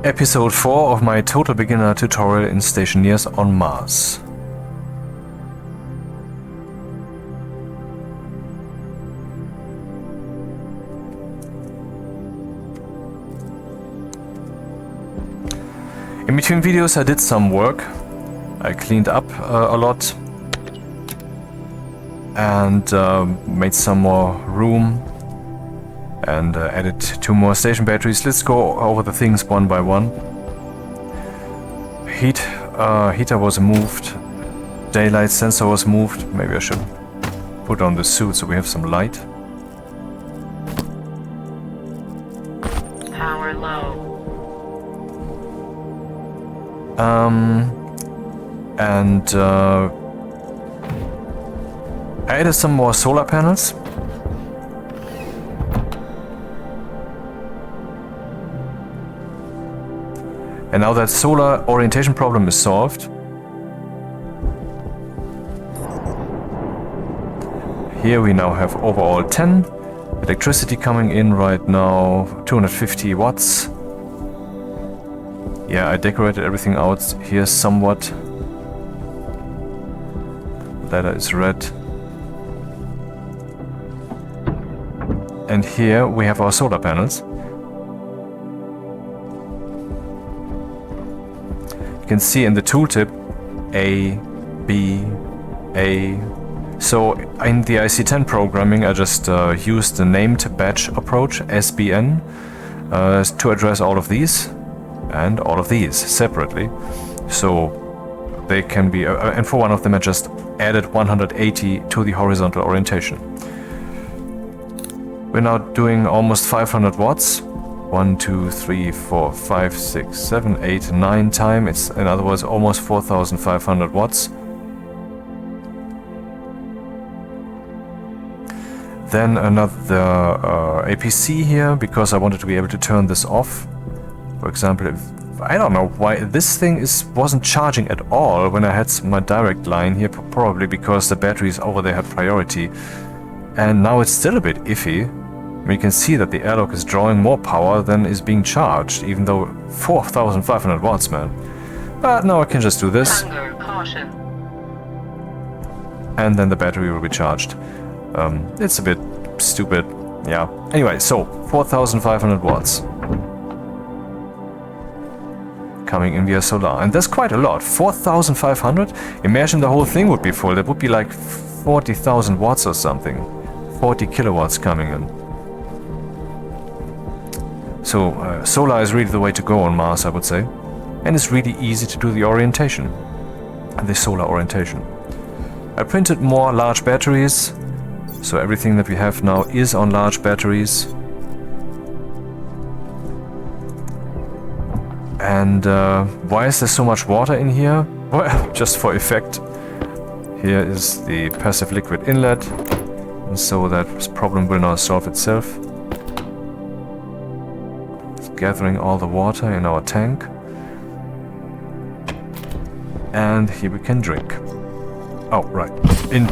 Episode 4 of my total beginner tutorial in Stationeers on Mars. In between videos I did some work. I cleaned up a lot and made some more room and added 2 more station batteries. Let's go over the things one by one. Heater was moved. Daylight sensor was moved. Maybe I should put on the suit so we have some light. Power low. I added some more solar panels. And now that solar orientation problem is solved, here we now have overall 10. Electricity coming in right now, 250 watts. Yeah, I decorated everything out here somewhat. Ladder is red. And here we have our solar panels. You can see in the tooltip A, B, A. So in the IC10 programming I just used the named batch approach, SBN, to address all of these and all of these separately. So they can be, and for one of them I just added 180 to the horizontal orientation. We're now doing almost 500 watts. 1, 2, 3, 4, 5, 6, 7, 8, 9 time. It's, in other words, almost 4,500 watts. Then another APC here, because I wanted to be able to turn this off. For example, I don't know why this thing wasn't charging at all when I had my direct line here, probably because the batteries over there had priority. And now it's still a bit iffy. You can see that the airlock is drawing more power than is being charged, even though 4,500 watts, man. But now I can just do this. And then the battery will be charged. It's a bit stupid, yeah. Anyway, so 4,500 watts. Coming in via solar. And that's quite a lot. 4,500? Imagine the whole thing would be full. That would be like 40,000 watts or something. 40 kilowatts coming in. So solar is really the way to go on Mars, I would say. And it's really easy to do the orientation. The solar orientation. I printed more large batteries. So everything that we have now is on large batteries. And why is there so much water in here? Well, just for effect. Here is the passive liquid inlet. And so that problem will now solve itself. It's gathering all the water in our tank. And here we can drink. Oh, right. In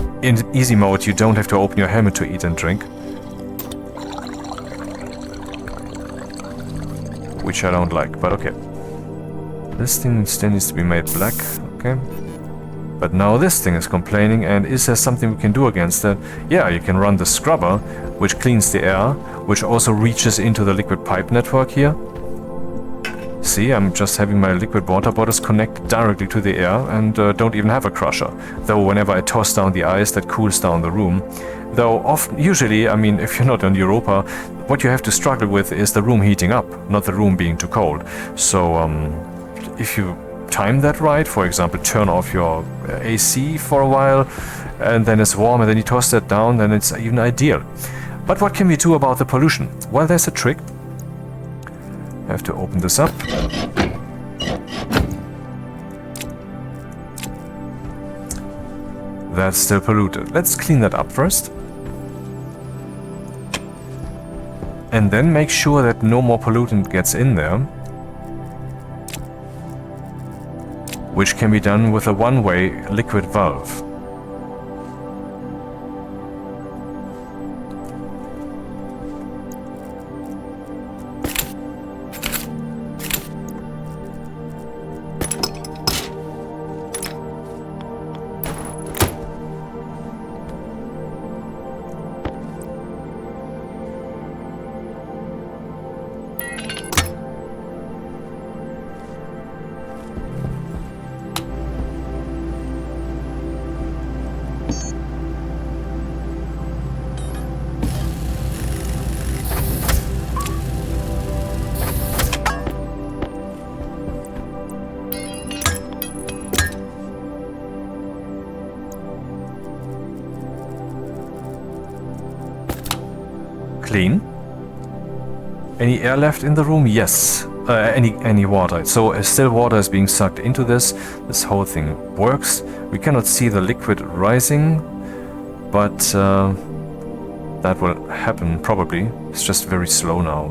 easy mode, you don't have to open your helmet to eat and drink. Which I don't like, but okay. This thing still needs to be made black, okay. But now this thing is complaining, and is there something we can do against that? Yeah, you can run the scrubber, which cleans the air, which also reaches into the liquid pipe network here. See, I'm just having my liquid water bottles connect directly to the air and don't even have a crusher. Though whenever I toss down the ice, that cools down the room. Though usually, I mean, if you're not on Europa, what you have to struggle with is the room heating up, not the room being too cold. So, if you time that right, for example, turn off your AC for a while, and then it's warm, and then you toss that down, then it's even ideal. But what can we do about the pollution? Well, there's a trick. I have to open this up. That's still polluted. Let's clean that up first. And then make sure that no more pollutant gets in there. Which can be done with a one-way liquid valve. Any air left in the room? Yes. Any water. So still water is being sucked into this. This whole thing works. We cannot see the liquid rising, but that will happen probably. It's just very slow now.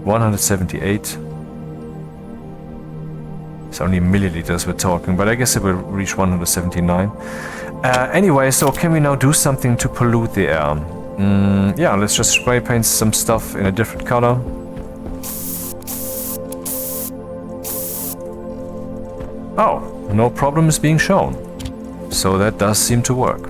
178. It's only milliliters we're talking, but I guess it will reach 179. Anyway, so can we now do something to pollute the air? Yeah, let's just spray paint some stuff in a different color. Oh, no problem is being shown. So that does seem to work.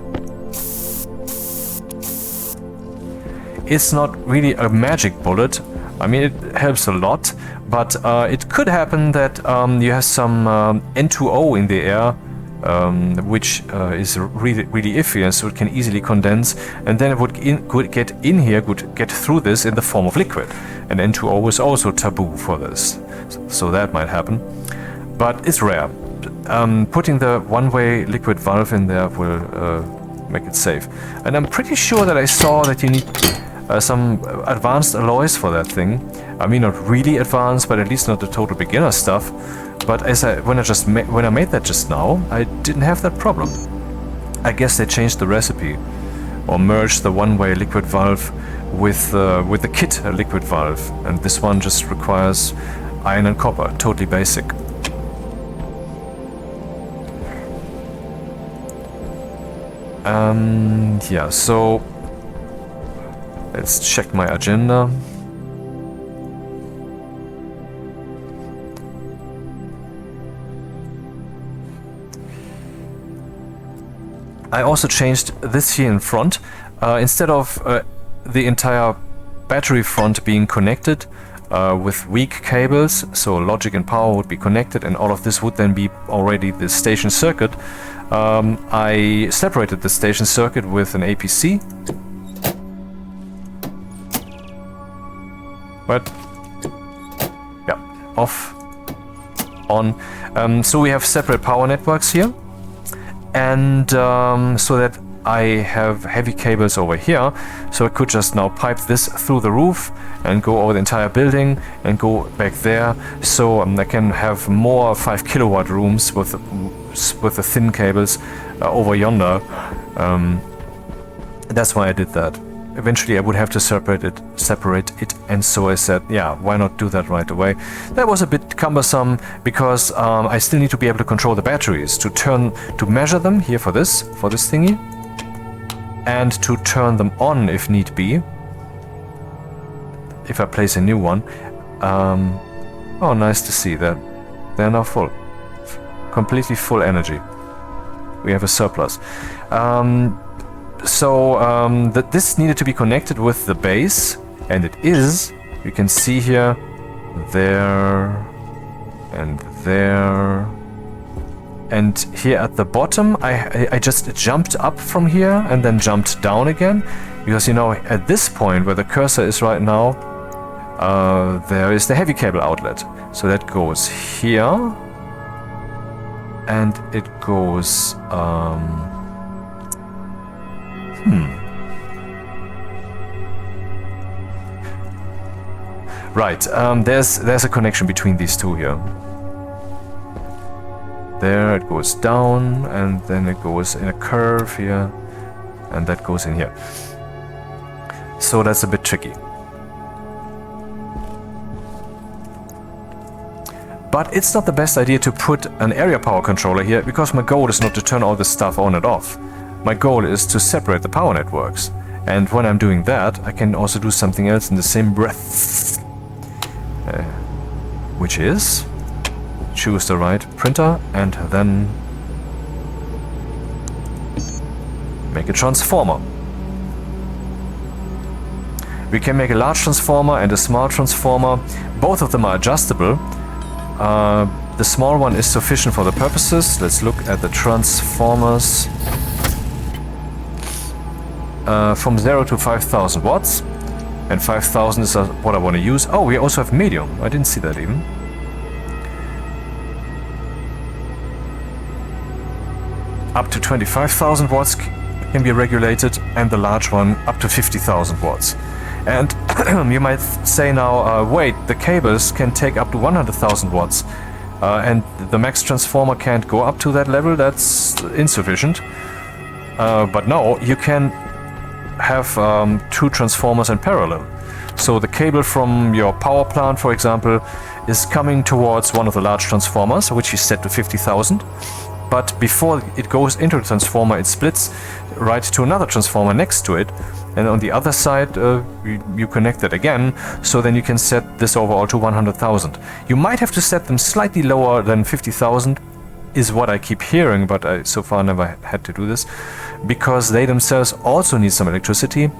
It's not really a magic bullet. I mean, it helps a lot, but it could happen that you have some N2O in the air, which is really iffy, and so it can easily condense, and then it would get in here, would get through this in the form of liquid. And N2O is also taboo for this, so that might happen, but it's rare. Putting the one-way liquid valve in there will make it safe. And I'm pretty sure that I saw that you need some advanced alloys for that thing. I mean, not really advanced, but at least not the total beginner stuff. But when I made that just now, I didn't have that problem. I guess they changed the recipe, or merged the one-way liquid valve with the kit liquid valve, and this one just requires iron and copper, totally basic. Yeah, so let's check my agenda. I also changed this here in front. Instead of the entire battery front being connected with weak cables, so logic and power would be connected, and all of this would then be already the station circuit. I separated the station circuit with an APC. But yeah, off, on. So we have separate power networks here, and so that I have heavy cables over here, so I could just now pipe this through the roof and go over the entire building and go back there, so I can have more 5 kilowatt rooms with the thin cables over yonder. That's why I did that. Eventually I would have to separate it, and so I said, yeah, why not do that right away? That was a bit cumbersome because I still need to be able to control the batteries, to measure them here for this thingy, and to turn them on if need be, if I place a new one. Oh, nice to see that they're now full, completely full energy. We have a surplus. That this needed to be connected with the base, and it is. You can see here, there, and there, and here at the bottom I just jumped up from here and then jumped down again, because, you know, at this point where the cursor is right now, there is the heavy cable outlet, so that goes here, and it goes right, there's a connection between these two here. There it goes down, and then it goes in a curve here, and that goes in here. So that's a bit tricky. But it's not the best idea to put an area power controller here, because my goal is not to turn all this stuff on and off. My goal is to separate the power networks. And when I'm doing that, I can also do something else in the same breath. Which is choose the right printer and then make a transformer. We can make a large transformer and a small transformer. Both of them are adjustable. The small one is sufficient for the purposes. Let's look at the transformers. From 0 to 5,000 watts, and 5,000 is what I want to use. Oh, we also have medium. I didn't see that even. Up to 25,000 watts can be regulated, and the large one up to 50,000 watts. And you might say now, wait, the cables can take up to 100,000 watts. And the max transformer can't go up to that level, that's insufficient. But no, you can have 2 transformers in parallel. So the cable from your power plant, for example, is coming towards one of the large transformers, which is set to 50,000. But before it goes into the transformer, it splits right to another transformer next to it. And on the other side, you connect it again, so then you can set this overall to 100,000. You might have to set them slightly lower than 50,000, is what I keep hearing, but I so far never had to do this, because they themselves also need some electricity.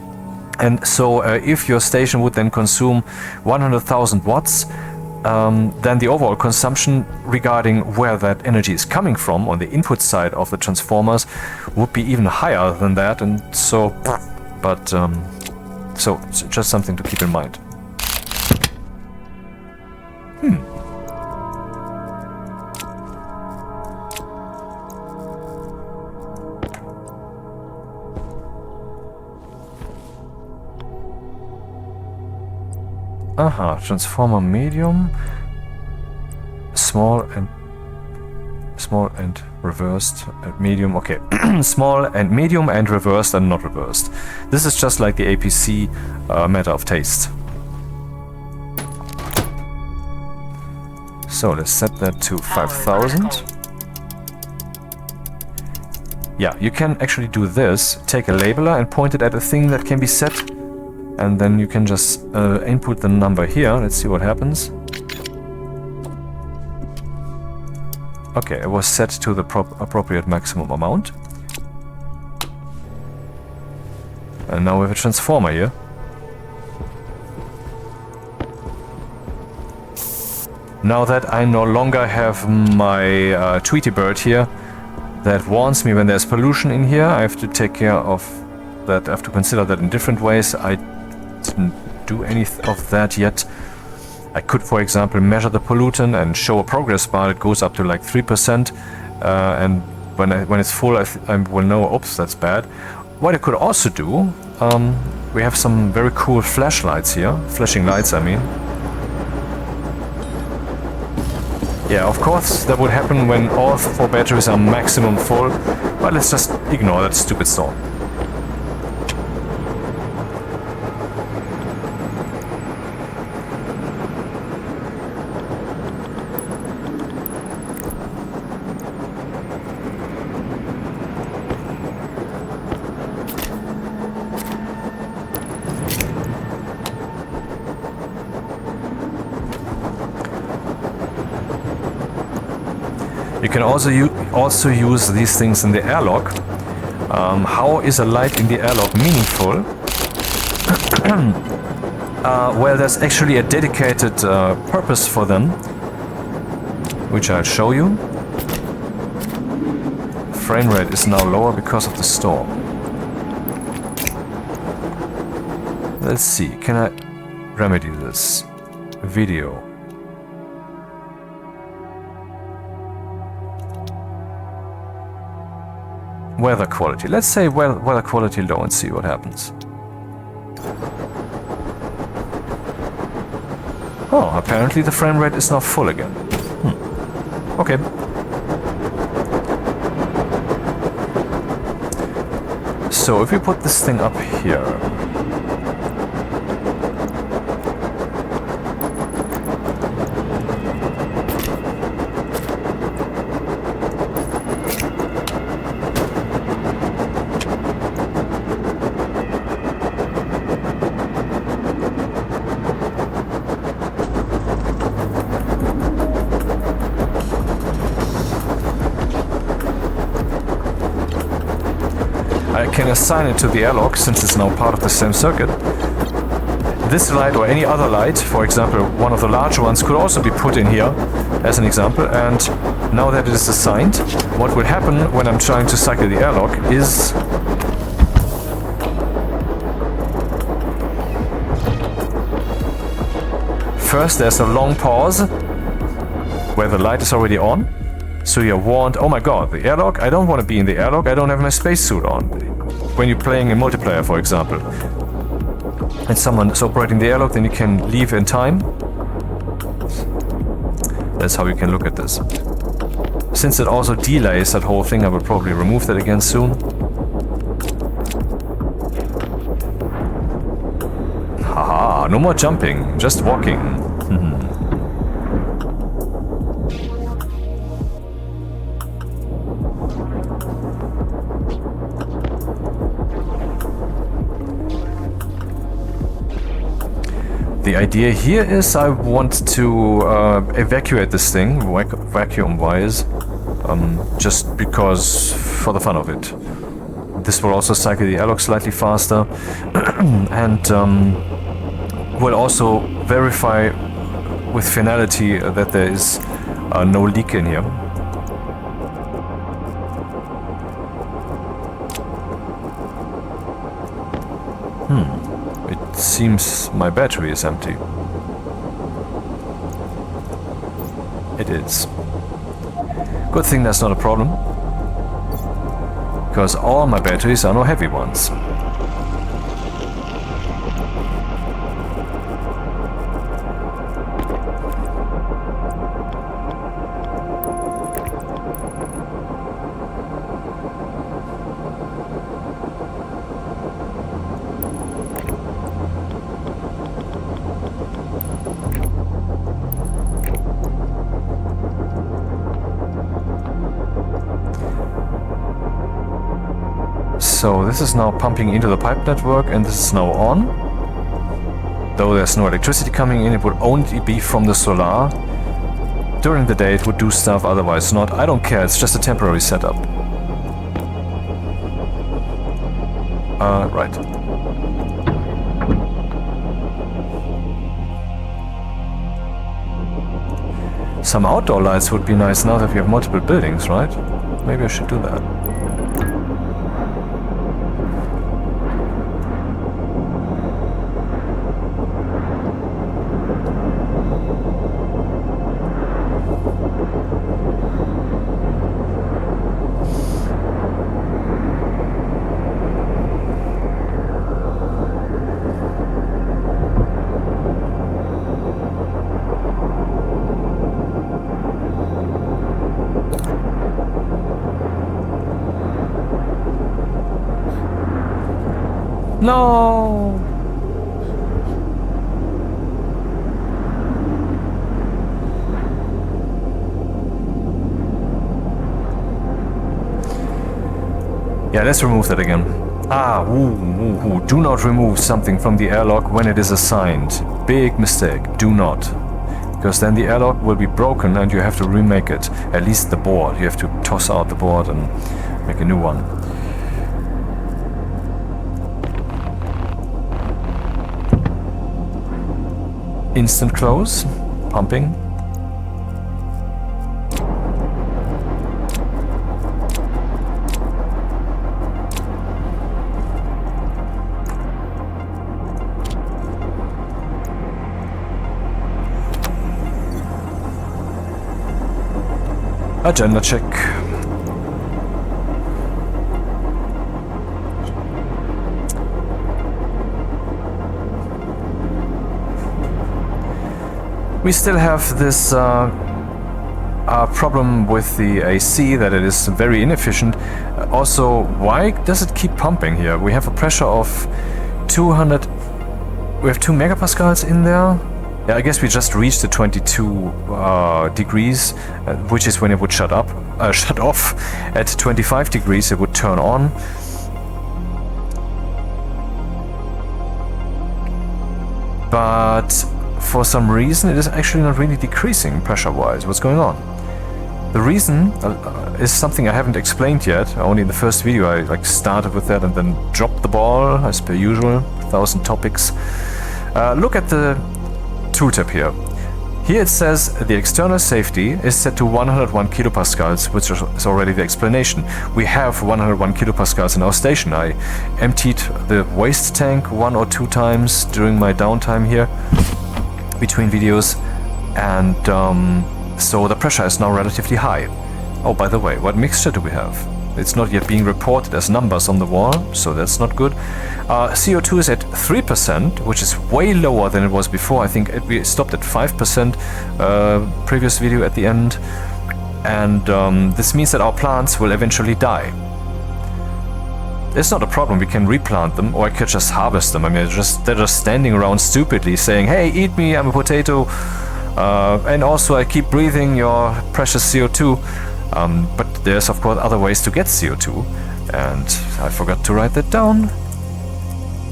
And so if your station would then consume 100,000 watts, then the overall consumption regarding where that energy is coming from on the input side of the transformers would be even higher than that. And so, but so just something to keep in mind. Aha, transformer medium, small and reversed, medium, okay. Small and medium and reversed and not reversed. This is just like the APC matter of taste. So let's set that to 5,000. Yeah, you can actually do this, take a labeler and point it at a thing that can be set. And then you can just input the number here. Let's see what happens. Okay, it was set to the appropriate maximum amount. And now we have a transformer here. Now that I no longer have my Tweety bird here that warns me when there's pollution in here, I have to take care of that. I have to consider that in different ways. I didn't do any of that yet. I could, for example, measure the pollutant and show a progress bar. It goes up to like 3%, and when it's full, I will know, oops, that's bad. What I could also do, we have some very cool flashlights here, flashing lights, I mean. Yeah, of course, that would happen when all 4 batteries are maximum full, but let's just ignore that stupid storm. You can also use these things in the airlock. How is a light in the airlock meaningful? Well, there's actually a dedicated purpose for them, which I'll show you. Frame rate is now lower because of the storm. Let's see, can I remedy this? Video. Weather quality. Let's say weather quality low and see what happens. Oh, apparently the frame rate is now full again. Okay. So if we put this thing up here. I can assign it to the airlock since it's now part of the same circuit. This light or any other light, for example one of the larger ones, could also be put in here as an example, and now that it is assigned, what will happen when I'm trying to cycle the airlock is first there's a long pause where the light is already on. So you're warned, oh my god, the airlock, I don't want to be in the airlock, I don't have my spacesuit on. When you're playing in multiplayer, for example. and someone is operating the airlock, then you can leave in time. That's how you can look at this. Since it also delays that whole thing, I will probably remove that again soon. Haha, no more jumping, just walking. The idea here is I want to evacuate this thing, vacuum-wise, just because, for the fun of it. This will also cycle the airlock slightly faster, and will also verify with finality that there is no leak in here. It seems my battery is empty. It is. Good thing that's not a problem, because all my batteries are no heavy ones. So this is now pumping into the pipe network, and this is now on. Though there's no electricity coming in, it would only be from the solar. During the day it would do stuff, otherwise not. I don't care, it's just a temporary setup. Right. Some outdoor lights would be nice now that we have multiple buildings, right? Maybe I should do that. No! Yeah, let's remove that again. Do not remove something from the airlock when it is assigned. Big mistake, do not. Because then the airlock will be broken and you have to remake it. At least the board. You have to toss out the board and make a new one. Instant close, pumping. Agenda check. We still have this problem with the AC, that it is very inefficient. Also, why does it keep pumping here? We have a pressure of 200... We have 2 megapascals in there. Yeah, I guess we just reached the 22 degrees, which is when it would shut off. At 25 degrees it would turn on. But for some reason it is actually not really decreasing pressure-wise. What's going on? The reason is something I haven't explained yet. Only in the first video I started with that and then dropped the ball, as per usual. 1,000 topics. Look at the tooltip here. Here it says the external safety is set to 101 kilopascals, which is already the explanation. We have 101 kilopascals in our station. I emptied the waste tank 1 or 2 times during my downtime here between videos, and so the pressure is now relatively high. Oh, by the way, what mixture do we have? It's not yet being reported as numbers on the wall, so that's not good. CO2 is at 3%, which is way lower than it was before. I think we stopped at 5% previous video at the end. And this means that our plants will eventually die. It's not a problem, we can replant them, or I could just harvest them. I mean, they're just standing around stupidly saying, hey, eat me, I'm a potato. And also I keep breathing your precious CO2. But there's of course other ways to get CO2. And I forgot to write that down.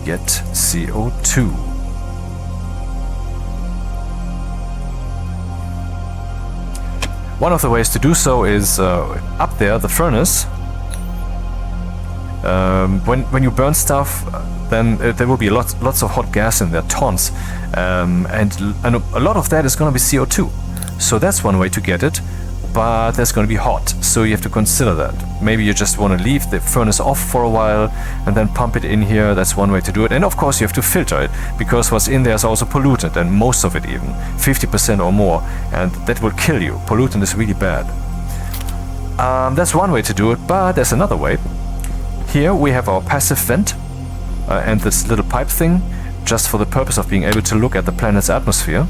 Get CO2. One of the ways to do so is up there, the furnace. When you burn stuff, then there will be lots of hot gas in there, tons, and a lot of that is going to be CO2. So that's one way to get it, but that's going to be hot. So you have to consider that. Maybe you just want to leave the furnace off for a while and then pump it in here. That's one way to do it. And of course you have to filter it, because what's in there is also pollutant, and most of it even 50% or more, and that will kill you. Pollutant is really bad. That's one way to do it, but there's another way. Here we have our passive vent and this little pipe thing, just for the purpose of being able to look at the planet's atmosphere.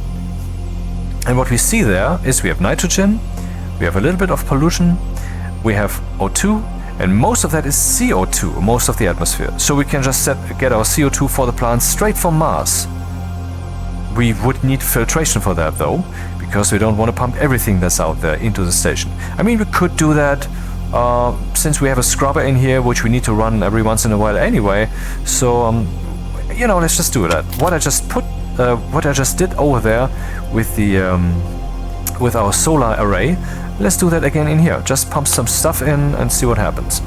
And what we see there is we have nitrogen, we have a little bit of pollution, we have O2, and most of that is CO2, most of the atmosphere. So we can just get our CO2 for the plants straight from Mars. We would need filtration for that though, because we don't want to pump everything that's out there into the station. I mean, we could do that since we have a scrubber in here, which we need to run every once in a while anyway. So, you know, let's just do that. What I just did over there with the with our solar array, let's do that again in here. Just pump some stuff in and see what happens.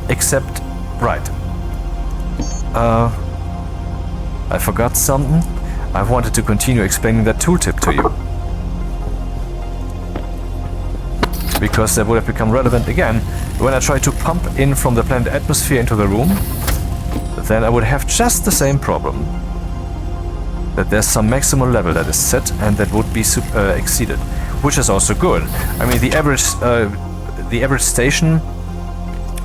Except, right. I forgot something. I wanted to continue explaining that tooltip to you, because that would have become relevant again. When I try to pump in from the planet atmosphere into the room, then I would have just the same problem. That there's some maximum level that is set and that would be exceeded, which is also good. I mean, the average station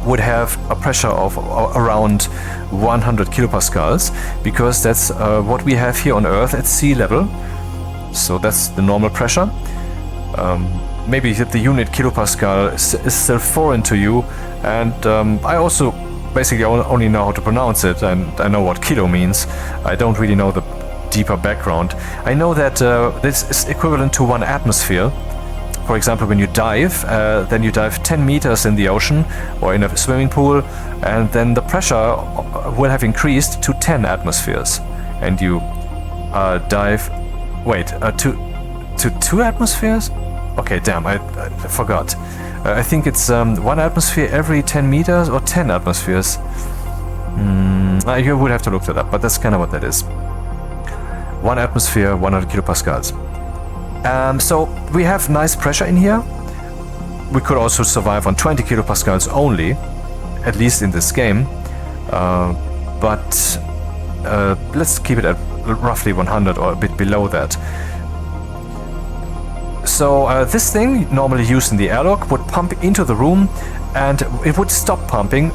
would have a pressure of around 100 kilopascals, because that's what we have here on Earth at sea level. So that's the normal pressure. Maybe the unit kilopascal is still foreign to you, and I also basically only know how to pronounce it, and I know what kilo means. I don't really know the deeper background. I know that this is equivalent to 1 atmosphere. For example, when you dive, then you dive 10 meters in the ocean or in a swimming pool, and then the pressure will have increased to 10 atmospheres. And you dive, wait, to 2 atmospheres? Okay, damn, I forgot. I think it's 1 atmosphere every 10 meters or 10 atmospheres. You would have to look that up, but that's kind of what that is. 1 atmosphere, 100 kilopascals. So we have nice pressure in here. We could also survive on 20 kilopascals only, at least in this game. But let's keep it at roughly 100 or a bit below that. So this thing, normally used in the airlock, would pump into the room, and it would stop pumping.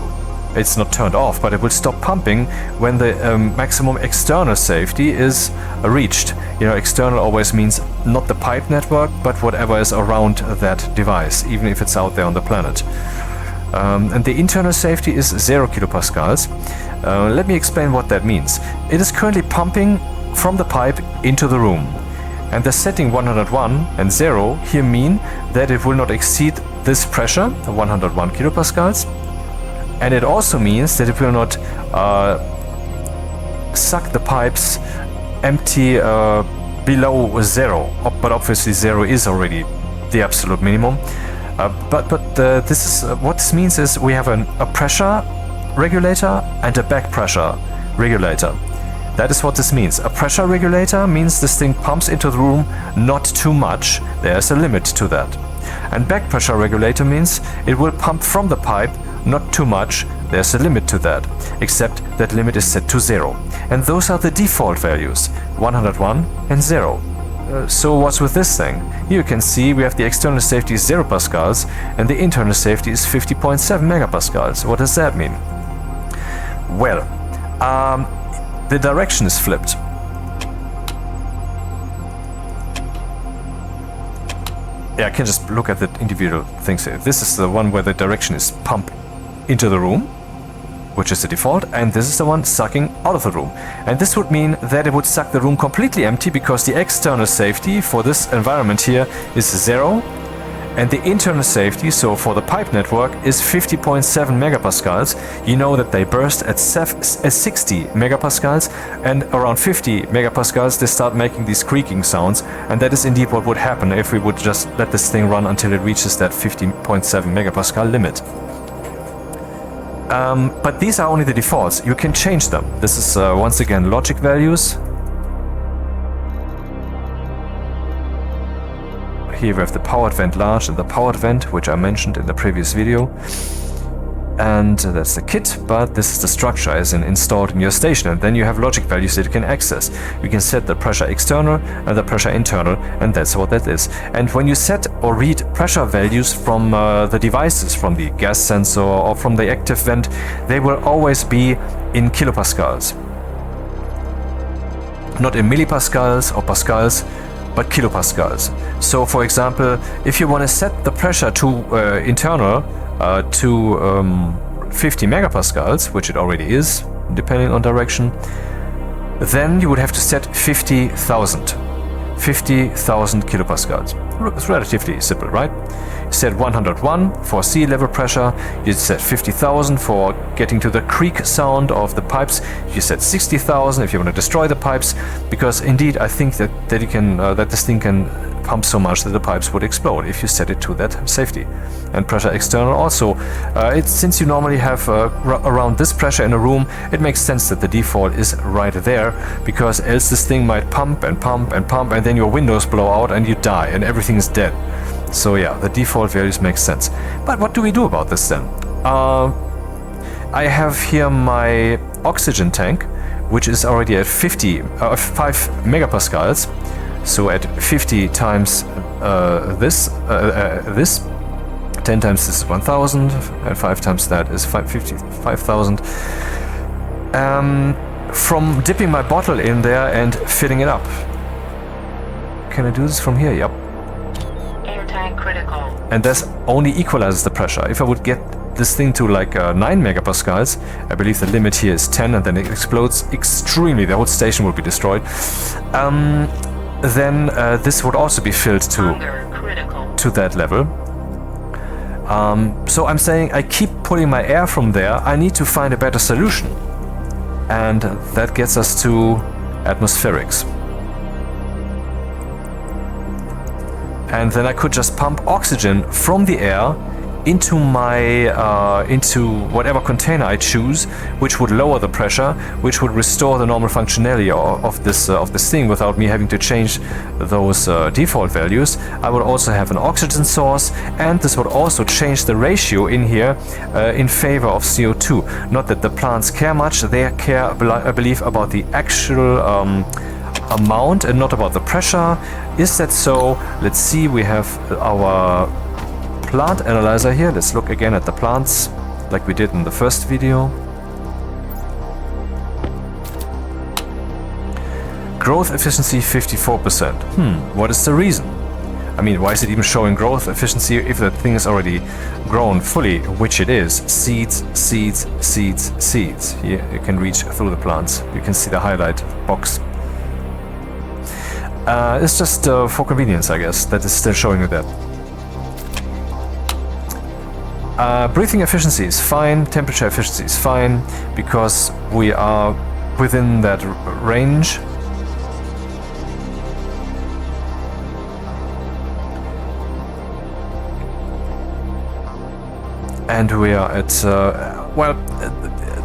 It's not turned off, but it will stop pumping when the maximum external safety is reached. You know, external always means not the pipe network, but whatever is around that device, even if it's out there on the planet. And the internal safety is 0 kilopascals. Let me explain what that means. It is currently pumping from the pipe into the room. And the setting 101 and 0 here mean that it will not exceed this pressure, 101 kilopascals. And it also means that it will not suck the pipes empty below 0. But obviously 0 is already the absolute minimum. This is what this means is we have a pressure regulator and a back pressure regulator. That is what this means. A pressure regulator means this thing pumps into the room not too much. There's a limit to that. And back pressure regulator means it will pump from the pipe not too much. There's a limit to that, except that limit is set to 0. And those are the default values, 101 and 0. so what's with this thing? Here you can see we have the external safety is 0 pascals and the internal safety is 50.7 megapascals. What does that mean? Well, the direction is flipped. Yeah, I can just look at the individual things here. This is the one where the direction is pump into the room, which is the default, and this is the one sucking out of the room. And this would mean that it would suck the room completely empty because the external safety for this environment here is 0, and the internal safety, so for the pipe network, is 50.7 megapascals. You know that they burst at 60 megapascals, and around 50 megapascals they start making these creaking sounds, and that is indeed what would happen if we would just let this thing run until it reaches that 50.7 megapascal limit. But these are only the defaults. You can change them. This is once again logic values. Here we have the powered vent large and the powered vent, which I mentioned in the previous video. And that's the kit, but this is the structure as in installed in your station. And then you have logic values that you can access. You can set the pressure external and the pressure internal, and that's what that is. And when you set or read pressure values from the devices, from the gas sensor or from the active vent, they will always be in kilopascals. Not in millipascals or pascals, but kilopascals. So for example, if you want to set the pressure to internal to 50 megapascals, which it already is, depending on direction, then you would have to set 50,000 kilopascals. It's relatively simple, right? You set 101 for sea level pressure, you set 50,000 for getting to the creak sound of the pipes, you set 60,000 if you want to destroy the pipes, because indeed I think that you can that this thing can pump so much that the pipes would explode if you set it to that safety. And pressure external also, since you normally have around this pressure in a room, it makes sense that the default is right there, because else this thing might pump and pump and pump, and then your windows blow out and you die and everything is dead. So yeah, the default values make sense. But what do we do about this then? I have here my oxygen tank, which is already at 5 megapascals. So at 50 times this, 10 times this is 1000, and 5 times that is 55,000. From dipping my bottle in there and filling it up. Can I do this from here? Yep. Air tank critical. And this only equalizes the pressure. If I would get this thing to like 9 megapascals, I believe the limit here is 10, and then it explodes extremely, the whole station will be destroyed. Then this would also be filled to that level. So I'm saying I keep pulling my air from there. I need to find a better solution, and that gets us to atmospherics. And then I could just pump oxygen from the air into my into whatever container I choose, which would lower the pressure, which would restore the normal functionality of this thing without me having to change those default values. I would also have an oxygen source, and this would also change the ratio in here in favor of CO2. Not that the plants care much; they care, I believe, about the actual amount and not about the pressure. Is that so? Let's see. We have our plant analyzer here. Let's look again at the plants like we did in the first video. Growth efficiency 54%. What is the reason? I mean, why is it even showing growth efficiency if the thing is already grown fully, which it is? Seeds, seeds, seeds, seeds. Here you can reach through the plants. You can see the highlight box. It's just for convenience, I guess, that is still showing you that. Breathing efficiency is fine, temperature efficiency is fine, because we are within that range. And we are at, well,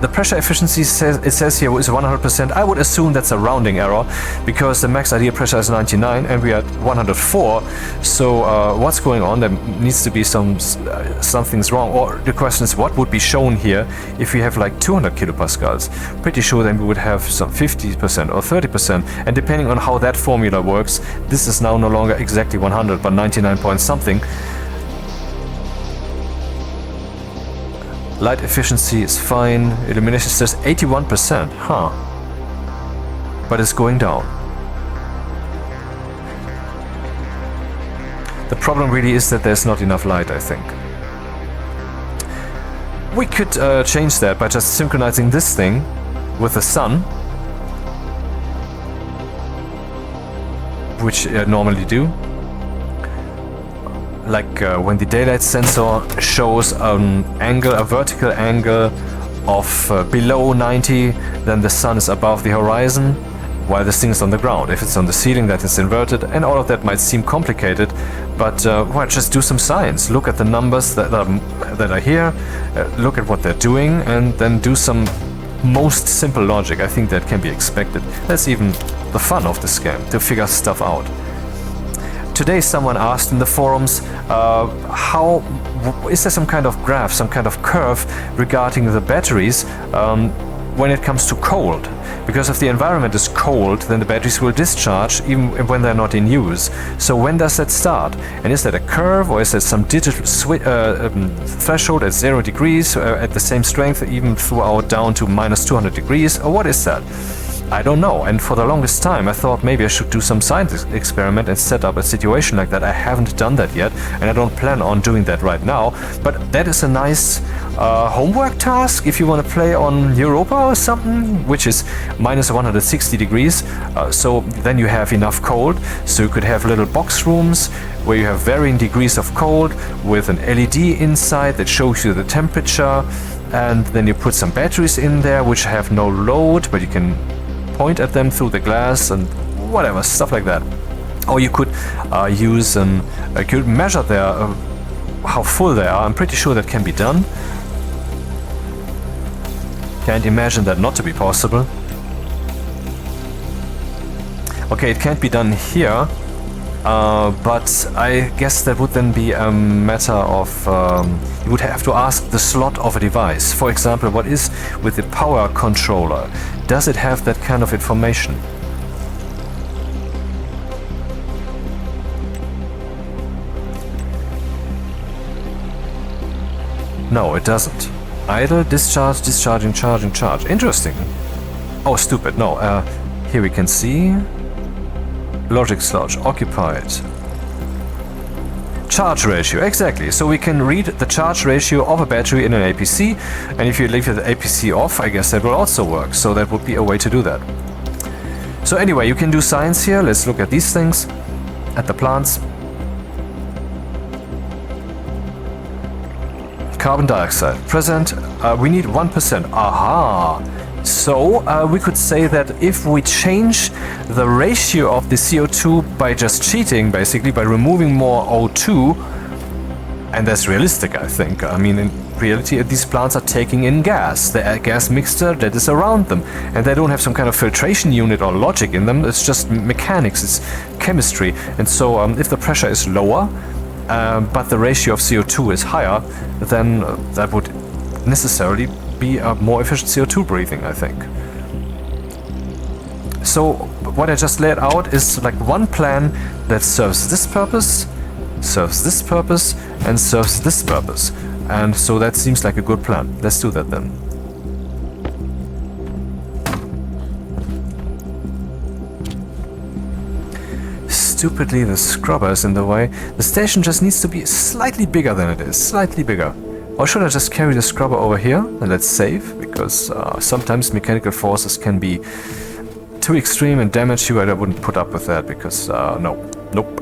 the pressure efficiency says here is 100%. I would assume that's a rounding error because the max ideal pressure is 99 and we are at 104. So what's going on? There needs to be something's wrong. Or the question is, what would be shown here if we have like 200 kilopascals? Pretty sure then we would have some 50% or 30%. And depending on how that formula works, this is now no longer exactly 100 but 99 point something. Light efficiency is fine. Illumination says 81%. Huh. But it's going down. The problem really is that there's not enough light, I think. We could change that by just synchronizing this thing with the sun, which I normally do. Like when the daylight sensor shows an angle, a vertical angle of below 90, then the sun is above the horizon while this thing is on the ground. If it's on the ceiling, that is inverted, and all of that might seem complicated, but well, just do some science. Look at the numbers that are here, look at what they're doing, and then do some most simple logic. I think that can be expected. That's even the fun of this game, to figure stuff out. Today someone asked in the forums, is there some kind of graph, some kind of curve regarding the batteries when it comes to cold? Because if the environment is cold, then the batteries will discharge even when they're not in use. So when does that start? And is that a curve, or is that some digital threshold at 0 degrees at the same strength even throughout down to minus 200 degrees? Or what is that? I don't know, and for the longest time I thought maybe I should do some science experiment and set up a situation like that. I haven't done that yet, and I don't plan on doing that right now, but that is a nice homework task if you want to play on Europa or something, which is minus 160 degrees, so then you have enough cold, so you could have little box rooms where you have varying degrees of cold with an LED inside that shows you the temperature, and then you put some batteries in there which have no load, but you can point at them through the glass and whatever, stuff like that. Or you could use you could measure their how full they are. I'm pretty sure that can be done. Can't imagine that not to be possible. Okay, it can't be done here, but I guess that would then be a matter of you would have to ask the slot of a device. For example, what is with the power controller? Does it have that kind of information? No, it doesn't. Idle, discharge, discharging, charging, charge. Interesting. Oh, stupid. No, here we can see logic sludge, occupied. Charge ratio, exactly. So we can read the charge ratio of a battery in an APC, and if you leave the APC off, I guess that will also work. So that would be a way to do that. So anyway, you can do science here. Let's look at these things, at the plants. Carbon dioxide present. We need 1%. Aha! So we could say that if we change the ratio of the CO2 by just cheating, basically by removing more O2, and that's realistic, I think. I mean, in reality, these plants are taking in gas, the gas mixture that is around them, and they don't have some kind of filtration unit or logic in them. It's just mechanics, it's chemistry. And so if the pressure is lower, but the ratio of CO2 is higher, then that would necessarily be a more efficient CO2 breathing, I think. So what I just laid out is like one plan that serves this purpose, serves this purpose, and serves this purpose. And so that seems like a good plan. Let's do that then. Stupidly, the scrubber is in the way. The station just needs to be slightly bigger than it is, slightly bigger. Or should I just carry the scrubber over here and let's save? Because sometimes mechanical forces can be too extreme and damage you, and I wouldn't put up with that because nope.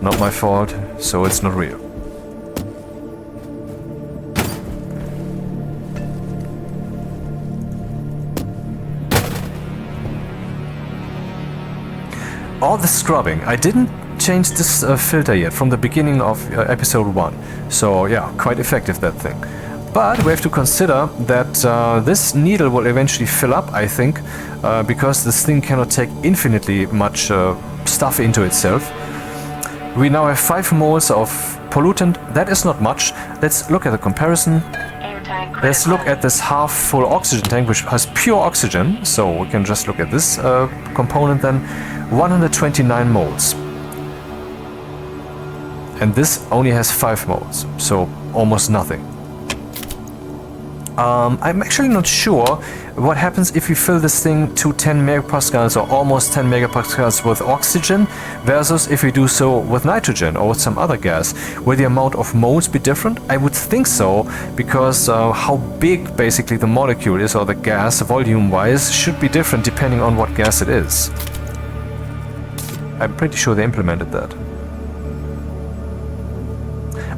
Not my fault, so it's not real. All the scrubbing. I didn't change this filter yet from the beginning of episode 1. So yeah, quite effective, that thing. But we have to consider that this needle will eventually fill up, I think, because this thing cannot take infinitely much stuff into itself. We now have 5 moles of pollutant. That is not much. Let's look at the comparison. Let's look at this half-full oxygen tank, which has pure oxygen. So we can just look at this component then. 129 moles. And this only has 5 moles, so almost nothing. I'm actually not sure what happens if we fill this thing to 10 megapascals or almost 10 megapascals with oxygen versus if we do so with nitrogen or with some other gas. Will the amount of moles be different? I would think so, because how big basically the molecule is, or the gas volume-wise, should be different depending on what gas it is. I'm pretty sure they implemented that.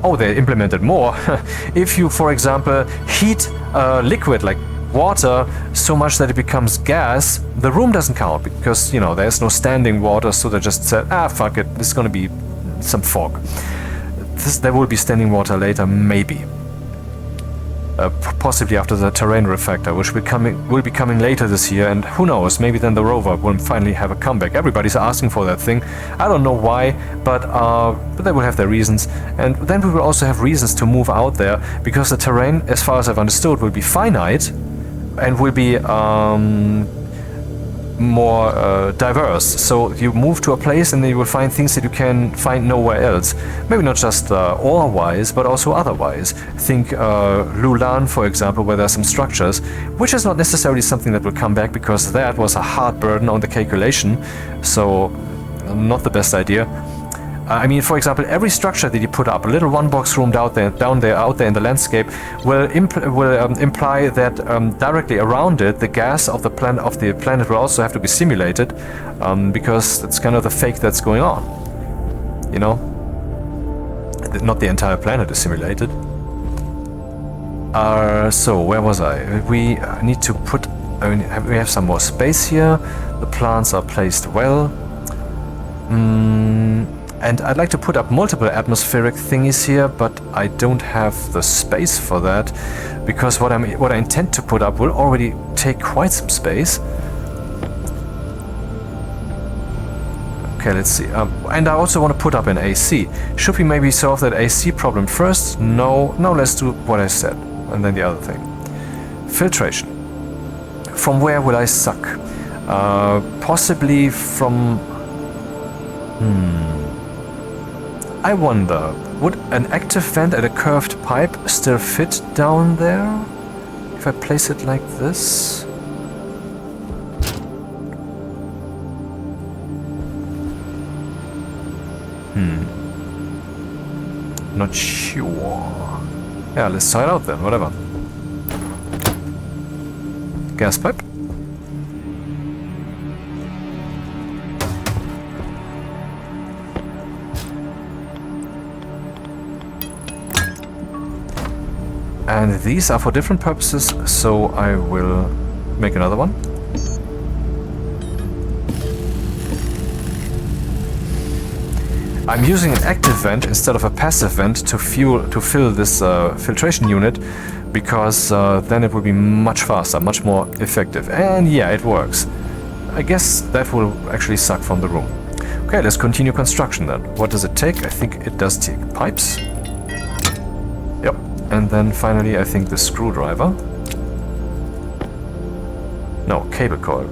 Oh, they implemented more. If you, for example, heat liquid like water so much that it becomes gas, the room doesn't count because, you know, there's no standing water, so they just said, ah, fuck it, it's gonna be some fog. There will be standing water later, maybe. Possibly after the terrain refactor, which will be coming later this year, and who knows, maybe then the rover will finally have a comeback. Everybody's asking for that thing. I don't know why, but they will have their reasons. And then we will also have reasons to move out there, because the terrain, as far as I've understood, will be finite and will be more diverse. So you move to a place and then you will find things that you can find nowhere else. Maybe not just ore-wise, but also otherwise. Think Lulan, for example, where there are some structures, which is not necessarily something that will come back, because that was a hard burden on the calculation. So not the best idea. I mean, for example, every structure that you put up, a little one-box room out there in the landscape, will imply that directly around it, the gas of the planet will also have to be simulated, because that's kind of the fake that's going on. You know, not the entire planet is simulated. So where was I? We need to put. I mean, we have some more space here. The plants are placed well. And I'd like to put up multiple atmospheric thingies here, but I don't have the space for that, because what I intend to put up will already take quite some space. Okay, let's see. And I also want to put up an AC. Should we maybe solve that AC problem first? No, let's do what I said. And then the other thing. Filtration. From where will I suck? Possibly from... I wonder, would an active vent at a curved pipe still fit down there? If I place it like this? Not sure. Yeah, let's try it out then, whatever. Gas pipe. And these are for different purposes, so I will make another one. I'm using an active vent instead of a passive vent to fill this filtration unit, because then it will be much faster, much more effective. And yeah, it works. I guess that will actually suck from the room. Okay, let's continue construction then. What does it take? I think it does take pipes. Yep. And then finally, I think the screwdriver. No, cable coil.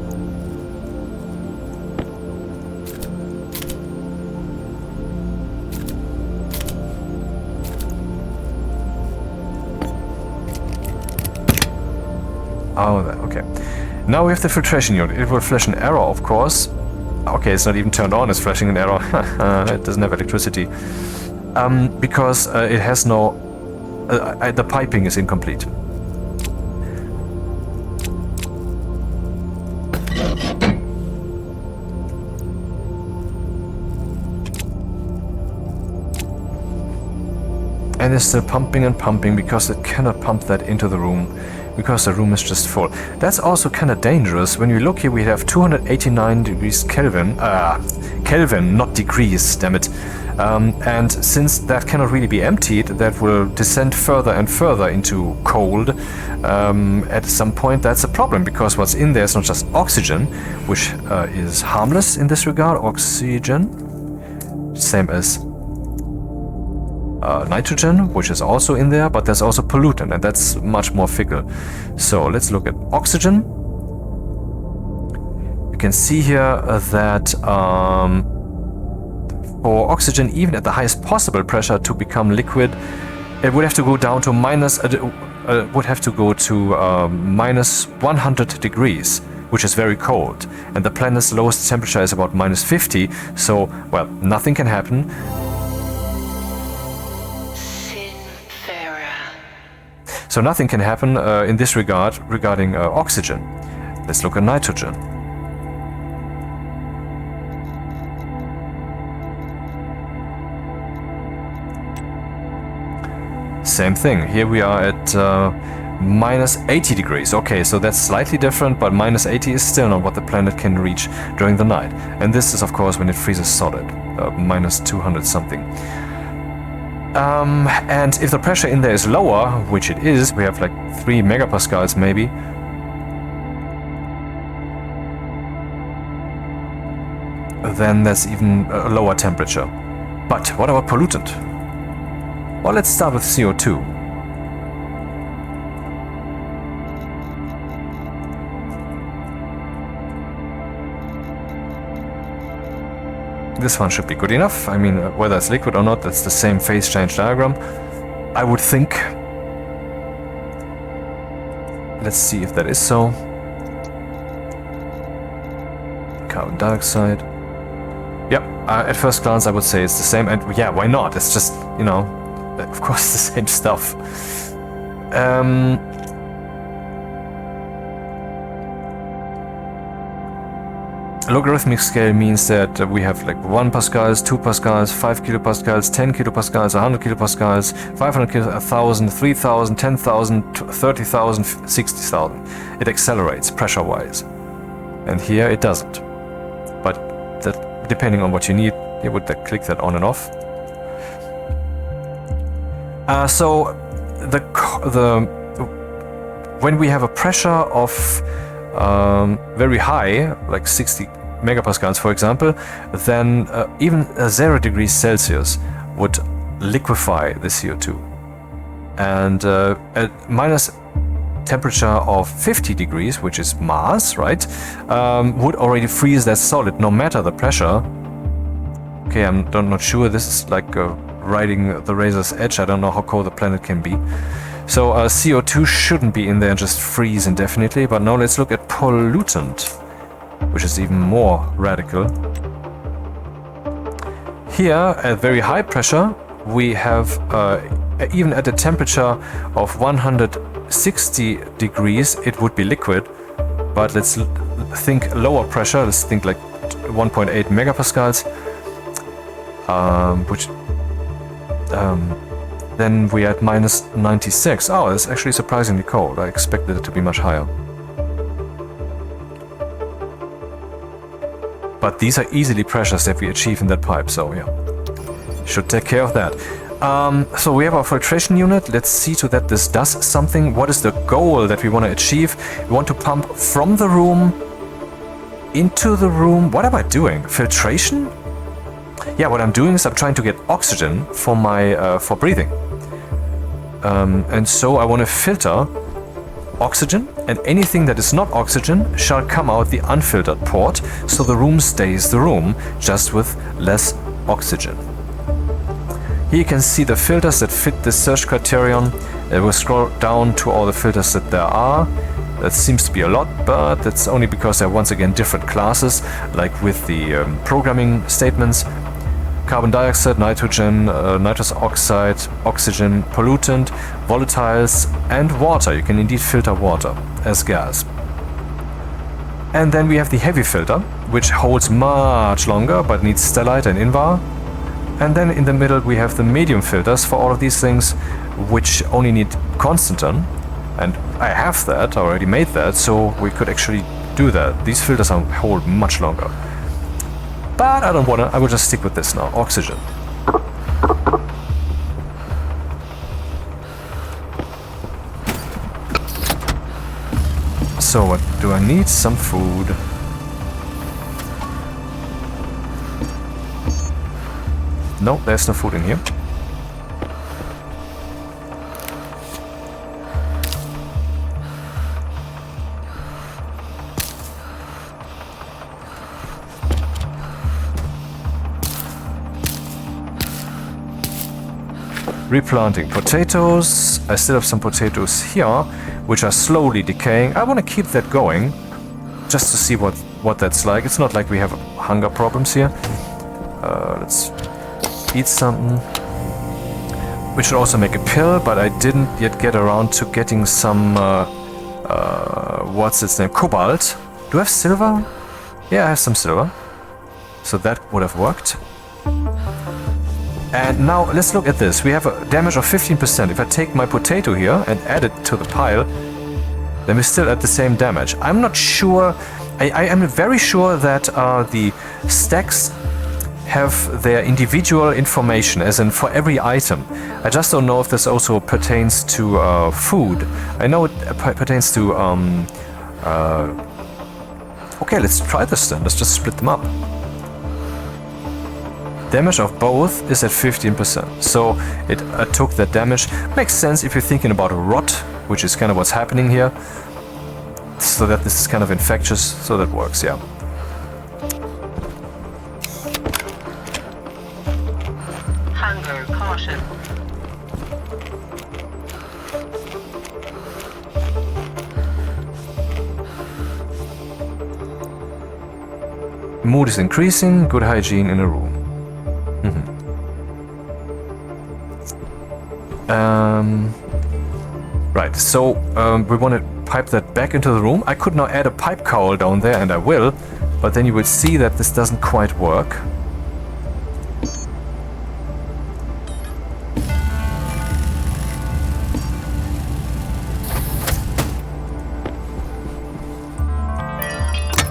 Oh, okay. Now we have the filtration unit. It will flash an error, of course. Okay, it's not even turned on, it's flashing an error. It doesn't have electricity. Because it has no... the piping is incomplete. And it's still pumping and pumping because it cannot pump that into the room, because the room is just full. That's also kind of dangerous. When you look here, we have 289 degrees Kelvin, Kelvin, not degrees, damn it. And since that cannot really be emptied, that will descend further and further into cold. At some point that's a problem, because what's in there is not just oxygen, which is harmless in this regard. Oxygen, same as nitrogen, which is also in there, but there's also pollutant, and that's much more fickle. So let's look at oxygen. You can see here that for oxygen, even at the highest possible pressure to become liquid, it would have to go down to minus 100 degrees, which is very cold. And the planet's lowest temperature is about minus 50, so, well, nothing can happen. So nothing can happen in this regard regarding oxygen. Let's look at nitrogen. Same thing. Here we are at minus 80 degrees. Okay, so that's slightly different, but minus 80 is still not what the planet can reach during the night. And this is, of course, when it freezes solid, minus 200 something. And if the pressure in there is lower, which it is, we have like 3 megapascals maybe. Then there's even a lower temperature. But what about pollutant? Well, let's start with CO2. This one should be good enough. I mean, whether it's liquid or not, that's the same phase change diagram, I would think. Let's see if that is so. Carbon dioxide. Yep, at first glance I would say it's the same, and yeah, why not? It's just, you know, of course the same stuff. Logarithmic scale means that we have like 1 pascals, 2 pascals, 5 kilopascals, 10 kilopascals, 100 kilopascals, 500 kilopascals, 1,000, 3,000, 10,000, 30,000, 60,000. It accelerates pressure-wise. And here it doesn't. But that, depending on what you need, you would click that on and off. So when we have a pressure of very high, like 60 megapascals for example, then even 0 degrees Celsius would liquefy the CO2. And at minus temperature of 50 degrees, which is Mars, right, would already freeze that solid no matter the pressure. Okay, I'm not sure, this is like riding the razor's edge. I don't know how cold the planet can be. So CO2 shouldn't be in there and just freeze indefinitely, but now let's look at pollutant, which is even more radical. Here, at very high pressure, we have, even at a temperature of 160 degrees, it would be liquid. But let's think lower pressure, let's think like 1.8 megapascals, then we are at minus 96. Oh, that's actually surprisingly cold. I expected it to be much higher. But these are easily pressures that we achieve in that pipe, so yeah, should take care of that. So we have our filtration unit. Let's see to that this does something. What is the goal that we want to achieve? We want to pump from the room into the room. What am I doing? Filtration? Yeah, what I'm doing is I'm trying to get oxygen for my for breathing. And so I want to filter oxygen, and anything that is not oxygen shall come out the unfiltered port, so the room stays the room, just with less oxygen. Here you can see the filters that fit this search criterion. We'll scroll down to all the filters that there are. That seems to be a lot, but that's only because they're once again different classes, like with the programming statements. Carbon dioxide, nitrogen, nitrous oxide, oxygen, pollutant, volatiles, and water. You can indeed filter water as gas. And then we have the heavy filter, which holds much longer but needs stellite and invar. And then in the middle we have the medium filters for all of these things, which only need constantan. And I have that, I already made that, so we could actually do that. These filters hold much longer. But I don't wanna, I will just stick with this now. Oxygen. So what do I need? Some food. No, there's no food in here. Replanting potatoes. I still have some potatoes here, which are slowly decaying. I want to keep that going, just to see what that's like. It's not like we have hunger problems here. Let's eat something. We should also make a pill, but I didn't yet get around to getting some, what's its name? Cobalt. Do I have silver? Yeah, I have some silver. So that would have worked. And now let's look at this. We have a damage of 15%. If I take my potato here and add it to the pile, then we're still at the same damage. I'm not sure. I am very sure that the stacks have their individual information, as in for every item. I just don't know if this also pertains to food. I know it pertains to... Okay, let's try this then. Let's just split them up. Damage of both is at 15%, so it took that damage. Makes sense if you're thinking about a rot, which is kind of what's happening here. So that this is kind of infectious, so that works, yeah. Hunger caution. Mood is increasing, good hygiene in a room. Right, so we want to pipe that back into the room. I could now add a pipe cowl down there, and I will, but then you will see that this doesn't quite work.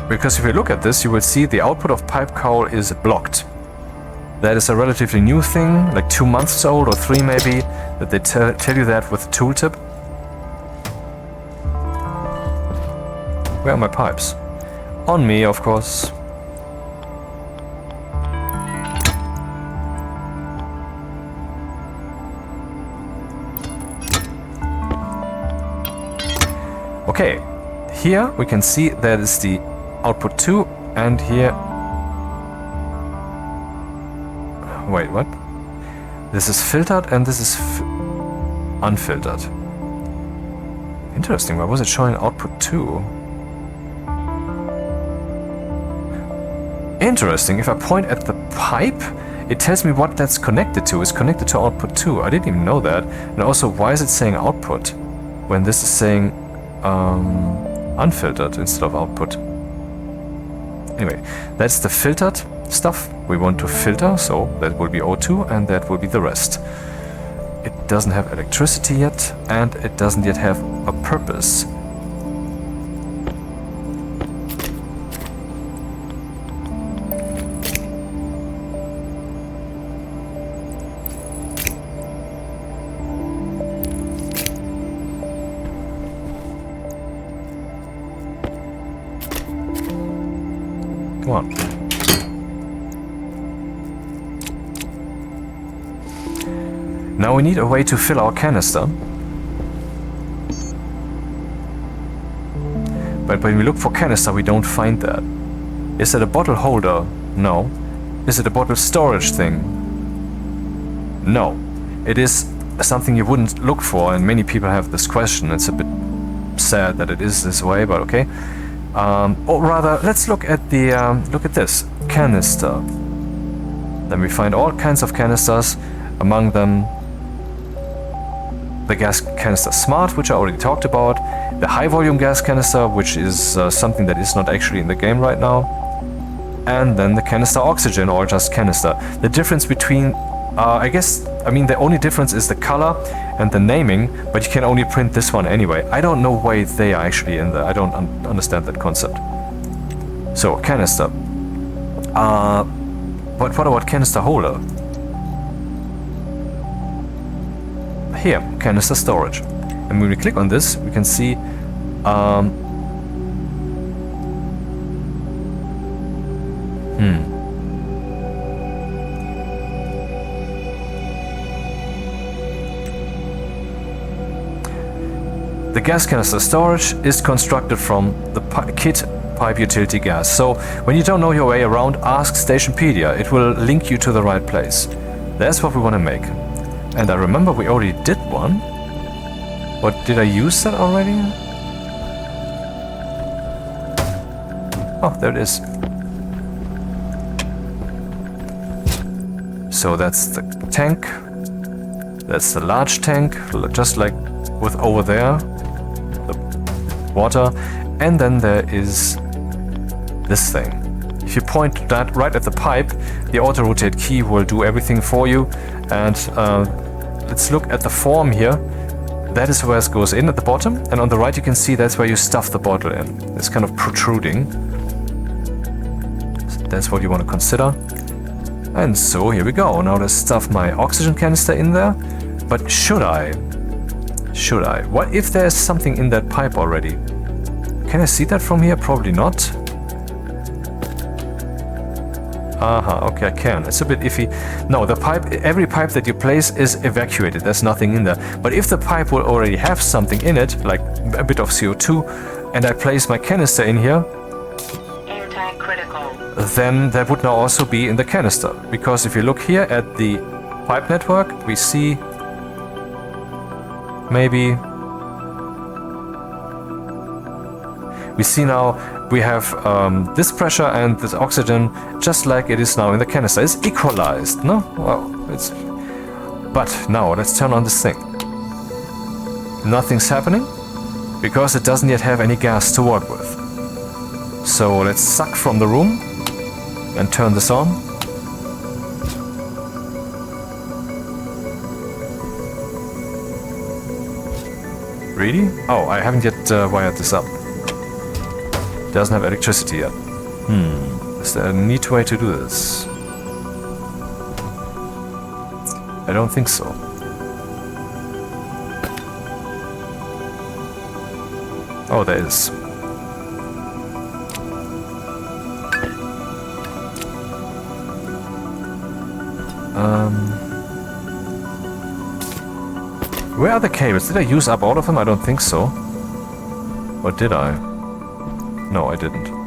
Because if you look at this, you will see the output of pipe cowl is blocked. That is a relatively new thing, like 2 months old or 3 maybe, that they tell you that with the tooltip. Where are my pipes? On me, of course. Okay, here we can see that is the output 2, and here... Wait, what? This is filtered and this is unfiltered. Interesting, why was it showing output 2? Interesting, if I point at the pipe, it tells me what that's connected to. It's connected to output 2. I didn't even know that. And also, why is it saying output when this is saying unfiltered instead of output? Anyway, that's the filtered stuff we want to filter, so that will be O2 and that will be the rest. It doesn't have electricity yet, and it doesn't yet have a purpose. Come on. Now we need a way to fill our canister. But when we look for canister, we don't find that. Is it a bottle holder? No. Is it a bottle storage thing? No. It is something you wouldn't look for, and many people have this question. It's a bit sad that it is this way, but okay. Or rather, let's look at the look at this canister. Then we find all kinds of canisters, among them the gas canister smart, which I already talked about, the high volume gas canister, which is something that is not actually in the game right now, and then the canister oxygen, or just canister. The difference between I mean the only difference is the color and the naming, but you can only print this one anyway. I don't know why they are actually in there. I don't understand that concept. So canister. But what about canister holder? Here, canister storage. And when we click on this, we can see the gas canister storage is constructed from the kit pipe utility gas. So when you don't know your way around, ask Stationpedia. It will link you to the right place. That's what we want to make. And I remember we already did one. But did I use that already? Oh, there it is. So that's the tank. That's the large tank, just like with over there. Water, and then there is this thing. If you point that right at the pipe, the auto rotate key will do everything for you. And let's look at the form here. That is where it goes in at the bottom, and on the right you can see that's where you stuff the bottle in. It's kind of protruding. So that's what you want to consider. And so here we go. Now let's stuff my oxygen canister in there. But should I? Should I? What if there's something in that pipe already? Can I see that from here? Probably not. Okay, I can. It's a bit iffy. No, the pipe, every pipe that you place is evacuated. There's nothing in there. But if the pipe will already have something in it, like a bit of CO2, and I place my canister in here, Air tank critical. then that would now also be in the canister. Because if you look here at the pipe network, we see maybe we see now we have this pressure and this oxygen just like it is now in the canister. It's equalized, no? Well, it's... But now let's turn on this thing. Nothing's happening because it doesn't yet have any gas to work with. So let's suck from the room and turn this on. Really? Oh, I haven't yet wired this up. Doesn't have electricity yet. Is there a neat way to do this? I don't think so. Oh, there is. Where are the cables? Did I use up all of them? I don't think so. Or did I? No, I didn't.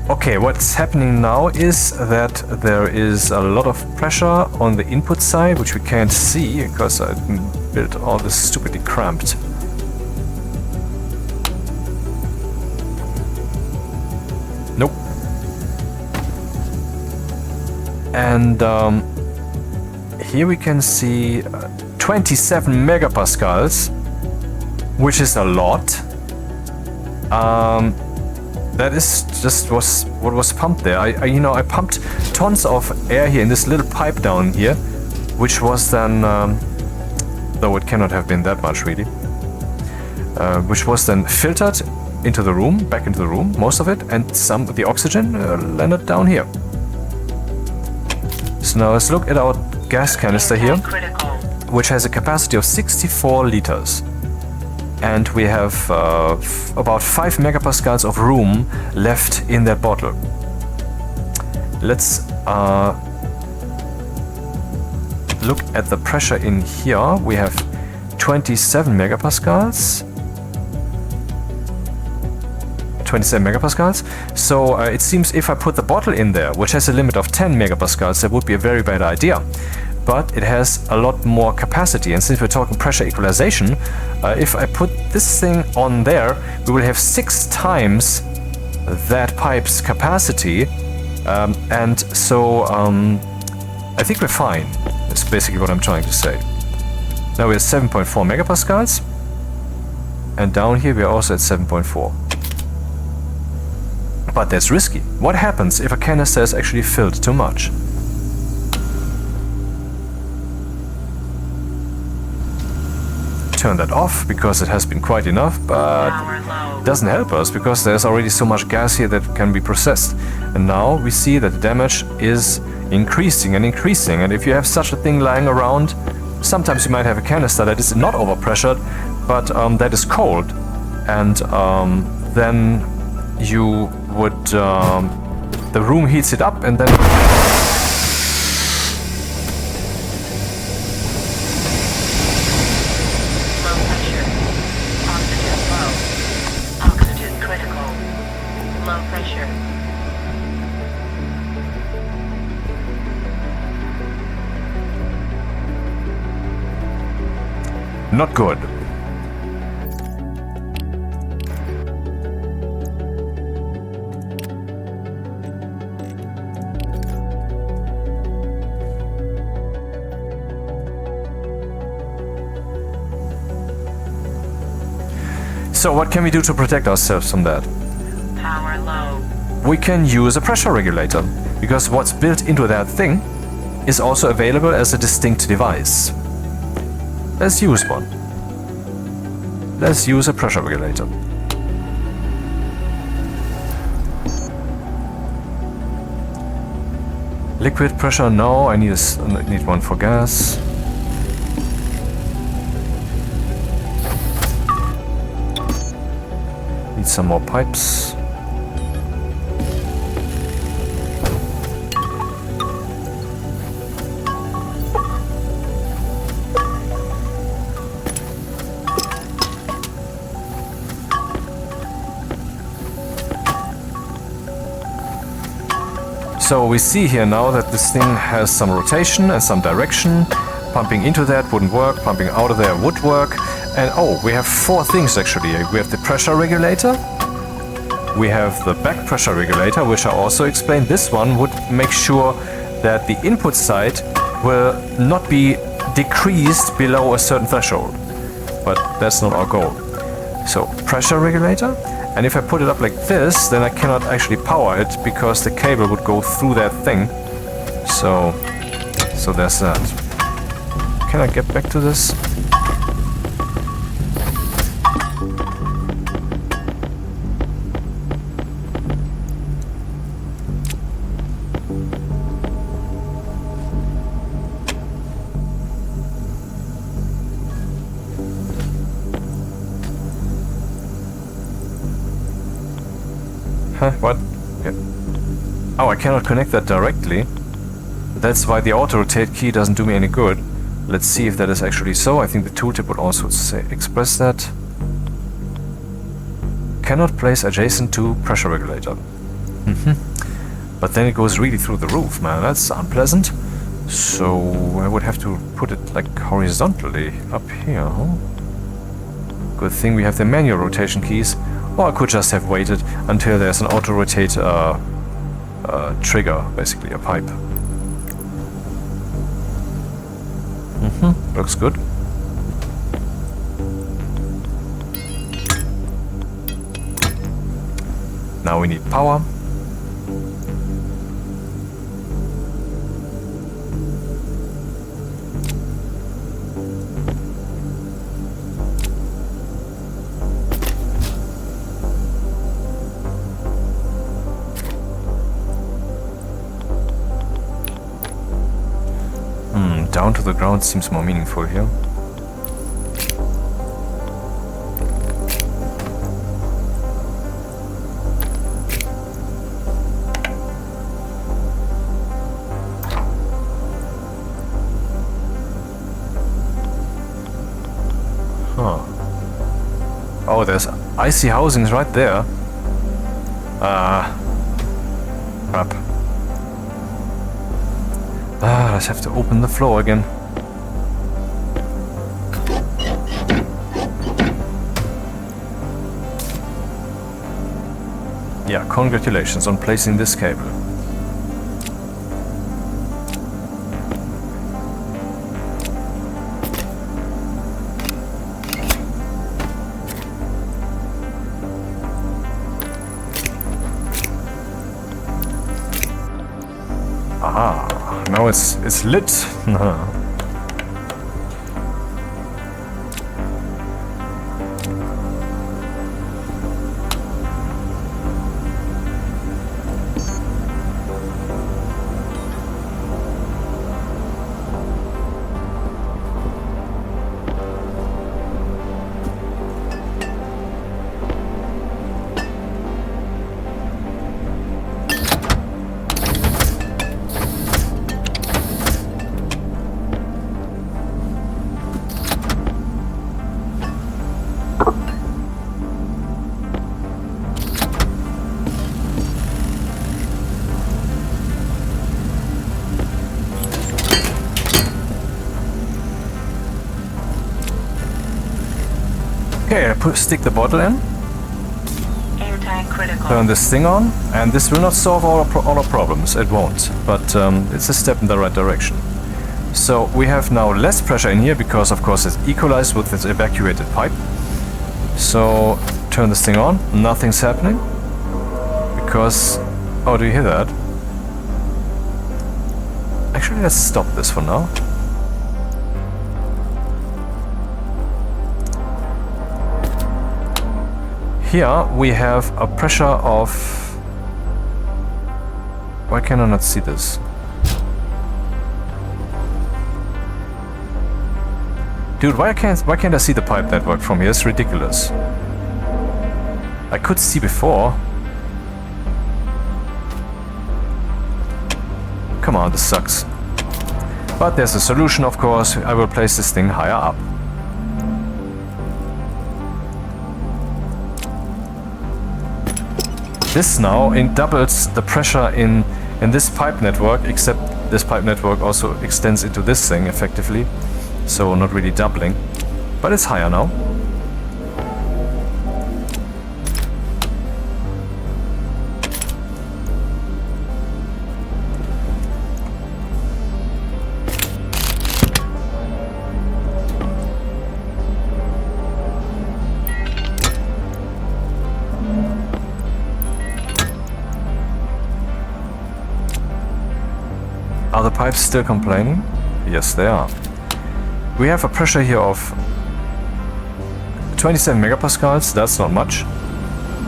Okay, what's happening now is that there is a lot of pressure on the input side, which we can't see because I built all this stupidly cramped. Nope. And here we can see 27 megapascals, which is a lot. That is just what was pumped there. I pumped tons of air here in this little pipe down here, which was then, though it cannot have been that much really, which was then filtered into the room, back into the room, most of it, and some of the oxygen landed down here. So now let's look at our gas canister here, which has a capacity of 64 liters. And we have about 5 megapascals of room left in that bottle. Let's look at the pressure in here. We have 27 megapascals. 27 megapascals. So it seems if I put the bottle in there, which has a limit of 10 megapascals, that would be a very bad idea. but it has a lot more capacity. And since we're talking pressure equalization, if I put this thing on there, we will have 6 times that pipe's capacity. And so I think we're fine. That's basically what I'm trying to say. Now we're at 7.4 megapascals. And down here we are also at 7.4. But that's risky. What happens if a canister is actually filled too much? Turn that off because it has been quite enough, but it doesn't help us because there's already so much gas here that can be processed. And now we see that the damage is increasing and increasing. And if you have such a thing lying around, sometimes you might have a canister that is not overpressured, but that is cold. And then you would, the room heats it up and then... Low pressure. Oxygen low. Oxygen critical. Low pressure. Not good. So what can we do to protect ourselves from that? Power low. We can use a pressure regulator, because what's built into that thing is also available as a distinct device. Let's use one. Let's use a pressure regulator. Liquid pressure, no, I need one for gas. Need some more pipes. So we see here now that this thing has some rotation and some direction. Pumping into that wouldn't work, pumping out of there would work. And oh, we have 4 things actually. We have the pressure regulator, we have the back pressure regulator, which I also explained. This one would make sure that the input side will not be decreased below a certain threshold. But that's not our goal. So pressure regulator. And if I put it up like this, then I cannot actually power it because the cable would go through that thing. So there's that. Can I get back to this? What? Yeah. Oh, I cannot connect that directly. That's why the auto-rotate key doesn't do me any good. Let's see if that is actually so. I think the tooltip would also express that. Cannot place adjacent to pressure regulator. But then it goes really through the roof, man. That's unpleasant. So I would have to put it like horizontally up here. Huh? Good thing we have the manual rotation keys. Or I could just have waited until there's an auto-rotate trigger, basically a pipe. Looks good. Now we need power. Down to the ground seems more meaningful here. Huh. Oh, there's icy housings right there. Crap. I have to open the floor again. Yeah, congratulations on placing this cable. Aha, now it's lit. Okay, stick the bottle in, Air tank critical. turn this thing on, and this will not solve all our problems, it won't, but it's a step in the right direction. So we have now less pressure in here because of course it's equalized with this evacuated pipe. So turn this thing on, nothing's happening, because, oh, do you hear that? Actually, let's stop this for now. Here we have a pressure of... Why can I not see this? Dude, why can't I see the pipe network from here? It's ridiculous. I could see before. Come on, this sucks. But there's a solution, of course. I will place this thing higher up. This now doubles the pressure in this pipe network, except this pipe network also extends into this thing effectively, so not really doubling, but it's higher now. Are the pipes still complaining? Yes, they are. We have a pressure here of 27 megapascals, that's not much.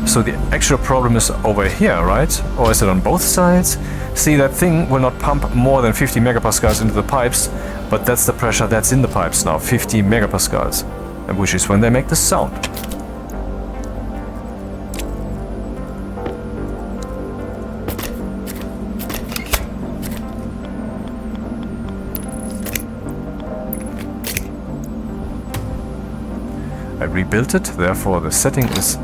So the actual problem is over here, right? Or is it on both sides? See, that thing will not pump more than 50 megapascals into the pipes, but that's the pressure that's in the pipes now, 50 megapascals, which is when they make the sound. I rebuilt it, therefore the setting is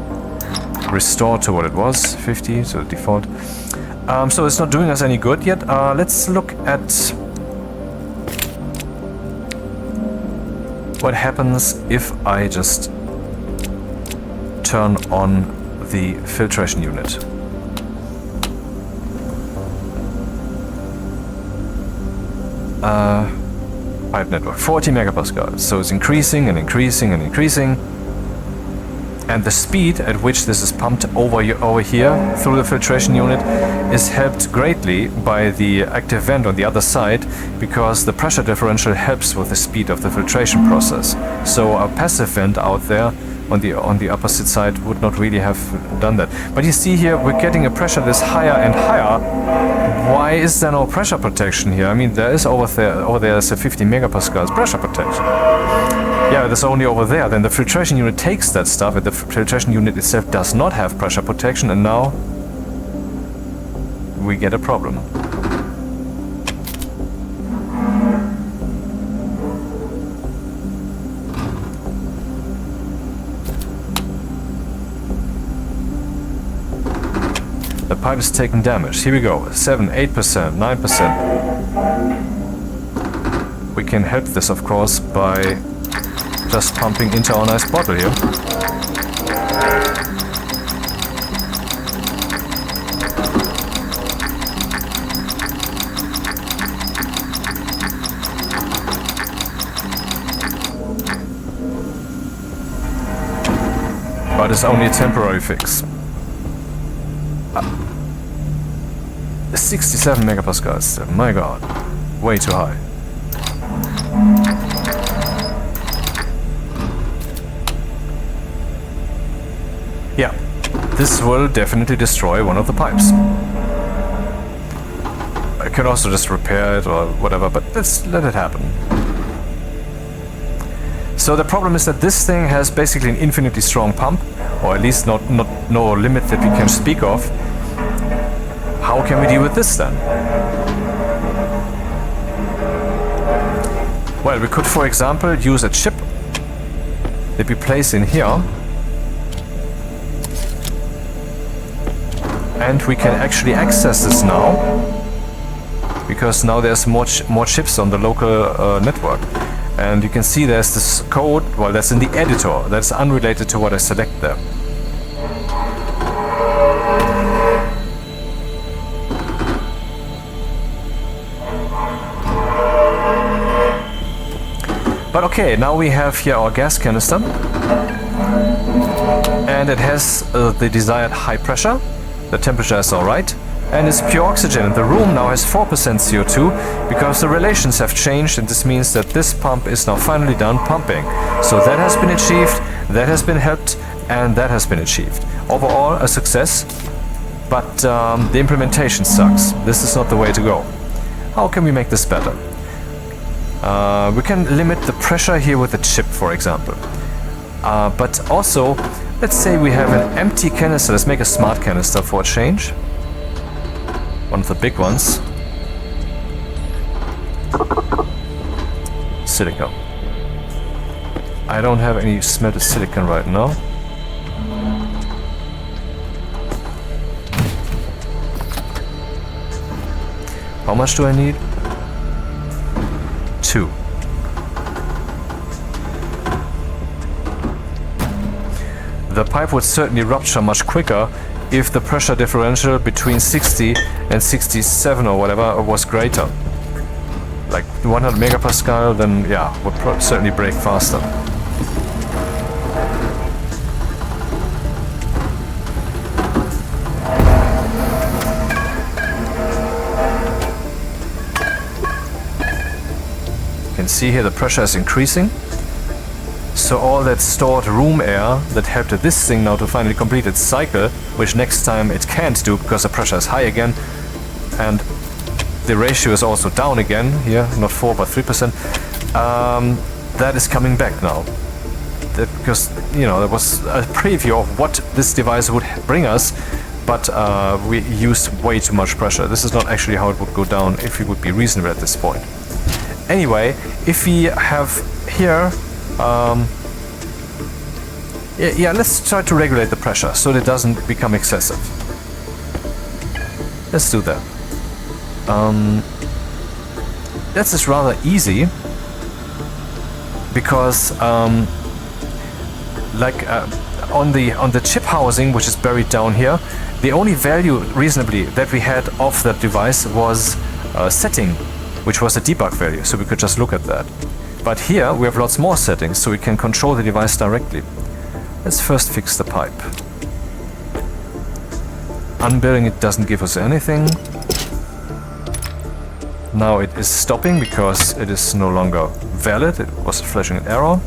restored to what it was, 50, so the default. So it's not doing us any good yet. Let's look at what happens if I just turn on the filtration unit. Pipe network, 40 megapascals, so it's increasing and increasing and increasing. And the speed at which this is pumped over here through the filtration unit is helped greatly by the active vent on the other side, because the pressure differential helps with the speed of the filtration process. So a passive vent out there on the opposite side would not really have done that. But you see here we're getting a pressure that's higher and higher. Why is there no pressure protection here? I mean, there is over there is a 50 megapascals pressure protection. Yeah, that's only over there. Then the filtration unit takes that stuff, and the filtration unit itself does not have pressure protection, and now we get a problem. The pipe is taking damage. Here we go. 7, 8%, 9%. can help this, of course, by just pumping into our nice bottle here. But it's only a temporary fix. 67 megapascals, my god, way too high. Yeah, this will definitely destroy one of the pipes. I can also just repair it or whatever, but let's let it happen. So the problem is that this thing has basically an infinitely strong pump, or at least no limit that we can speak of. How can we deal with this then? Well, we could, for example, use a chip that we place in here, and we can actually access this now, because now there's more chips on the local network. And you can see there's this code, well, that's in the editor, that's unrelated to what I select there. But okay, now we have here our gas canister, and it has the desired high pressure, the temperature is alright, and it's pure oxygen. The room now has 4% CO2 because the relations have changed, and this means that this pump is now finally done pumping. So that has been achieved, that has been helped, and that has been achieved. Overall, a success, but the implementation sucks. This is not the way to go. How can we make this better? We can limit the pressure here with a chip, for example. But also, let's say we have an empty canister. Let's make a smart canister for a change. One of the big ones. Silicon. I don't have any smelted silicon right now. How much do I need? 2. The pipe would certainly rupture much quicker if the pressure differential between 60 and 67 or whatever was greater. Like 100 megapascal, then yeah, would certainly break faster. You can see here the pressure is increasing. So all that stored room air that helped this thing now to finally complete its cycle, which next time it can't do because the pressure is high again, and the ratio is also down again here, not 4 but 3%, that is coming back now. Because, you know, there was a preview of what this device would bring us, but we used way too much pressure. This is not actually how it would go down if we would be reasonable at this point. Anyway, if we have here yeah, let's try to regulate the pressure so that it doesn't become excessive. Let's do that. This is rather easy because like on the chip housing, which is buried down here, the only value reasonably that we had of that device was setting, which was a debug value, so we could just look at that. But here we have lots more settings, so we can control the device directly. Let's first fix the pipe. Unbuilding it doesn't give us anything. Now it is stopping because it is no longer valid. It was flashing an error.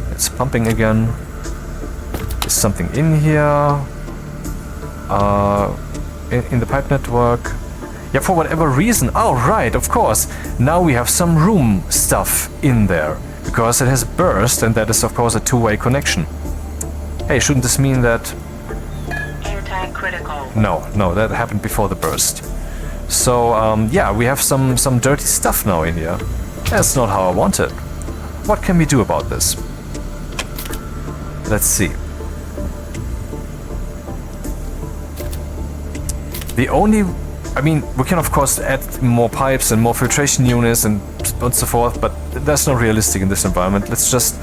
It's pumping again. Is something in here? In the pipe network? Yeah, for whatever reason. Oh, right, of course. Now we have some room stuff in there. Because it has burst, and that is of course a two-way connection. Hey, shouldn't this mean that... Anti-critical. No, that happened before the burst. So, yeah, we have some dirty stuff now in here. That's not how I want it. What can we do about this? Let's see. The only... I mean, we can of course add more pipes and more filtration units and and so forth, but that's not realistic in this environment. Let's just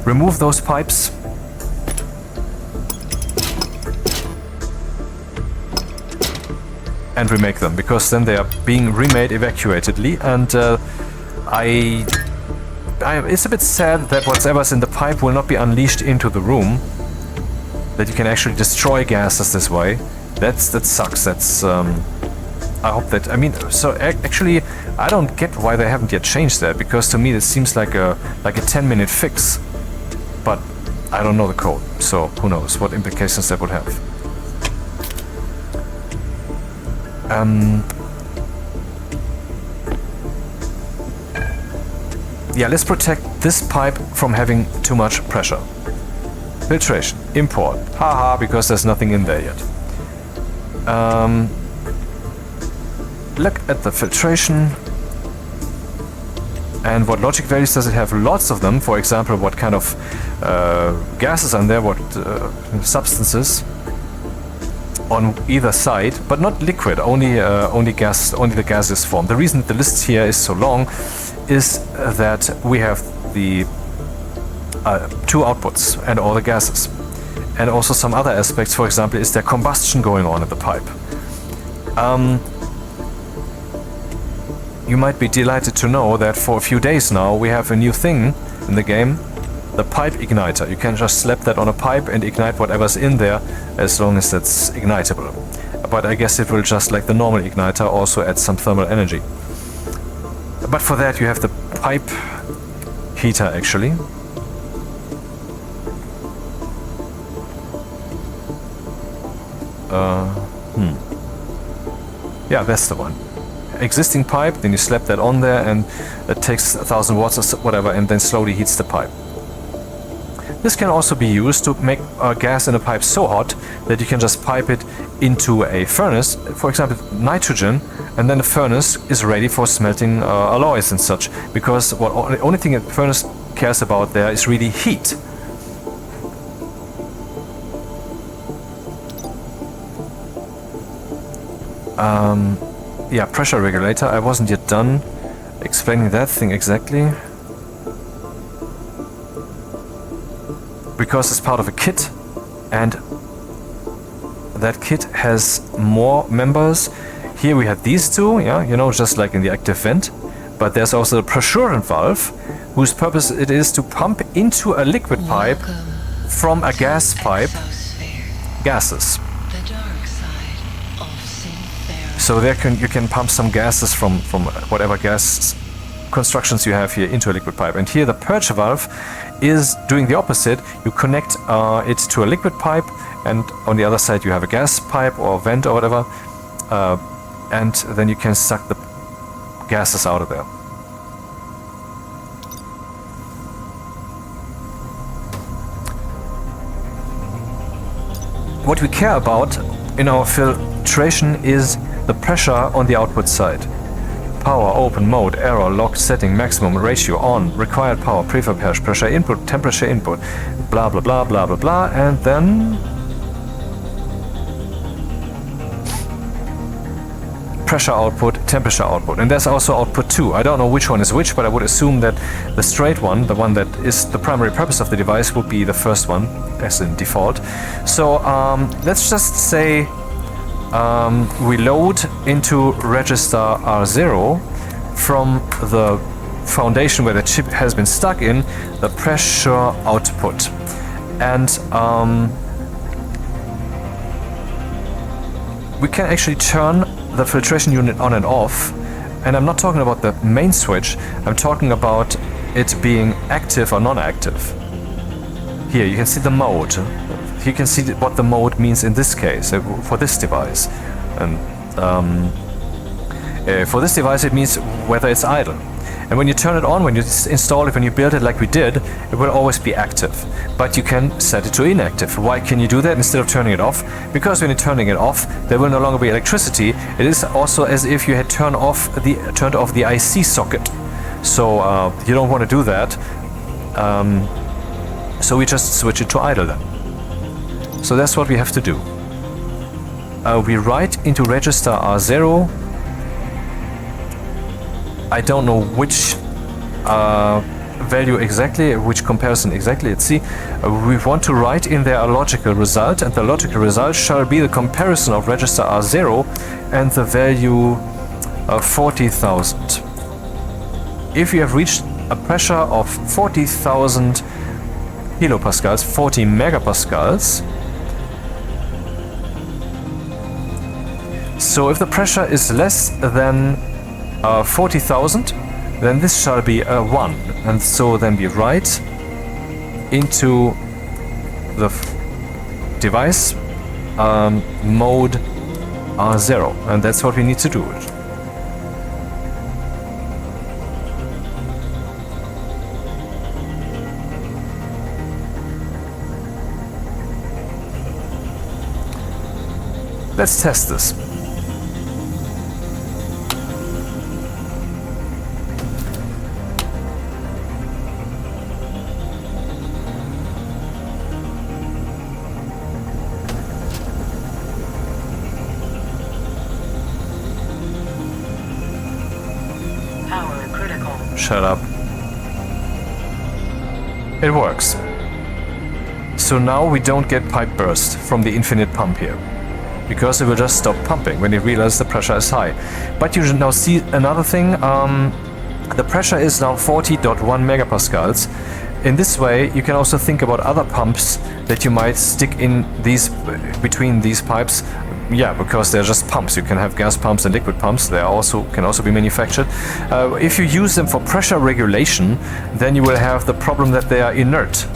remove those pipes. And remake them, because then they are being remade evacuatedly, and it's a bit sad that whatever's in the pipe will not be unleashed into the room, that you can actually destroy gases this way. That sucks. That's I hope that, I mean, so actually I don't get why they haven't yet changed that, because to me it seems like a 10-minute fix, but I don't know the code, so who knows what implications that would have. Yeah, let's protect this pipe from having too much pressure. Filtration, import, haha, because there's nothing in there yet. Look at the filtration. And what logic values does it have? Lots of them. For example, what kind of gases are in there, what substances on either side, but not liquid, only gas, only the gaseous form. The reason the list here is so long is that we have the two outputs and all the gases, and also some other aspects. For example, is there combustion going on in the pipe? You might be delighted to know that for a few days now we have a new thing in the game, the pipe igniter. You can just slap that on a pipe and ignite whatever's in there, as long as that's ignitable. But I guess it will, just like the normal igniter, also add some thermal energy. But for that you have the pipe heater actually. Yeah, that's the one. Existing pipe, then you slap that on there and it takes 1000 watts or whatever, and then slowly heats the pipe. This can also be used to make gas in a pipe so hot that you can just pipe it into a furnace, for example nitrogen, and then the furnace is ready for smelting alloys and such, because the only thing a furnace cares about there is really heat. Yeah, pressure regulator. I wasn't yet done explaining that thing exactly, because it's part of a kit, and that kit has more members. Here we have these two, yeah, you know, just like in the active vent, but there's also a pressure valve, whose purpose it is to pump into a liquid pipe from a gas pipe gases. So there you can pump some gases from whatever gas constructions you have here into a liquid pipe. And here the purge valve is doing the opposite. You connect it to a liquid pipe, and on the other side you have a gas pipe or vent or whatever, and then you can suck the gases out of there. What we care about in our filtration is the pressure on the output side. Power, open, mode, error, locked, setting, maximum, ratio, on, required power, preferred pressure input, temperature input, blah blah blah blah blah blah, and then pressure output, temperature output. And there's also output 2. I don't know which one is which, but I would assume that the straight one, the one that is the primary purpose of the device, would be the first one, as in default. So let's just say we load into register R0 from the foundation where the chip has been stuck in the pressure output, and we can actually turn the filtration unit on and off. And I'm not talking about the main switch, I'm talking about it being active or non-active. Here you can see the mode. You can see what the mode means in this case, for this device. And for this device it means whether it's idle. And when you turn it on, when you install it, when you build it like we did, it will always be active. But you can set it to inactive. Why can you do that instead of turning it off? Because when you're turning it off, there will no longer be electricity. It is also as if you had turned off the IC socket. So you don't want to do that. So we just switch it to idle then. So that's what we have to do. We write into register R0. I don't know which value exactly, which comparison exactly. Let's see. We want to write in there a logical result, and the logical result shall be the comparison of register R0 and the value of 40,000. If you have reached a pressure of 40,000 kilopascals, 40 megapascals. So if the pressure is less than 40,000, then this shall be a 1. And so then we write into the device mode R0. And that's what we need to do. Let's test this. Power critical. Shut up. It works. So now we don't get pipe burst from the infinite pump here, because it will just stop pumping when it realizes the pressure is high. But you should now see another thing. The pressure is now 40.1 megapascals. In this way, you can also think about other pumps that you might stick in these between these pipes. Yeah, because they're just pumps. You can have gas pumps and liquid pumps. They can also be manufactured. If you use them for pressure regulation, then you will have the problem that they are inert.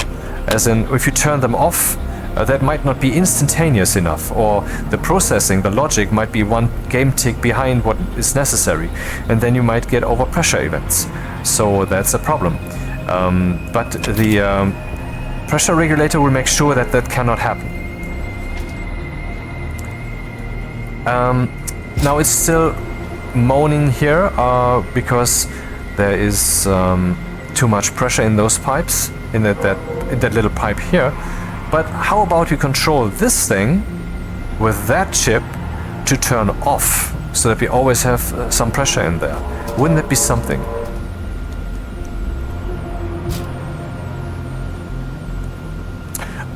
As in, if you turn them off, that might not be instantaneous enough, or the processing, the logic might be one game tick behind what is necessary, and then you might get overpressure events. So that's a problem. But the pressure regulator will make sure that that cannot happen. Now it's still moaning here because there is too much pressure in those pipes, in that little pipe here. But how about we control this thing with that chip to turn off, so that we always have some pressure in there? Wouldn't that be something?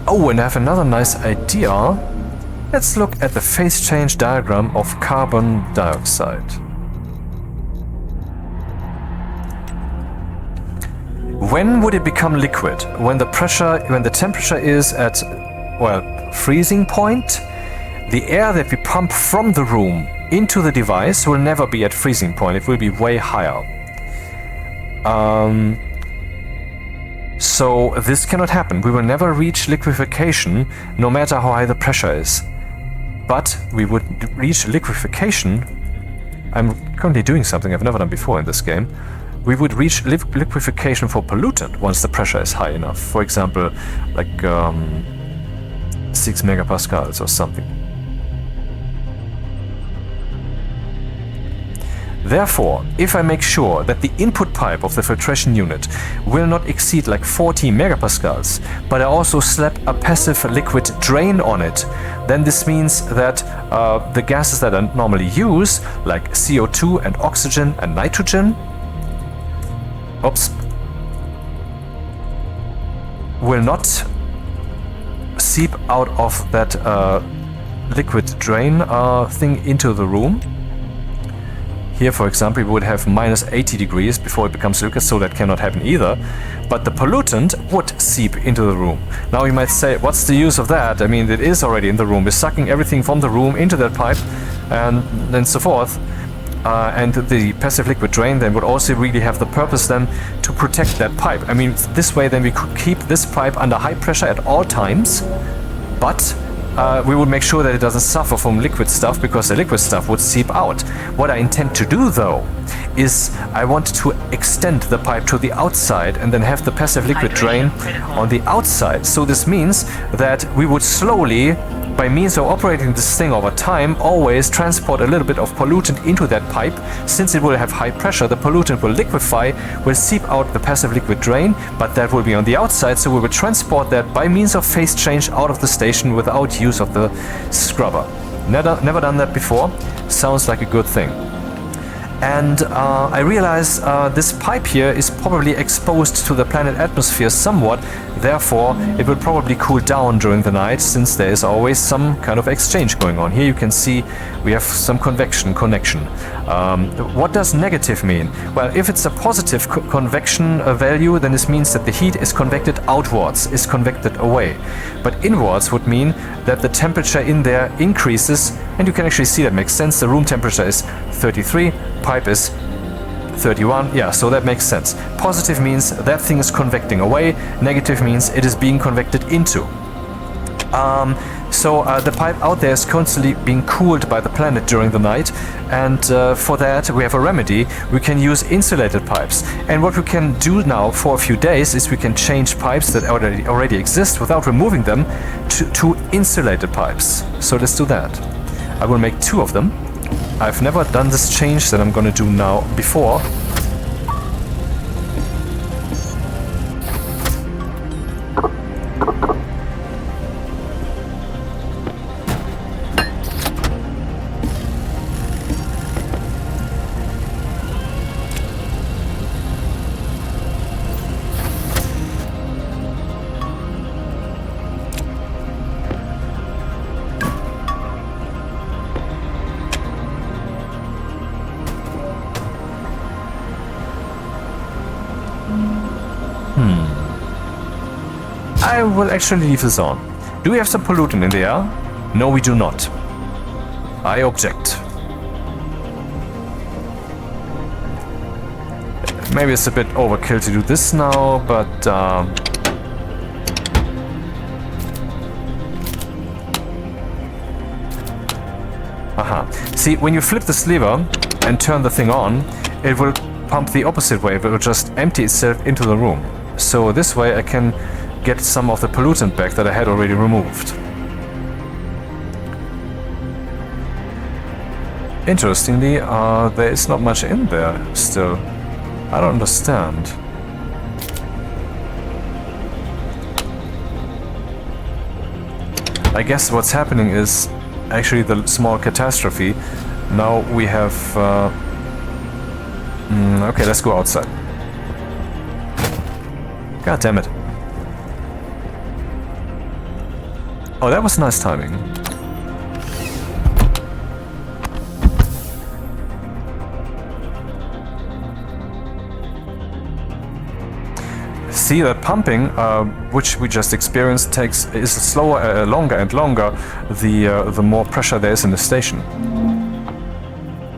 Oh, and I have another nice idea. Let's look at the phase change diagram of carbon dioxide. When would it become liquid? When the temperature is at, well, freezing point? The air that we pump from the room into the device will never be at freezing point. It will be way higher. So this cannot happen. We will never reach liquefaction, no matter how high the pressure is. But we would reach liquefaction. I'm currently doing something I've never done before in this game. We would reach liquefaction for pollutant once the pressure is high enough. For example, like 6 megapascals or something. Therefore, if I make sure that the input pipe of the filtration unit will not exceed like 40 megapascals, but I also slap a passive liquid drain on it, then this means that the gases that I normally use, like CO2 and oxygen and nitrogen, will not seep out of that liquid drain thing into the room. Here, for example, we would have minus 80 degrees before it becomes liquid, so that cannot happen either. But the pollutant would seep into the room. Now you might say, what's the use of that? I mean, it is already in the room. We're sucking everything from the room into that pipe and so forth. And the passive liquid drain then would also really have the purpose then to protect that pipe. I mean, this way then we could keep this pipe under high pressure at all times, but we would make sure that it doesn't suffer from liquid stuff, because the liquid stuff would seep out. What I intend to do though is I want to extend the pipe to the outside and then have the passive liquid drain on the outside. So this means that we would slowly, by means of operating this thing over time, always transport a little bit of pollutant into that pipe. Since it will have high pressure, the pollutant will liquefy, will seep out the passive liquid drain, but that will be on the outside, so we will transport that by means of phase change out of the station without use of the scrubber. Never done that before. Sounds like a good thing. And I realize this pipe here is probably exposed to the planet atmosphere somewhat, therefore it will probably cool down during the night, since there is always some kind of exchange going on. Here you can see we have some convection connection. What does negative mean? Well, if it's a positive convection value, then this means that the heat is convected outwards, is convected away. But inwards would mean that the temperature in there increases, and you can actually see that makes sense. The room temperature is 33, pipe is 31, yeah, so that makes sense. Positive means that thing is convecting away, negative means it is being convected into. So the pipe out there is constantly being cooled by the planet during the night, and for that we have a remedy. We can use insulated pipes, and what we can do now for a few days is we can change pipes that already exist without removing them to insulated pipes. So let's do that. I will make 2 of them. I've never done this change that I'm gonna do now before. I will actually leave this on. Do we have some pollutant in the air? No, we do not. I object. Maybe it's a bit overkill to do this now, but aha. See, when you flip this lever and turn the thing on, it will pump the opposite way. It will just empty itself into the room. So this way I can get some of the pollutant back that I had already removed. Interestingly, there is not much in there still. I don't understand. I guess what's happening is actually the small catastrophe. Now we have... okay, let's go outside. God damn it. Oh, that was nice timing. See, that pumping, which we just experienced, is slower, longer and longer the more pressure there is in the station.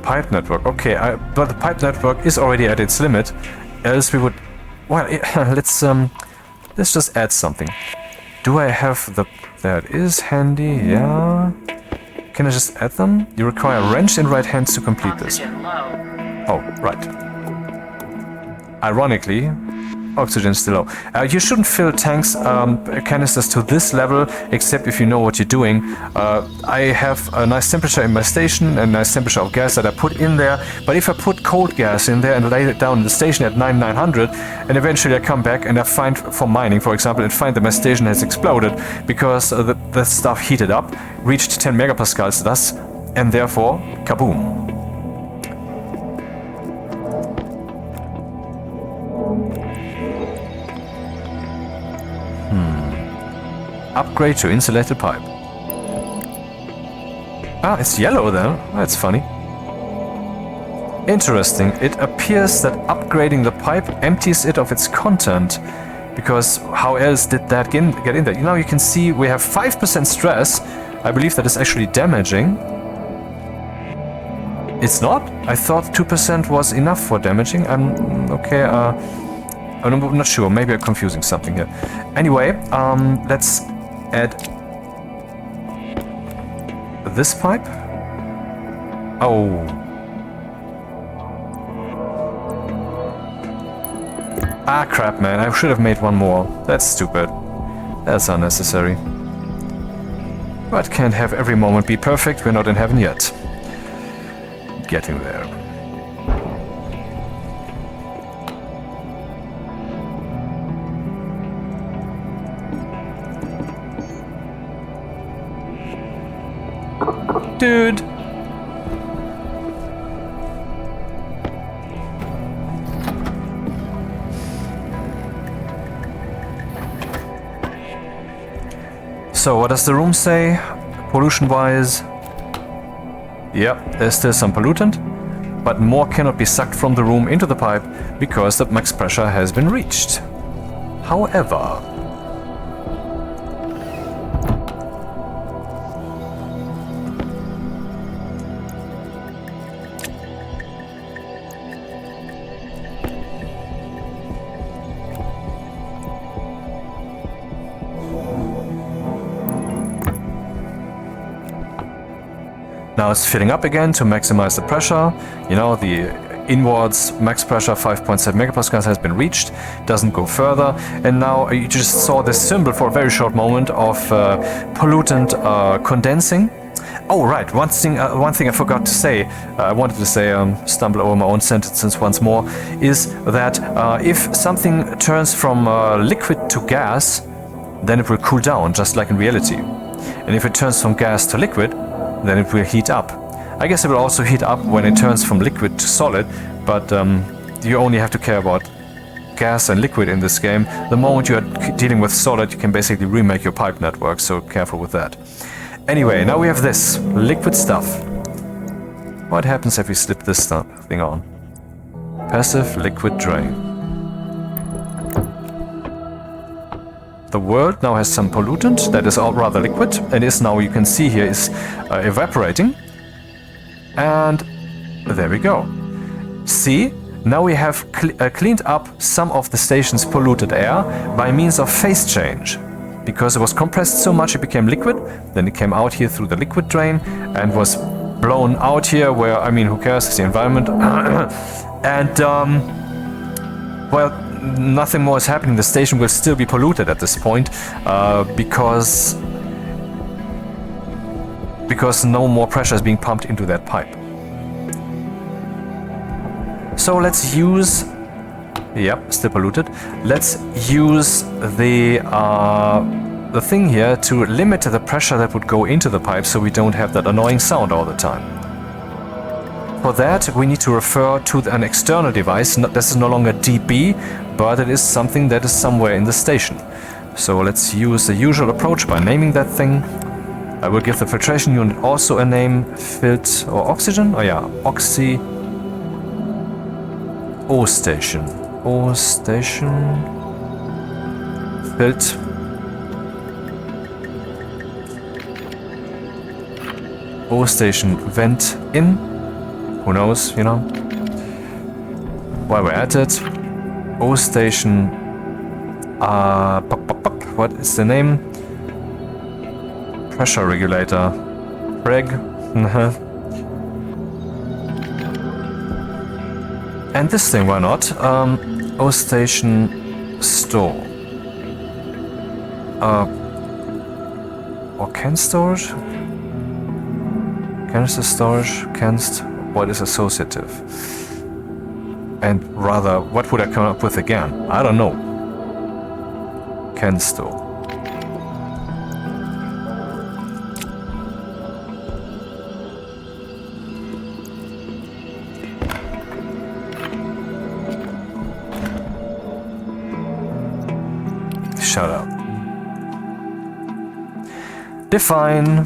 Pipe network, okay, but the pipe network is already at its limit. Else we would, well, let's just add something. Do I have the? There it is, handy. Yeah. Can I just add them? You require wrench in right hands to complete this. Oxygen low. Oh, right. Ironically, oxygen is still low. You shouldn't fill tanks, canisters to this level, except if you know what you're doing. I have a nice temperature in my station, a nice temperature of gas that I put in there, but if I put cold gas in there and lay it down in the station at 900, and eventually I come back and I find, for mining for example, and find that my station has exploded because the stuff heated up, reached 10 megapascals thus, and therefore, kaboom. Upgrade to insulated pipe. Ah, it's yellow then. That's funny. Interesting. It appears that upgrading the pipe empties it of its content. Because how else did that get in there? Now you can see we have 5% stress. I believe that is actually damaging. It's not? I thought 2% was enough for damaging. Okay, I'm not sure. Maybe I'm confusing something here. Anyway, let's add this pipe. Oh. Ah, crap, man. I should have made one more. That's stupid. That's unnecessary. But can't have every moment be perfect. We're not in heaven yet. Getting there. Dude! So what does the room say, pollution-wise? Yep, there's still some pollutant, but more cannot be sucked from the room into the pipe because the max pressure has been reached. However, now it's filling up again to maximize the pressure. You know, the inwards max pressure 5.7 megapascals has been reached, doesn't go further. And now you just saw this symbol for a very short moment of pollutant condensing. Oh, right, one thing I forgot to say, I wanted to say, stumble over my own sentences once more, is that if something turns from liquid to gas, then it will cool down, just like in reality. And if it turns from gas to liquid, then it will heat up. I guess it will also heat up when it turns from liquid to solid, but you only have to care about gas and liquid in this game. The moment you are dealing with solid, you can basically remake your pipe network, so careful with that. Anyway, now we have this liquid stuff. What happens if we slip this thing on? Passive liquid drain. The world now has some pollutant that is all rather liquid and is now, you can see here, is evaporating. And there we go. See, now we have cleaned up some of the station's polluted air by means of phase change. Because it was compressed so much it became liquid, then it came out here through the liquid drain and was blown out here where, I mean, who cares, it's the environment. And, well, nothing more is happening. The station will still be polluted at this point because no more pressure is being pumped into that pipe. So let's use, yep, still polluted. Let's use the thing here to limit the pressure that would go into the pipe so we don't have that annoying sound all the time. For that, we need to refer to an external device. This is no longer dB, but it is something that is somewhere in the station. So let's use the usual approach by naming that thing. I will give the filtration unit also a name, filt or oxygen. Oh yeah, oxy O station. O station. Filt. O station vent in. Who knows, you know. While we're at it, O station. What is the name? Pressure regulator. Reg. And this thing, why not? O station store. Or can storage? Canister storage, canst. What is associative? And rather, what would I come up with again? I don't know. Cansto. Shut up. Define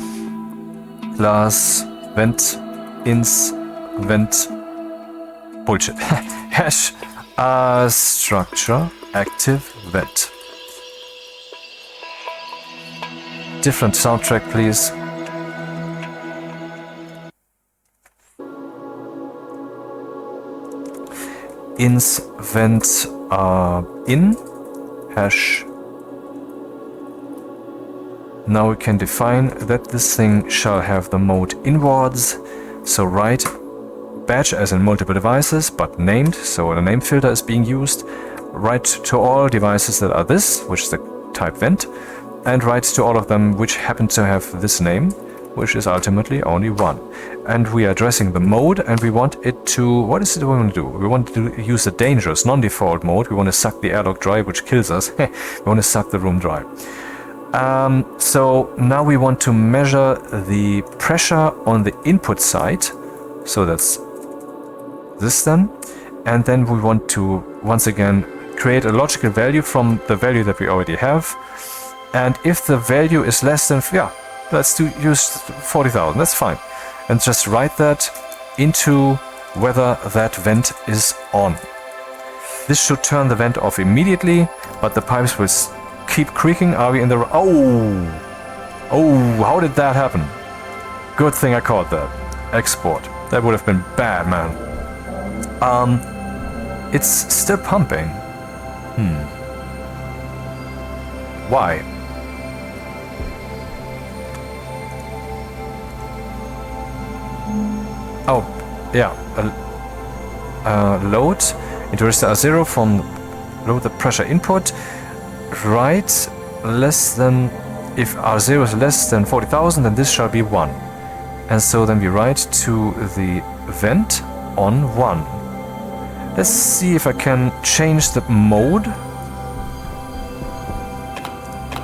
class vent ins vent bullshit hash structure active vent. Different soundtrack, please. Ins vent in hash. Now we can define that this thing shall have the mode inwards. So write batch as in multiple devices, but named, so a name filter is being used. Write to all devices that are this, which is the type vent, and write to all of them which happen to have this name, which is ultimately only one. And we are addressing the mode, and we want it to, what is it we want to do? We want to use the dangerous, non-default mode. We want to suck the airlock dry, which kills us. We want to suck the room dry. So now we want to measure the pressure on the input side. So that's this then. And then we want to, once again, create a logical value from the value that we already have. And if the value is less than, yeah, let's use 40,000, that's fine. And just write that into whether that vent is on. This should turn the vent off immediately, but the pipes will keep creaking. Are we in the... Oh, how did that happen? Good thing I caught that. Export. That would have been bad, man. It's still pumping. Why? Oh, yeah. Load into resistor R0 from load the pressure input. Right, less than... If R0 is less than 40,000, then this shall be 1. And so then we write to the vent on 1. Let's see if I can change the mode.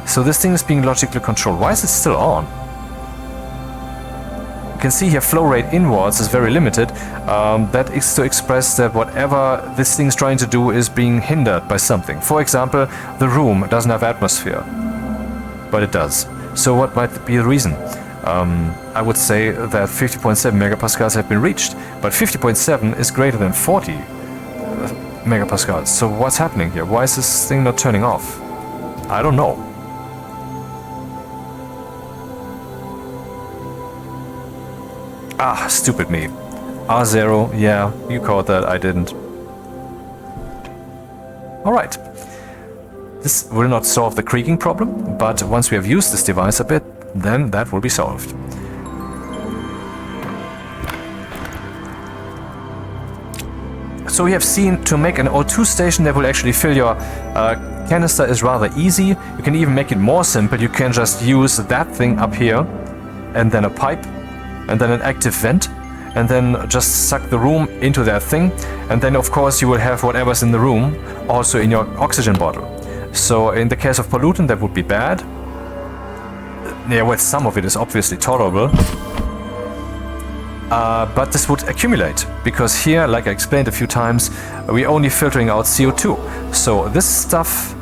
So this thing is being logically controlled. Why is it still on? You can see here flow rate inwards is very limited. That is to express that whatever this thing is trying to do is being hindered by something. For example, the room doesn't have atmosphere. But it does. So what might be the reason? I would say that 50.7 megapascals have been reached, but 50.7 is greater than 40 megapascals. So what's happening here? Why is this thing not turning off? I don't know. Ah, stupid me. R0, yeah, you caught that, I didn't. Alright. This will not solve the creaking problem, but once we have used this device a bit, then that will be solved. So we have seen to make an O2 station that will actually fill your canister is rather easy. You can even make it more simple. You can just use that thing up here, and then a pipe, and then an active vent, and then just suck the room into that thing, and then of course you will have whatever's in the room also in your oxygen bottle. So in the case of pollutant, that would be bad. Yeah, well, some of it is obviously tolerable. But this would accumulate, because here, like I explained a few times, we're only filtering out CO2. So this stuff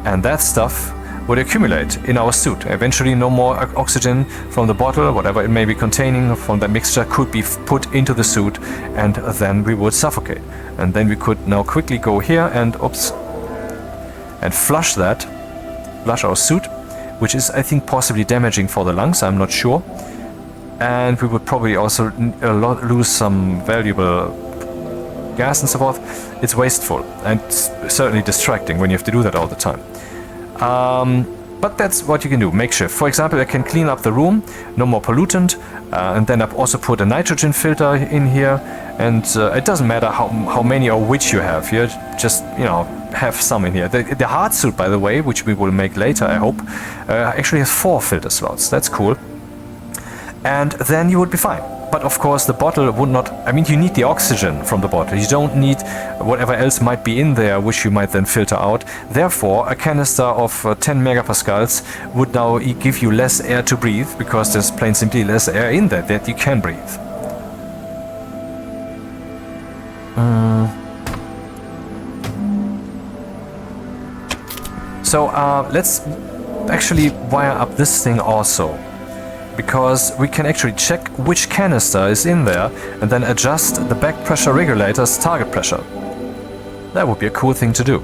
and that stuff would accumulate in our suit. Eventually no more oxygen from the bottle, whatever it may be containing from that mixture, could be put into the suit, and then we would suffocate. And then we could now quickly go here and, oops, and flush our suit, which is, I think, possibly damaging for the lungs, I'm not sure. And we would probably also lose some valuable gas and so forth. It's wasteful and certainly distracting when you have to do that all the time. But that's what you can do, makeshift. For example, I can clean up the room, no more pollutant, and then I've also put a nitrogen filter in here, and it doesn't matter how many or which you have here, just, you know, have some in here. The hard suit, by the way, which we will make later, I hope, actually has 4 filter slots. That's cool. And then you would be fine. But of course the bottle would not, I mean, you need the oxygen from the bottle. You don't need whatever else might be in there, which you might then filter out. Therefore, a canister of 10 megapascals would now give you less air to breathe, because there's plain simply less air in there that you can breathe. So let's actually wire up this thing also, because we can actually check which canister is in there and then adjust the back pressure regulator's target pressure. That would be a cool thing to do.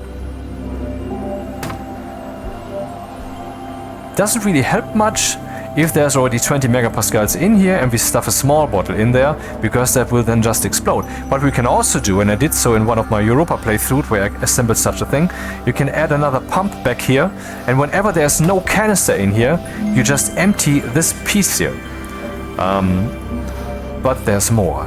Doesn't really help much if there's already 20 megapascals in here and we stuff a small bottle in there, because that will then just explode. What we can also do, and I did so in one of my Europa playthroughs where I assembled such a thing, you can add another pump back here, and whenever there's no canister in here, you just empty this piece here. But there's more.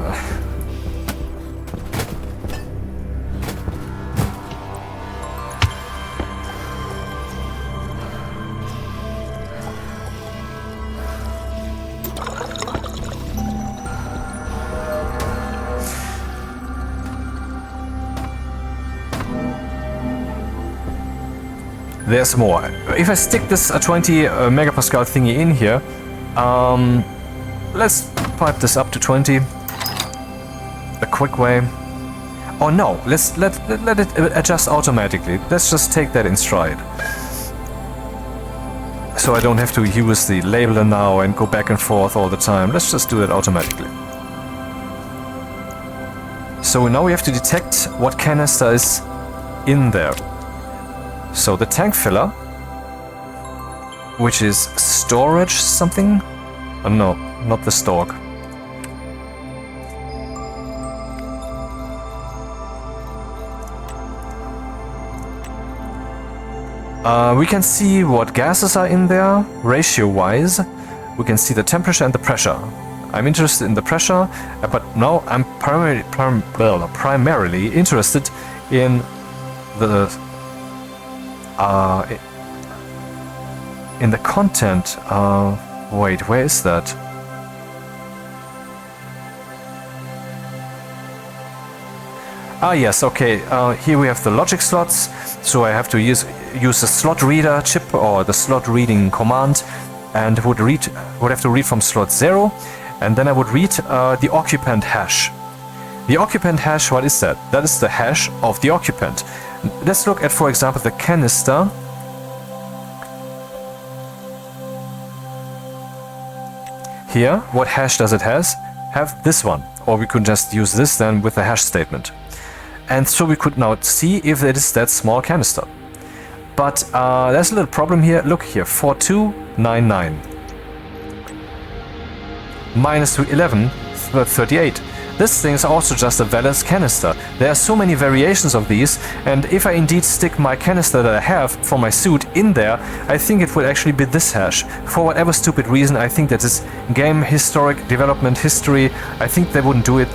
There's more. If I stick this 20 megapascal thingy in here, let's pipe this up to 20. A quick way. Oh no, let it adjust automatically. Let's just take that in stride. So I don't have to use the labeler now and go back and forth all the time. Let's just do it automatically. So now we have to detect what canister is in there. So the tank filler, which is storage something? Oh, no, not the stork. We can see what gases are in there, ratio-wise. We can see the temperature and the pressure. I'm interested in the pressure, but now I'm primarily interested in the content. Wait, where is that? Ah, yes, okay. Here we have the logic slots, so I have to use the slot reader chip or the slot reading command, and would have to read from slot 0, and then I would read the occupant hash. The occupant hash, what is that? That is the hash of the occupant. Let's look at, for example, the canister. Here, what hash does it have this one, or we could just use this then with the hash statement. And so we could now see if it is that small canister. But there's a little problem here. Look here, 4299 minus 11, 38. This thing is also just a valence canister. There are so many variations of these, and if I indeed stick my canister that I have for my suit in there, I think it would actually be this hash. For whatever stupid reason, I think that is game historic development history. I think they wouldn't do it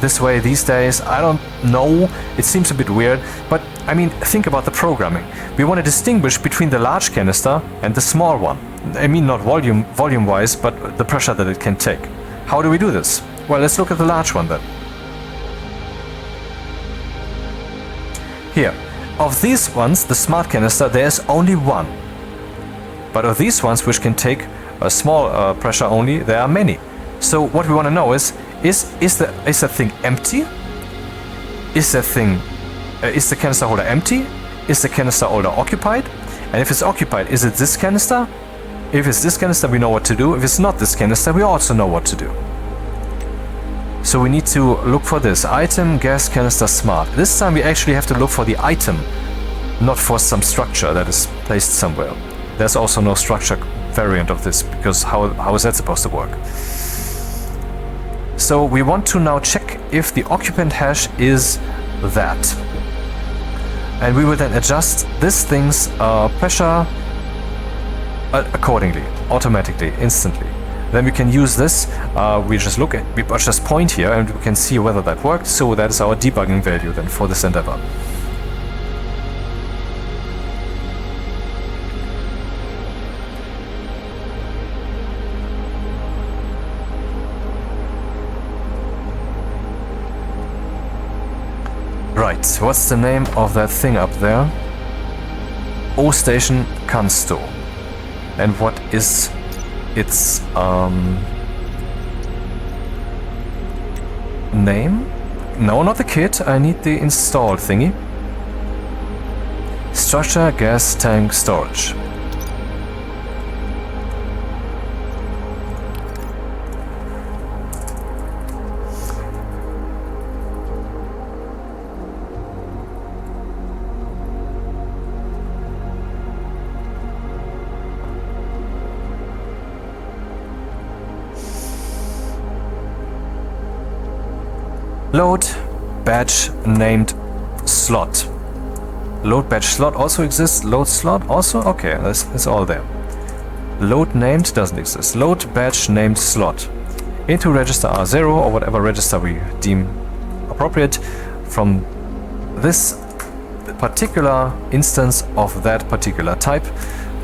this way these days. I don't know. It seems a bit weird, but I mean, think about the programming. We want to distinguish between the large canister and the small one. I mean, not volume-wise, but the pressure that it can take. How do we do this? Well, let's look at the large one then. Here, of these ones, the smart canister, there's only one. But of these ones, which can take a small pressure only, there are many. So what we want to know is the thing empty? Is the canister holder empty? Is the canister holder occupied? And if it's occupied, is it this canister? If it's this canister, we know what to do. If it's not this canister, we also know what to do. So we need to look for this. Item, gas canister, smart. This time we actually have to look for the item, not for some structure that is placed somewhere. There's also no structure variant of this, because how is that supposed to work? So we want to now check if the occupant hash is that. And we will then adjust this thing's pressure accordingly, automatically, instantly. Then we can use this, we just point here and we can see whether that worked. So that is our debugging value then for this endeavor. Right, what's the name of that thing up there? O Station Cansto. And what is its name? No, not the kit. I need the installed thingy. Structure, gas tank, storage. Load batch named slot. Load batch slot also exists. Load slot also? Okay, that's all there. Load named doesn't exist. Load batch named slot. Into register R0 or whatever register we deem appropriate from this particular instance of that particular type.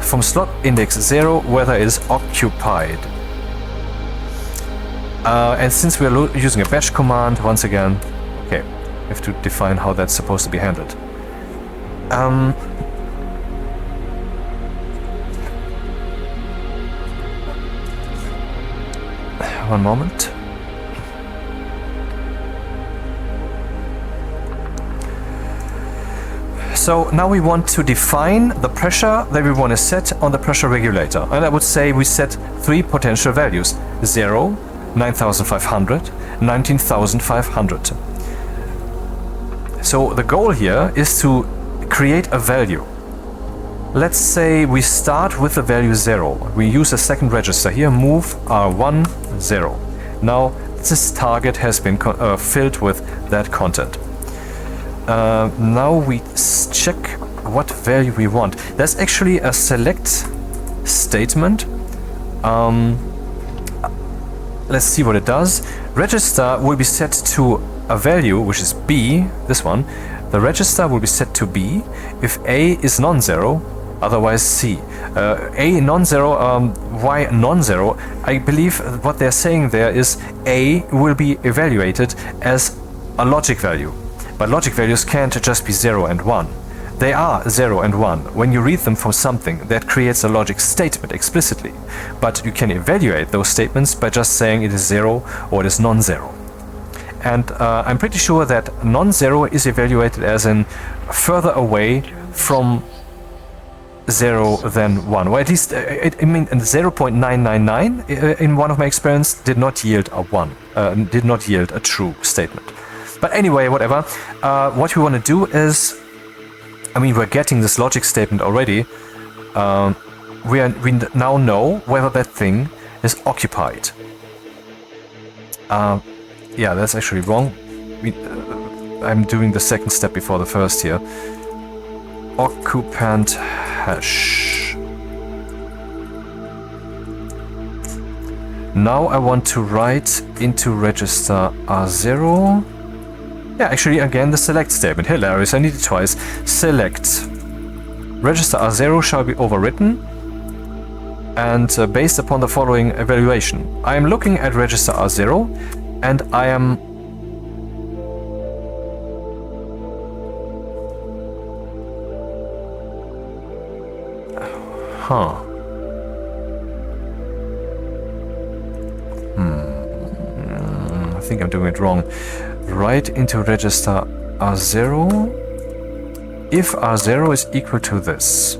From slot index 0, whether it is occupied. And since we're using a batch command, once again, okay, we have to define how that's supposed to be handled. One moment. So now we want to define the pressure that we want to set on the pressure regulator. And I would say we set 3 potential values: 0, 9,500, 19,500. So the goal here is to create a value. Let's say we start with the value 0. We use a second register here, move R1, 0. Now this target has been filled with that content. Now we check what value we want. There's actually a select statement. Let's see what it does. Register will be set to a value which is B, this one. The register will be set to B if A is non-zero, otherwise C. A non-zero, why non-zero? I believe what they're saying there is A will be evaluated as a logic value. But logic values can't just be 0 and 1. They are 0 and 1. When you read them for something, that creates a logic statement explicitly. But you can evaluate those statements by just saying it is 0 or it is non-zero. And I'm pretty sure that non-zero is evaluated as in further away from 0 than 1. Or at least, I mean, 0.999 in one of my experiments did not yield a 1, did not yield a true statement. But anyway, whatever. What we want to do is, I mean, we're getting this logic statement already. We now know whether that thing is occupied. Yeah, that's actually wrong. I'm doing the second step before the first here. Occupant hash. Now I want to write into register R0. Yeah, actually, again, the select statement. Hilarious, I need it twice. Select. Register R0 shall be overwritten. And based upon the following evaluation. I am looking at register R0, and I am... Huh. I think I'm doing it wrong. Write into register R0 if R0 is equal to this.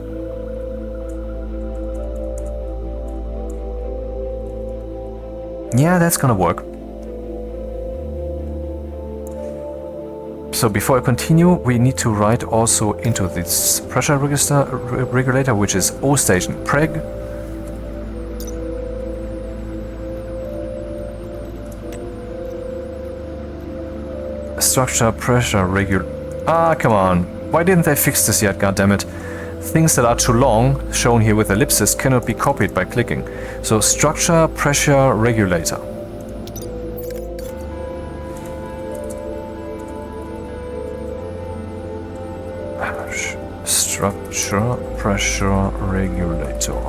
Yeah, that's gonna work. So before I continue, we need to write also into this pressure register regulator, which is O station preg. Structure pressure regulator. Ah, come on. Why didn't they fix this yet, goddammit? Things that are too long, shown here with ellipses, cannot be copied by clicking. So structure pressure regulator. Structure pressure regulator.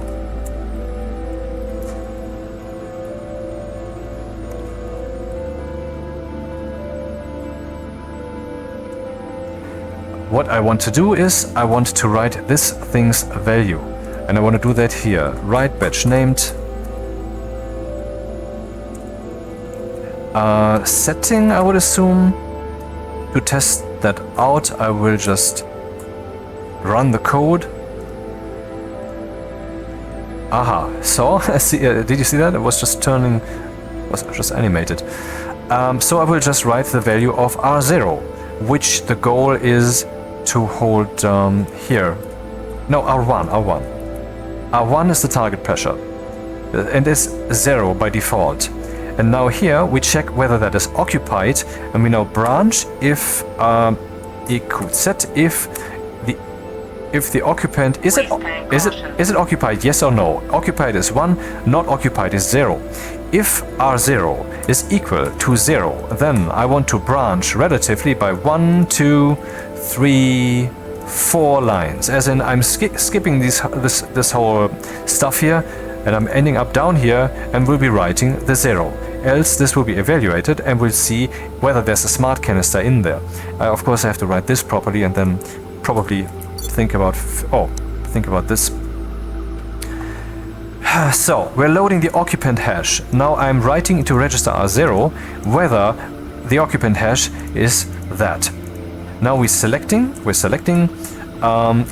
What I want to do is, I want to write this thing's value. And I want to do that here. Write batch named. Setting, I would assume. To test that out, I will just run the code. Aha, so, did you see that? It was just turning, was just animated. So I will just write the value of R0, which the goal is to hold here. No, R1. R1 is the target pressure. And it's 0 by default. And now here we check whether that is occupied, and we now branch if equals set if the occupant is it occupied, yes or no. Occupied is 1, not occupied is 0. If R0 is equal to 0, then I want to branch relatively by 1, 2, 3, 4 lines. As in, I'm skipping this whole stuff here, and I'm ending up down here and will be writing the 0. Else this will be evaluated and we'll see whether there's a smart canister in there. Of course, I have to write this properly and then probably think about this. So, we're loading the occupant hash. Now I'm writing into register R0 whether the occupant hash is that. Now we're selecting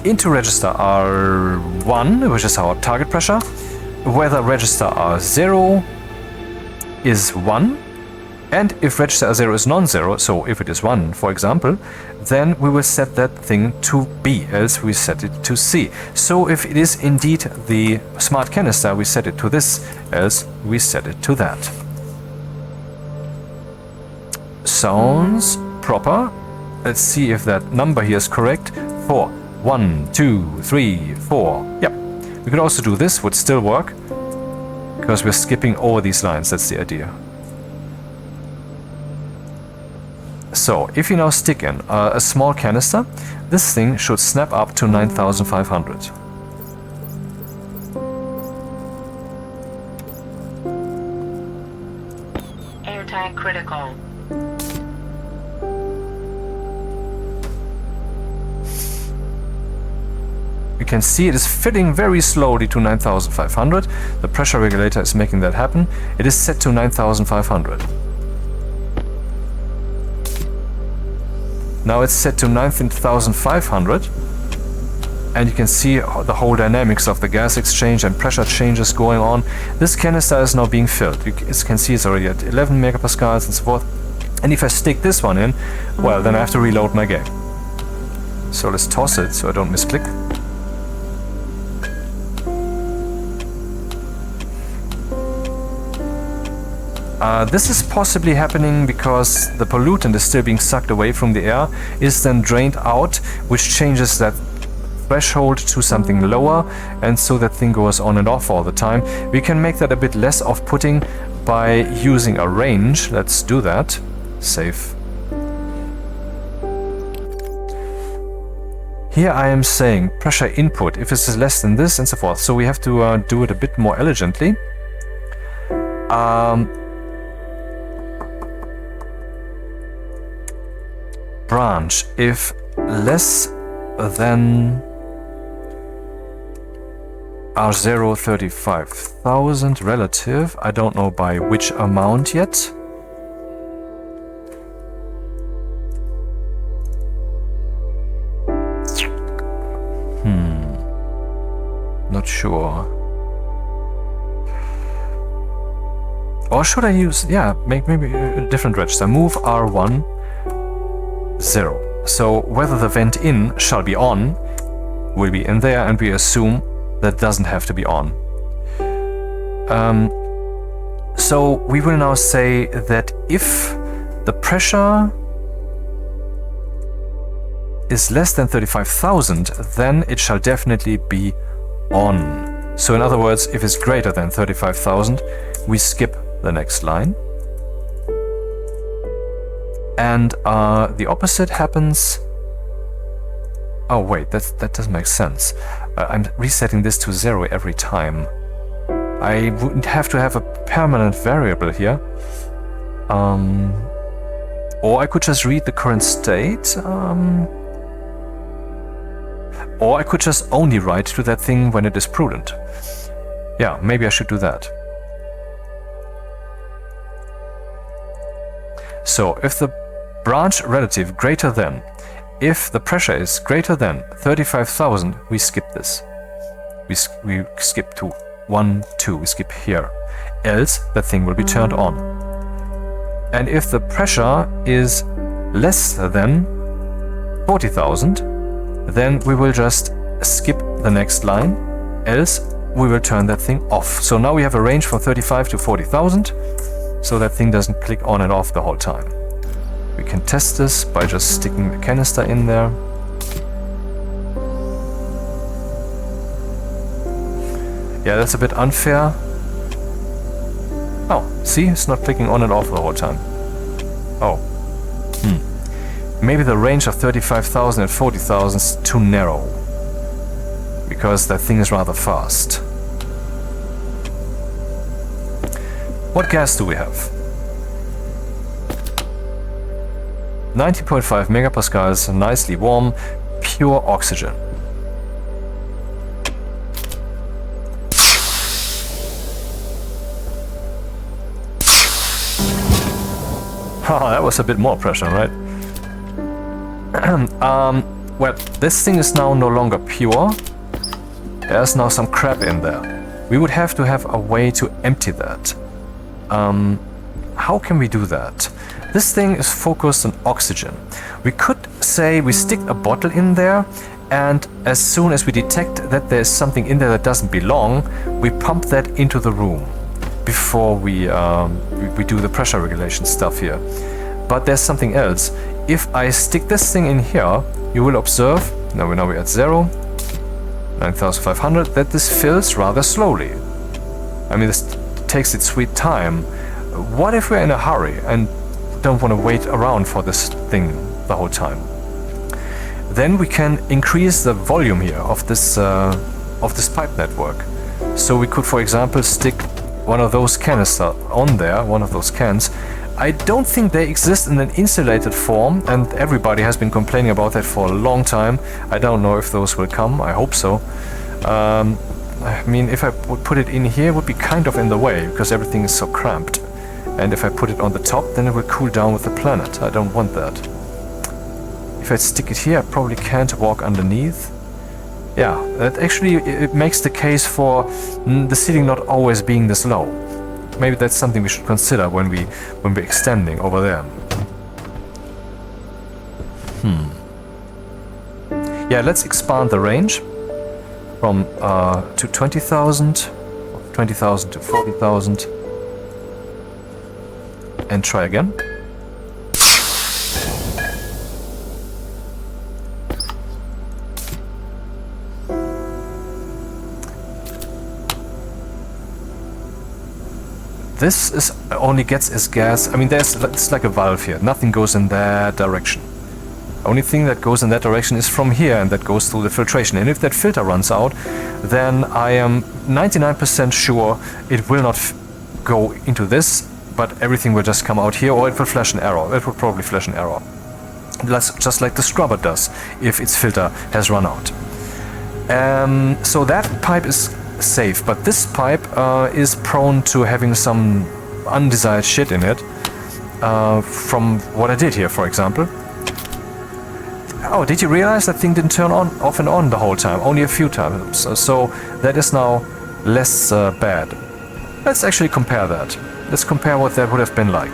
into register R1, which is our target pressure. Whether register R0 is 1, and if register R0 is non-zero, so if it is 1, for example, then we will set that thing to B, else we set it to C. So if it is indeed the smart canister, we set it to this, else we set it to that. Sounds proper. Let's see if that number here is correct. 4. 1, 2, 3, 4. Yep. We could also do this, would still work, because we're skipping over these lines, that's the idea. So, if you now stick in a small canister, this thing should snap up to 9,500. Air tank critical. You can see it is filling very slowly to 9,500. The pressure regulator is making that happen. It is set to 9,500. Now it's set to 19,500, and you can see the whole dynamics of the gas exchange and pressure changes going on. This canister is now being filled. You can see it's already at 11 megapascals and so forth. And if I stick this one in, well, then I have to reload my game. So let's toss it so I don't misclick. This is possibly happening because the pollutant is still being sucked away from the air, is then drained out, which changes that threshold to something lower, and so that thing goes on and off all the time. We can make that a bit less off-putting by using a range. Let's do that. Save. Here I am saying pressure input, if this is less than this and so forth, so we have to do it a bit more elegantly. Branch, if less than R0 35,000 relative, I don't know by which amount yet. Not sure. Or should I use, yeah, make maybe a different register. Move R1 0. So whether the vent in shall be on will be in there, and we assume that doesn't have to be on. So we will now say that if the pressure is less than 35,000, then it shall definitely be on. So in other words, if it's greater than 35,000, we skip the next line. And the opposite happens. Oh wait, that doesn't make sense. I'm resetting this to 0 every time. I wouldn't have to have a permanent variable here. Or I could just read the current state. Or I could just only write to that thing when it is prudent. Yeah, maybe I should do that. So if the branch relative greater than, if the pressure is greater than 35,000, we skip this. We skip to 1, 2, we skip here. Else that thing will be turned on. And if the pressure is less than 40,000, then we will just skip the next line. Else we will turn that thing off. So now we have a range from 35 to 40,000, so that thing doesn't click on and off the whole time. We can test this by just sticking the canister in there. Yeah, that's a bit unfair. Oh, see, it's not clicking on and off the whole time. Oh. Maybe the range of 35,000 and 40,000 is too narrow, because that thing is rather fast. What gas do we have? 90.5 megapascals, nicely warm, pure oxygen. Oh, that was a bit more pressure, right? Well, this thing is now no longer pure. There's now some crap in there. We would have to have a way to empty that. How can we do that? This thing is focused on oxygen. We could say we stick a bottle in there, and as soon as we detect that there's something in there that doesn't belong, we pump that into the room before we do the pressure regulation stuff here. But there's something else. If I stick this thing in here, you will observe, now we're at 0, 9,500, that this fills rather slowly. I mean, this takes its sweet time. What if we're in a hurry and don't want to wait around for this thing the whole time? Then we can increase the volume here of this pipe network. So we could, for example, stick one of those canisters on there, one of those cans. I don't think they exist in an insulated form, and everybody has been complaining about that for a long time. I don't know if those will come. I hope so. I mean, if I would put it in here, it would be kind of in the way, because everything is so cramped. And if I put it on the top, then it will cool down with the planet. I don't want that. If I stick it here, I probably can't walk underneath. Yeah, that actually it makes the case for the ceiling not always being this low. Maybe that's something we should consider when we're extending over there. Yeah, let's expand the range from to 20,000, 20,000 to 40,000, and try again. This is only gets as gas. I mean, it's like a valve here. Nothing goes in that direction. Only thing that goes in that direction is from here, and that goes through the filtration. And if that filter runs out, then I am 99% sure it will not go into this, but everything will just come out here, or it will flash an error. It will probably flash an error. Just like the scrubber does if its filter has run out. So that pipe is safe, but this pipe is prone to having some undesired shit in it, from what I did here, for example. Oh, did you realize that thing didn't turn off and on the whole time? Only a few times. So that is now less bad. Let's actually compare that. Let's compare what that would have been like.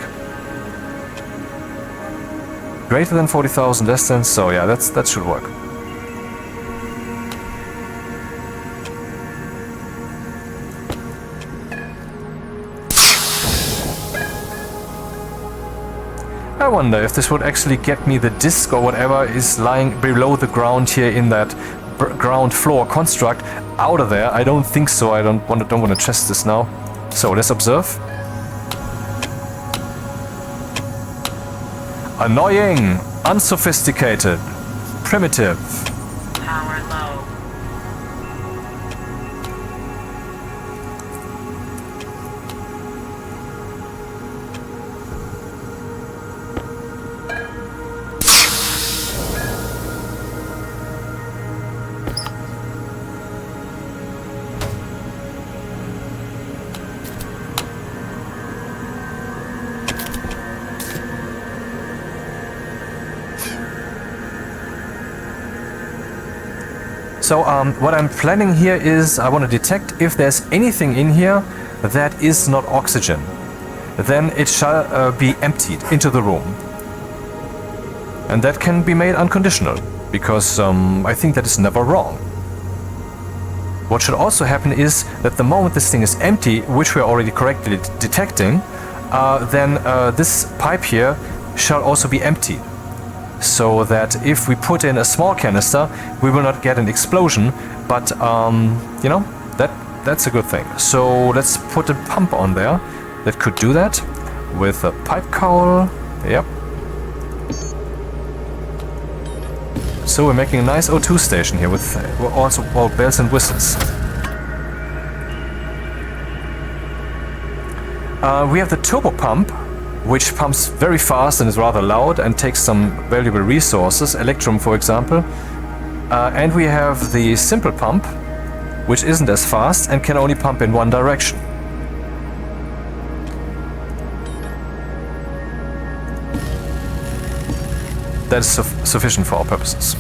Greater than 40,000, less than, so yeah, that should work. I wonder if this would actually get me the disc or whatever is lying below the ground here in that ground floor construct out of there. I don't think so. I don't want to test this now. So let's observe. Annoying, unsophisticated, primitive. Power low. So what I'm planning here is I want to detect if there's anything in here that is not oxygen. Then it shall be emptied into the room. And that can be made unconditional, because I think that is never wrong. What should also happen is that the moment this thing is empty, which we're already correctly detecting, then this pipe here shall also be emptied. So that if we put in a small canister, we will not get an explosion, but you know, that's a good thing. So let's put a pump on there that could do that with a pipe cowl. Yep. So we're making a nice O2 station here with also all bells and whistles. We have the turbo pump, which pumps very fast and is rather loud and takes some valuable resources, electrum for example. And we have the simple pump, which isn't as fast and can only pump in one direction. That is sufficient for our purposes.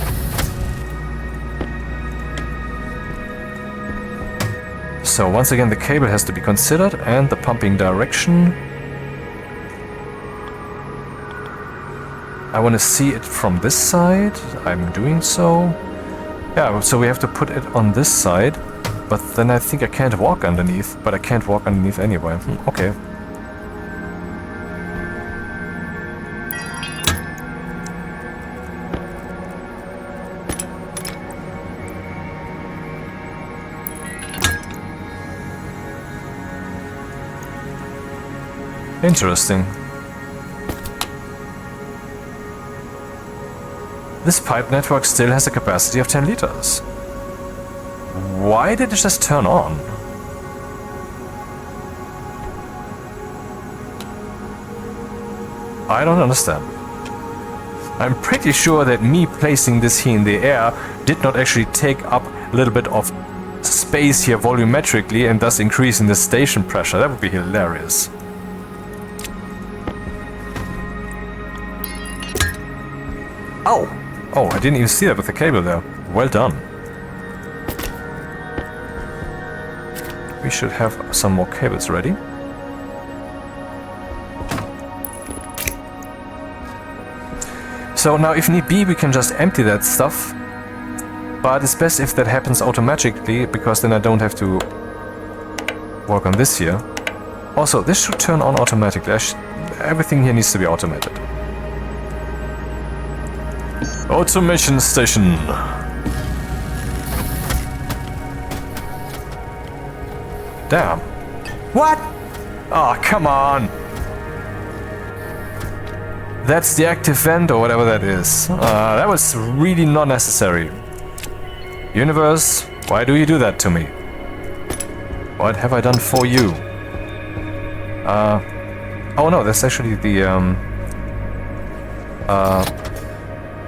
So once again, the cable has to be considered and the pumping direction. I want to see it from this side. I'm doing so. Yeah, so we have to put it on this side. But then I think I can't walk underneath. But I can't walk underneath anyway. Okay. Interesting. This pipe network still has a capacity of 10 liters. Why did it just turn on? I don't understand. I'm pretty sure that me placing this here in the air did not actually take up a little bit of space here volumetrically and thus increasing the station pressure. That would be hilarious. Oh! Oh, I didn't even see that with the cable there. Well done. We should have some more cables ready. So now if need be, we can just empty that stuff. But it's best if that happens automatically, because then I don't have to work on this here. Also, this should turn on automatically. Everything here needs to be automated. Automation station. Damn. What? Oh, come on. That's the active vent or whatever that is. That was really not necessary. Universe, why do you do that to me? What have I done for you? Oh no, that's actually the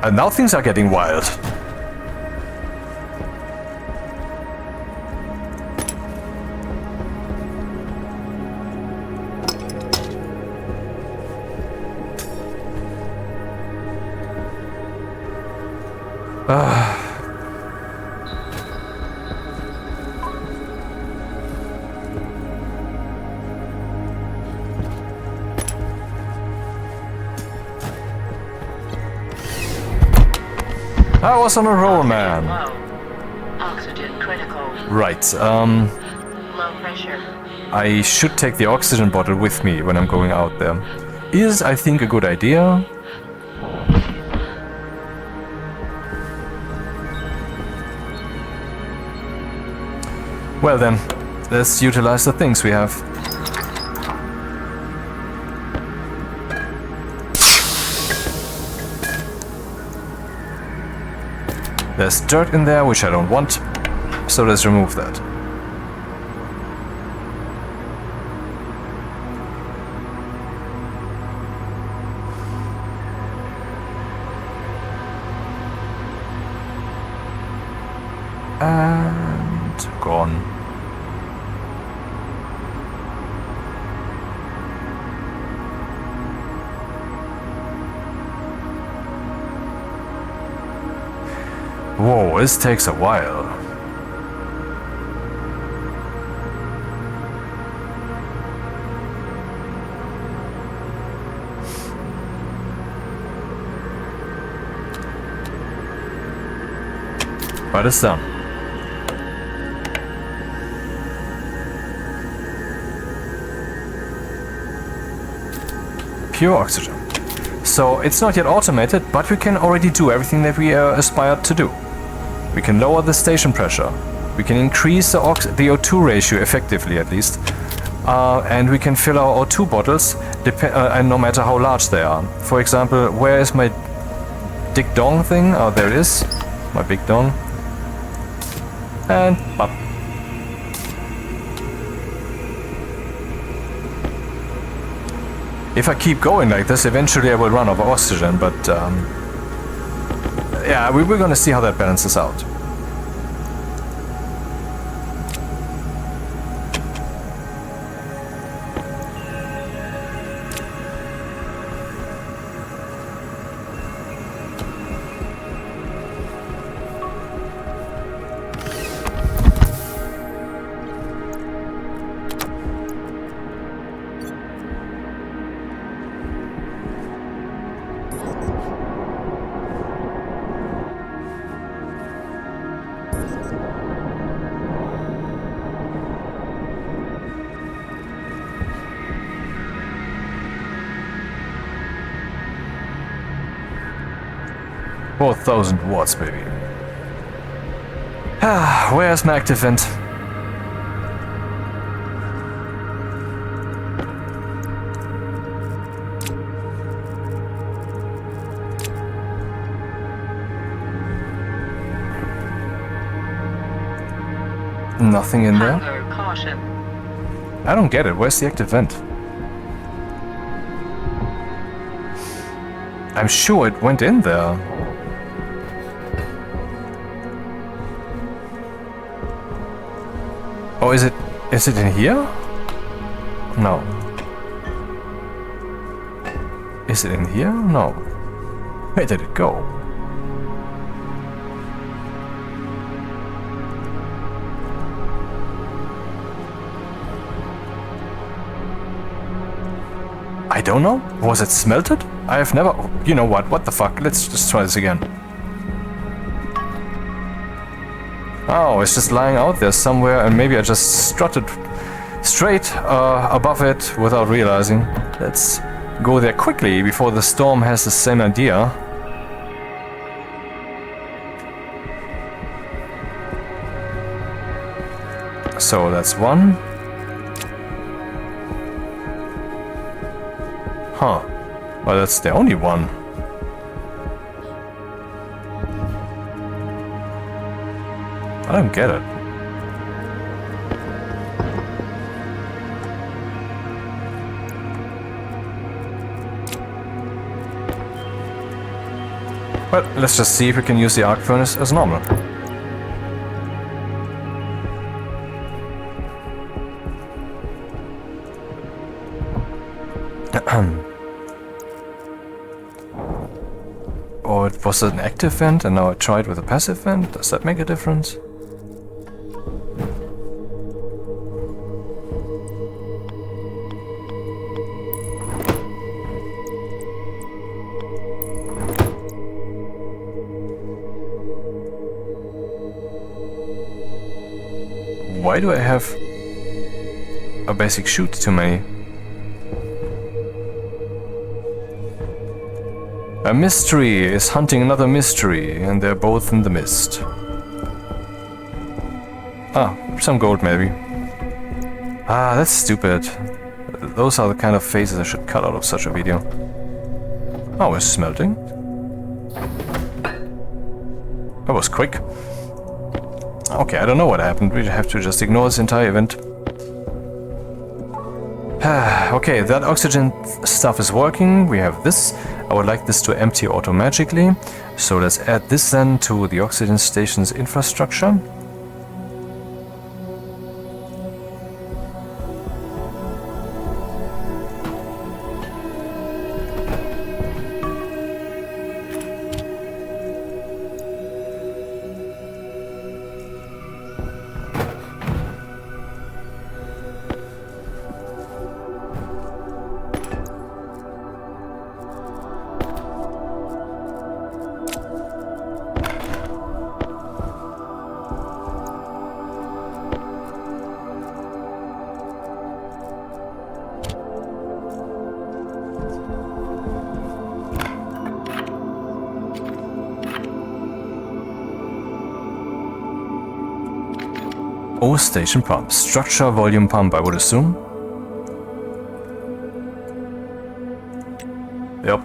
and now things are getting wild. I was on a roll, man. Low. Oxygen critical. Right, Low pressure. I should take the oxygen bottle with me when I'm going out there. Is, I think, a good idea. Well then, let's utilize the things we have. There's dirt in there, which I don't want, so let's remove that. And gone. Whoa, this takes a while. But it's done. Pure oxygen. So it's not yet automated, but we can already do everything that we aspired to do. We can lower the station pressure. We can increase the O2 ratio, effectively at least. And we can fill our O2 bottles, and no matter how large they are. For example, where is my Dick Dong thing? Oh, there it is. My big dong. And up. If I keep going like this, eventually I will run out of oxygen, but yeah, we're gonna see how that balances out. 4,000 watts, baby. Ah, where's my active vent? Nothing in there. Hunger caution. I don't get it. Where's the active vent? I'm sure it went in there. Oh, is it in here? No. Is it in here? No. Where did it go? I don't know. Was it smelted? I have never... You know what? What the fuck? Let's just try this again. Oh, it's just lying out there somewhere and maybe I just strutted straight above it without realizing. Let's go there quickly before the storm has the same idea. So that's one. Huh. Well, that's the only one. I don't get it. Well, let's just see if we can use the arc furnace as normal. Or it was an active vent and now I tried with a passive vent. Does that make a difference? Why do I have a basic chute too many? A mystery is hunting another mystery, and they're both in the mist. Ah, some gold maybe. Ah, that's stupid. Those are the kind of phases I should cut out of such a video. Oh, it's smelting. That was quick. Okay, I don't know what happened. We have to just ignore this entire event. Okay, that oxygen stuff is working. We have this. I would like this to empty automatically. So let's add this then to the oxygen station's infrastructure. O station pump. Structure volume pump, I would assume. Yep.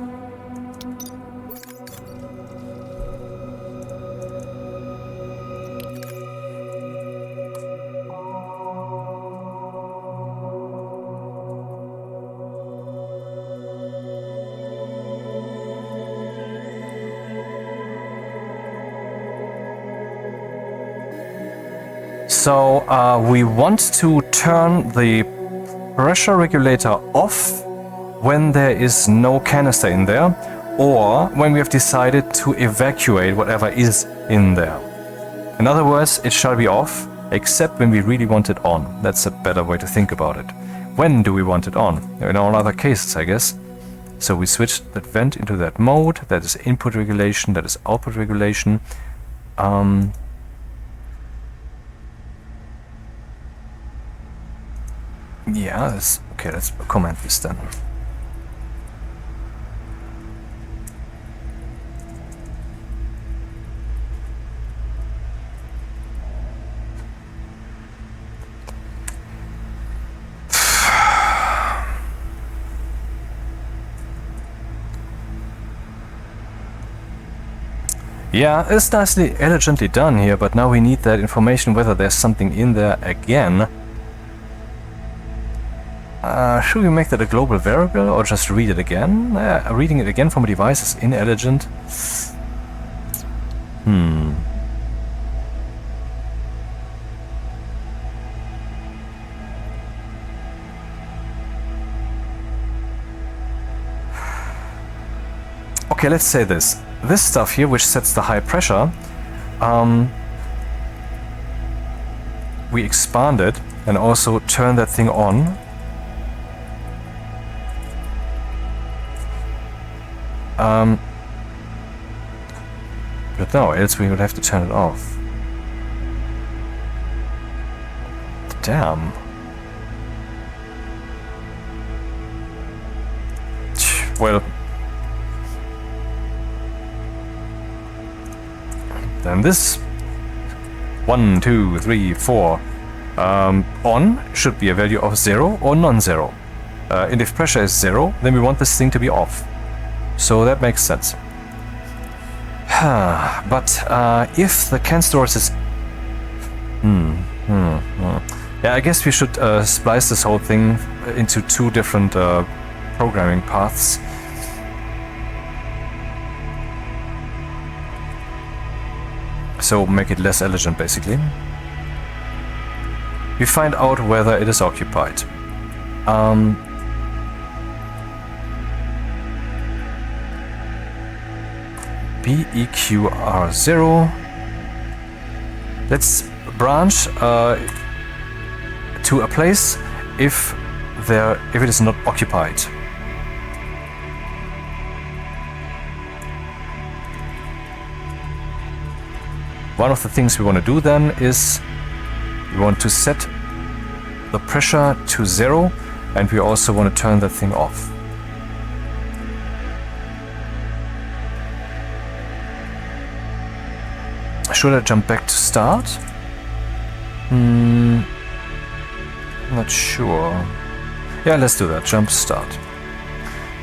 So we want to turn the pressure regulator off when there is no canister in there, or when we have decided to evacuate whatever is in there. In other words, it shall be off, except when we really want it on. That's a better way to think about it. When do we want it on? In all other cases, I guess. So we switch that vent into that mode. That is input regulation, that is output regulation. Yeah, okay, let's comment this then. Yeah, it's nicely, elegantly done here, but now we need that information whether there's something in there again. Should we make that a global variable or just read it again? Reading it again from a device is inelegant. Okay, let's say this. This stuff here, which sets the high pressure, we expand it and also turn that thing on. But no, else we would have to turn it off. Damn. Well, then this 1, 2, 3, 4 on should be a value of 0 or non-zero. And if pressure is 0, then we want this thing to be off. So that makes sense. But if the canisters is... Yeah, I guess we should splice this whole thing into two different programming paths. So make it less elegant, basically. We find out whether it is occupied. BEQR0. Let's branch to a place if it is not occupied. One of the things we want to do then is we want to set the pressure to 0, and we also want to turn that thing off. Should I jump back to start? Not sure. Yeah, let's do that. Jump start.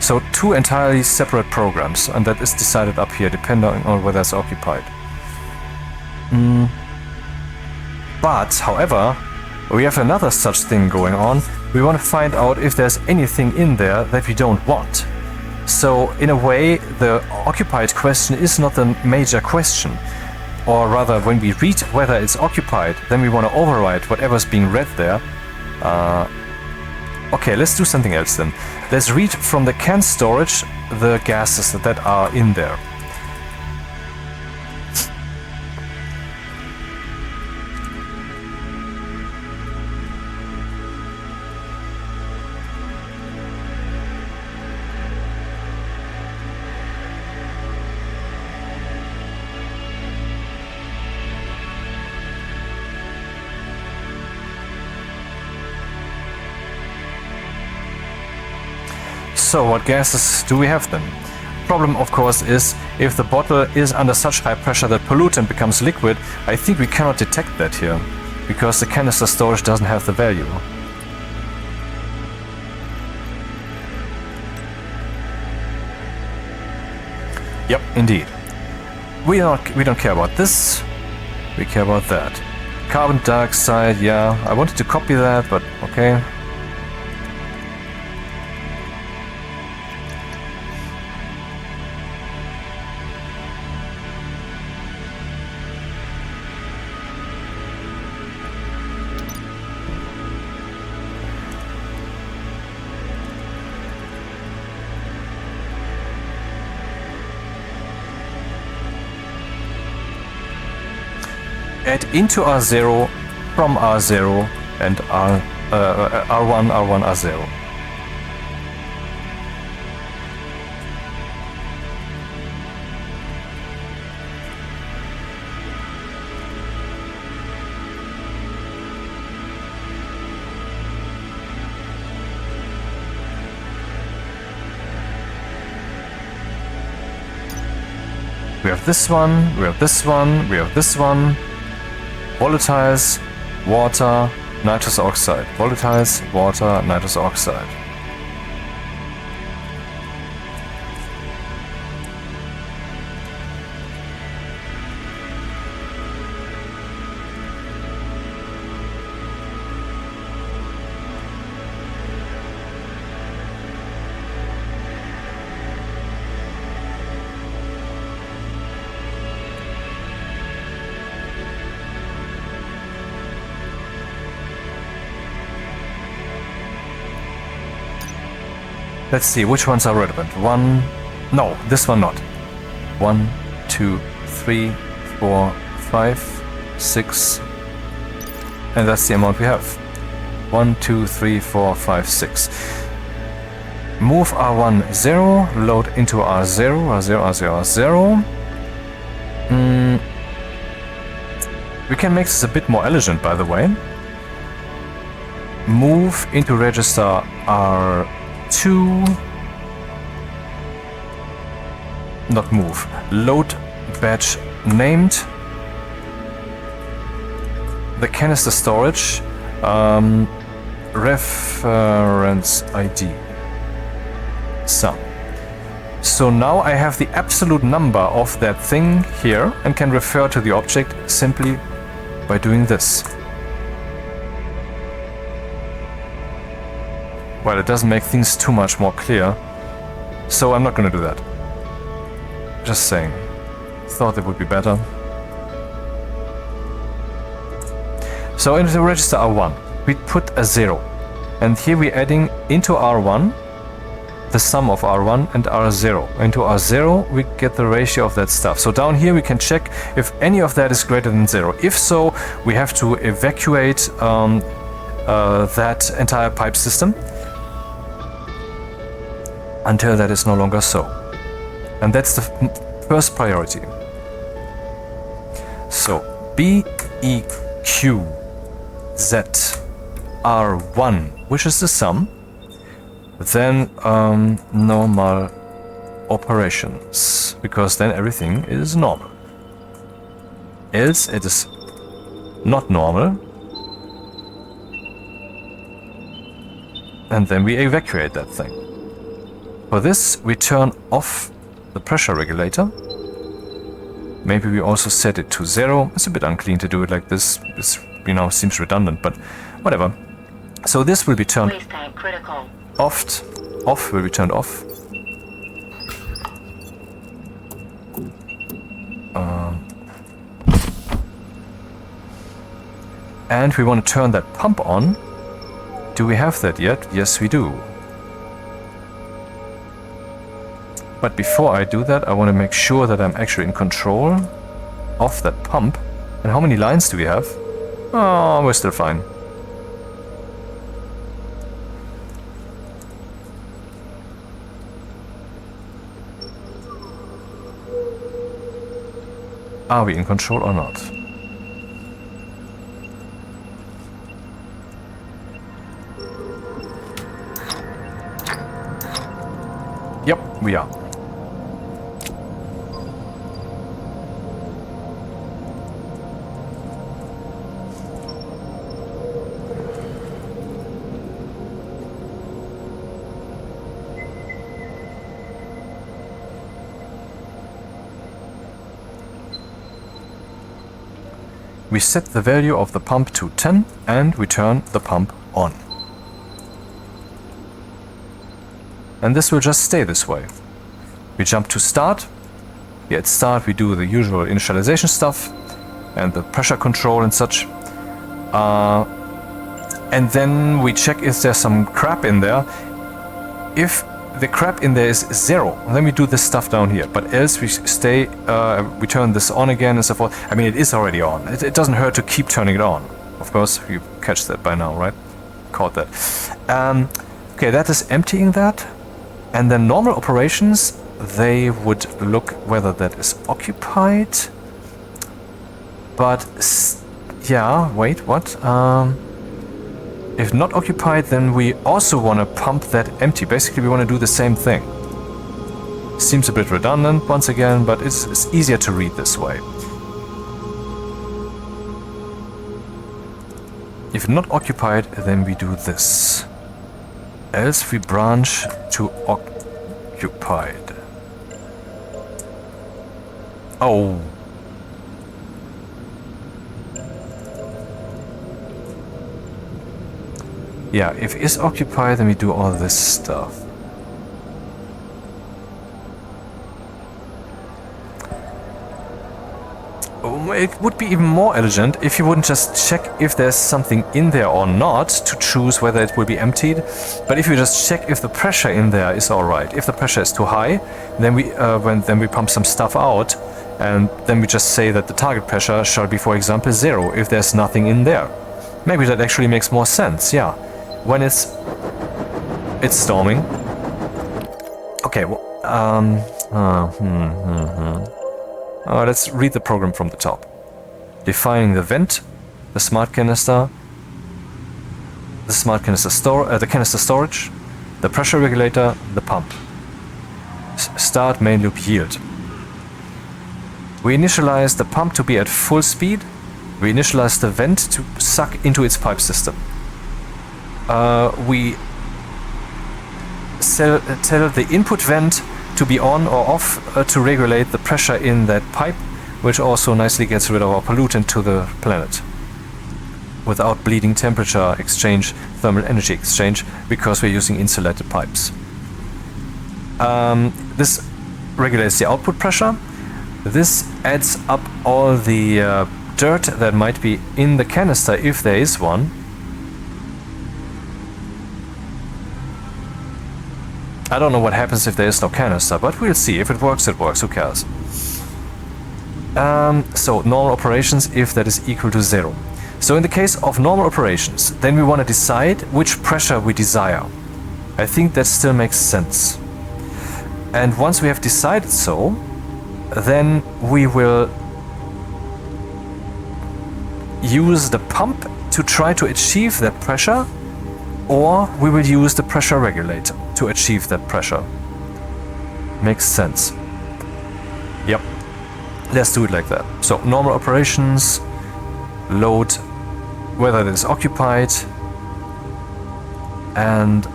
So two entirely separate programs, and that is decided up here, depending on whether it's occupied. But, however, we have another such thing going on. We want to find out if there's anything in there that we don't want. So, in a way, the occupied question is not the major question. Or rather, when we read whether it's occupied, then we want to override whatever's being read there. Okay, let's do something else then. Let's read from the can storage the gases that are in there. So what gases do we have then? Problem, of course, is if the bottle is under such high pressure that pollutant becomes liquid, I think we cannot detect that here, because the canister storage doesn't have the value. Yep, indeed. We don't care about this, we care about that. Carbon dioxide, yeah, I wanted to copy that, but okay. Add into R0 from R0 and R1, R1, R0. We have this one, we have this one, we have this one. Volatiles, water, nitrous oxide. Volatiles, water, nitrous oxide. Let's see, which ones are relevant? One... No, this one not. 1, 2, 3, 4, 5, 6... And that's the amount we have. 1, 2, 3, 4, 5, 6. Move R1 0, load into R0, R0, R0, R0. We can make this a bit more elegant, by the way. Move into register R2. Not move. Load batch named. The canister storage. Reference ID. So now I have the absolute number of that thing here and can refer to the object simply by doing this. Well, it doesn't make things too much more clear, so I'm not going to do that. Just saying. Thought it would be better. So into register R1, we put a 0. And here we're adding into R1 the sum of R1 and R0. Into R0 we get the ratio of that stuff. So down here we can check if any of that is greater than 0. If so, we have to evacuate that entire pipe system until that is no longer so. And that's the first priority. So BEQ Z R1, which is the sum, then normal operations, because then everything is normal. Else it is not normal, and then we evacuate that thing. For this we turn off the pressure regulator. Maybe we also set it to 0. It's a bit unclean to do it like this. This, you know, seems redundant, but whatever. So this will be turned Waste tank critical. off. Off will be turned off. And we want to turn that pump on. Do we have that yet? Yes, we do. But before I do that, I want to make sure that I'm actually in control of that pump. And how many lines do we have? Oh, we're still fine. Are we in control or not? Yep, we are. We set the value of the pump to 10 and we turn the pump on. And this will just stay this way. We jump to start. Here at start we do the usual initialization stuff and the pressure control and such. And then we check if there's some crap in there. If the crap in there is 0, then we do this stuff down here. But else we stay, we turn this on again and so forth. I mean, it is already on. It doesn't hurt to keep turning it on. Of course, you catch that by now, right? Caught that. Okay, that is emptying that. And then normal operations, they would look whether that is occupied. But, yeah, wait, what? If not occupied, then we also want to pump that empty. Basically, we want to do the same thing. Seems a bit redundant once again, but it's easier to read this way. If not occupied, then we do this. Else we branch to occupied. Oh. Yeah, if is occupied, then we do all this stuff. It would be even more elegant if you wouldn't just check if there's something in there or not to choose whether it will be emptied, but if you just check if the pressure in there is alright. If the pressure is too high, then we pump some stuff out, and then we just say that the target pressure shall be, for example, 0 if there's nothing in there. Maybe that actually makes more sense, yeah. When it's storming. Okay, well, let's read the program from the top. Defining the vent, the smart canister, the canister storage, the pressure regulator, the pump. Start main loop yield. We initialize the pump to be at full speed. We initialize the vent to suck into its pipe system. We tell the input vent to be on or off to regulate the pressure in that pipe, which also nicely gets rid of our pollutant to the planet without bleeding temperature exchange, thermal energy exchange, because we're using insulated pipes. This regulates the output pressure. This adds up all the dirt that might be in the canister if there is one. I don't know what happens if there is no canister, but we'll see. If it works, it works. Who cares? So normal operations if that is equal to 0. So in the case of normal operations, then we want to decide which pressure we desire. I think that still makes sense. And once we have decided so, then we will use the pump to try to achieve that pressure, or we will use the pressure regulator to achieve that pressure. Makes sense. Yep. Let's do it like that. So normal operations, load, whether it is occupied, and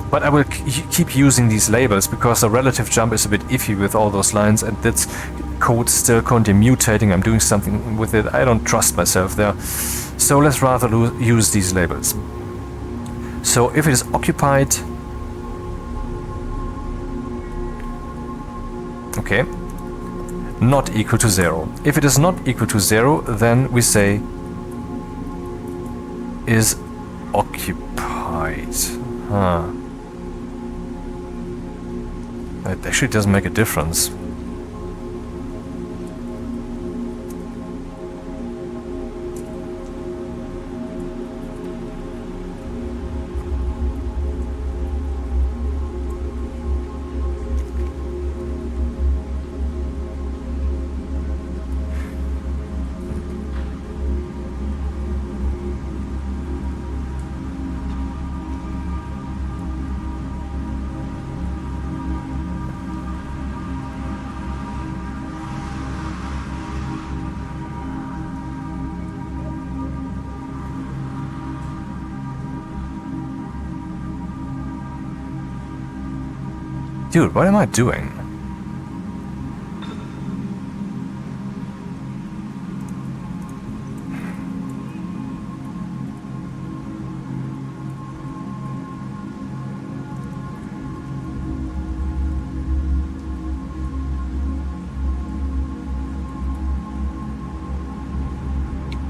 but I will keep using these labels because the relative jump is a bit iffy with all those lines, and that's code still currently mutating. I'm doing something with it. I don't trust myself there. So let's rather use these labels. So if it is occupied, okay, not equal to 0. If it is not equal to 0, then we say is occupied. It actually doesn't make a difference. Dude, what am I doing?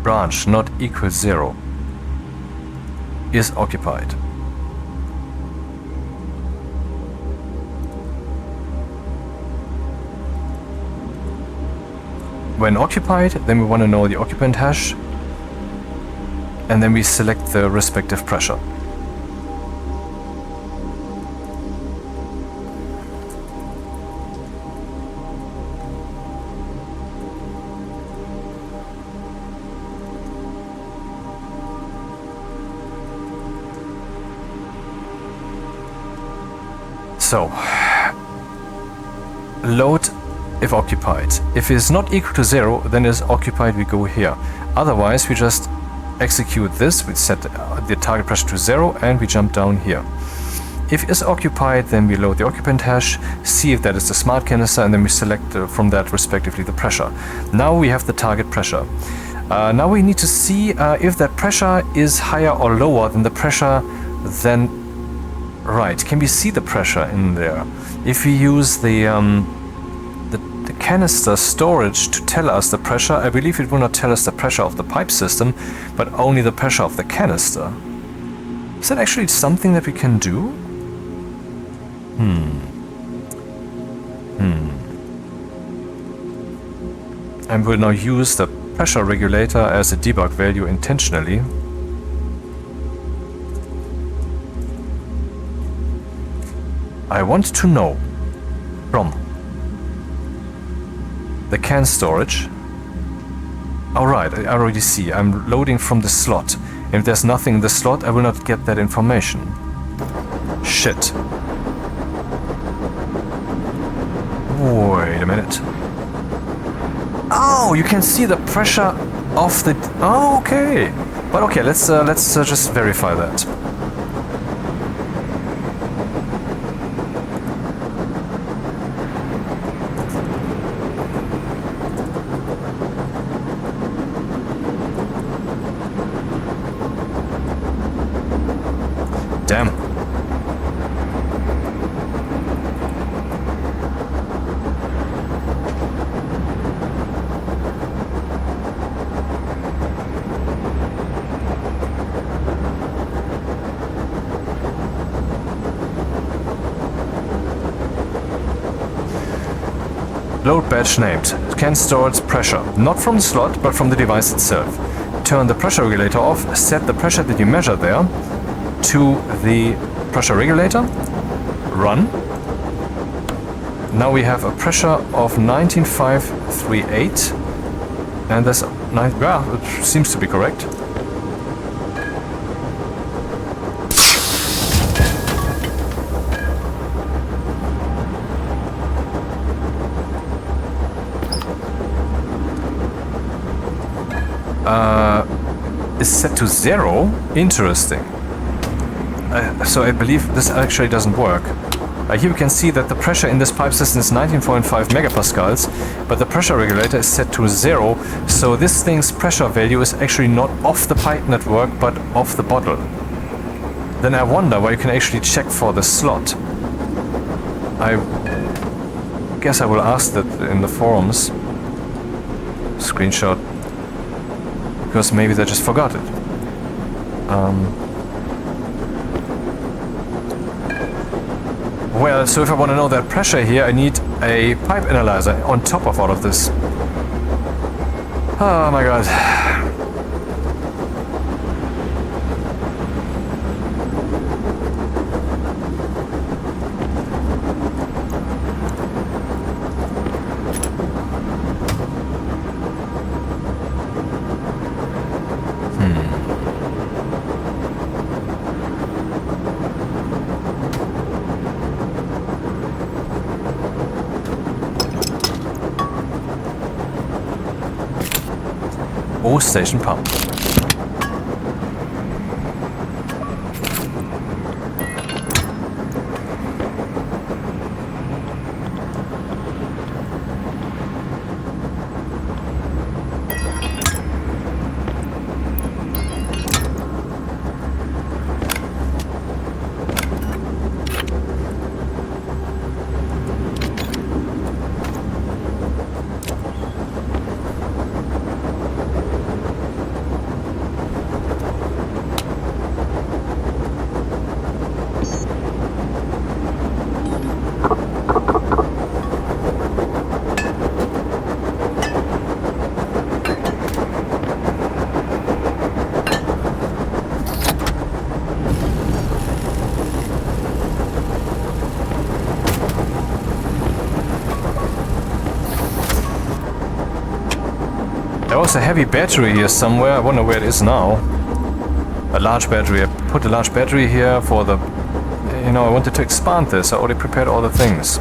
Branch not equal 0 is occupied. When occupied, then we want to know the occupant hash, and then we select the respective pressure. So, load if occupied. If it is not equal to 0, then it is occupied, we go here. Otherwise, we just execute this, we set the target pressure to 0, and we jump down here. If it is occupied, then we load the occupant hash, see if that is the smart canister, and then we select from that respectively the pressure. Now we have the target pressure. Now we need to see if that pressure is higher or lower than the pressure then... Right, can we see the pressure in there? If we use the the canister storage to tell us the pressure. I believe it will not tell us the pressure of the pipe system, but only the pressure of the canister. Is that actually something that we can do? I will now use the pressure regulator as a debug value intentionally. I want to know from the can storage. Alright, I already see. I'm loading from the slot. If there's nothing in the slot, I will not get that information. Shit. Wait a minute. Oh, you can see the pressure of the... Oh, okay. But okay, let's just verify that. Damn. Load batch named. Can store its pressure, not from the slot, but from the device itself. Turn the pressure regulator off, set the pressure that you measure there to the pressure regulator, run. Now we have a pressure of 19,538, and that's it seems to be correct. Is set to 0? Interesting. So I believe this actually doesn't work. Here we can see that the pressure in this pipe system is 19.5 megapascals, but the pressure regulator is set to 0, so this thing's pressure value is actually not off the pipe network, but off the bottle. Then I wonder why you can actually check for the slot. I guess I will ask that in the forums. Screenshot. Because maybe they just forgot it. Well, so if I want to know that pressure here, I need a pipe analyzer on top of all of this. Oh my god. Station pump. There was a heavy battery here somewhere. I wonder where it is now. A large battery. I put a large battery here for the... You know, I wanted to expand this. I already prepared all the things.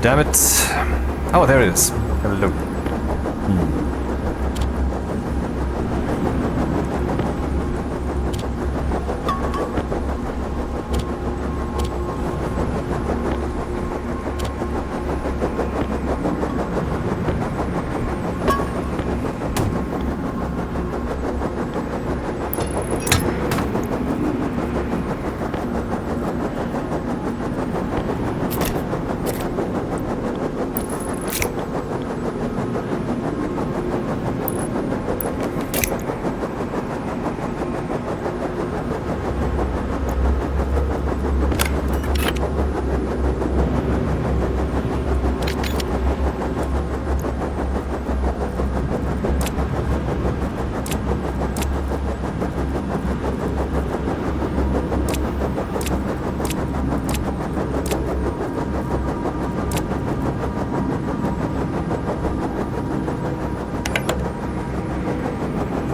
Damn it. Oh, there it is. Have a look.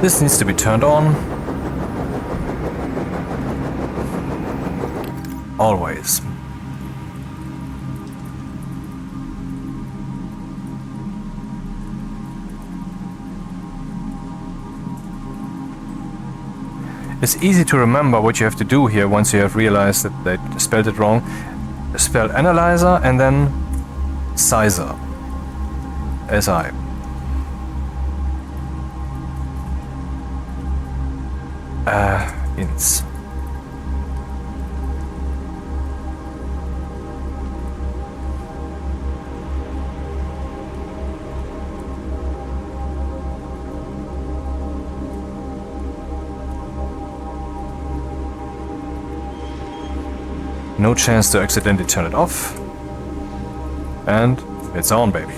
This needs to be turned on. Always. It's easy to remember what you have to do here once you have realized that they spelled it wrong. Spell analyzer and then sizer. SI. Ins. No chance to accidentally turn it off. And it's on, baby.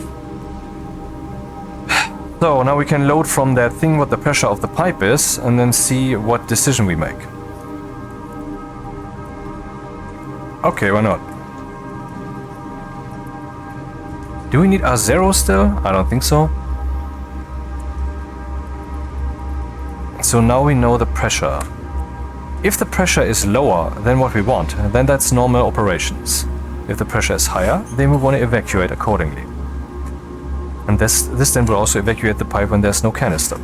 So now we can load from that thing what the pressure of the pipe is and then see what decision we make. Okay, why not? Do we need R0 still? I don't think so. So now we know the pressure. If the pressure is lower than what we want, then that's normal operations. If the pressure is higher, then we want to evacuate accordingly. And this then will also evacuate the pipe when there's no canister.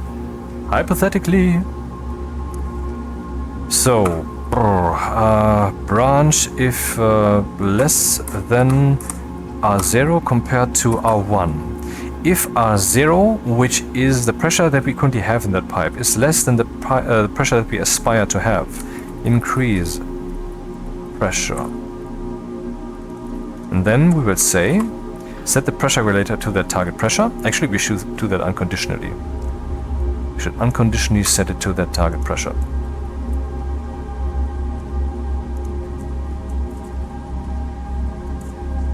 Hypothetically. So, branch if less than R0 compared to R1. If R0, which is the pressure that we currently have in that pipe, is less than the pressure that we aspire to have, increase pressure. And then we will say, set the pressure regulator to that target pressure. Actually, we should do that unconditionally. We should unconditionally set it to that target pressure.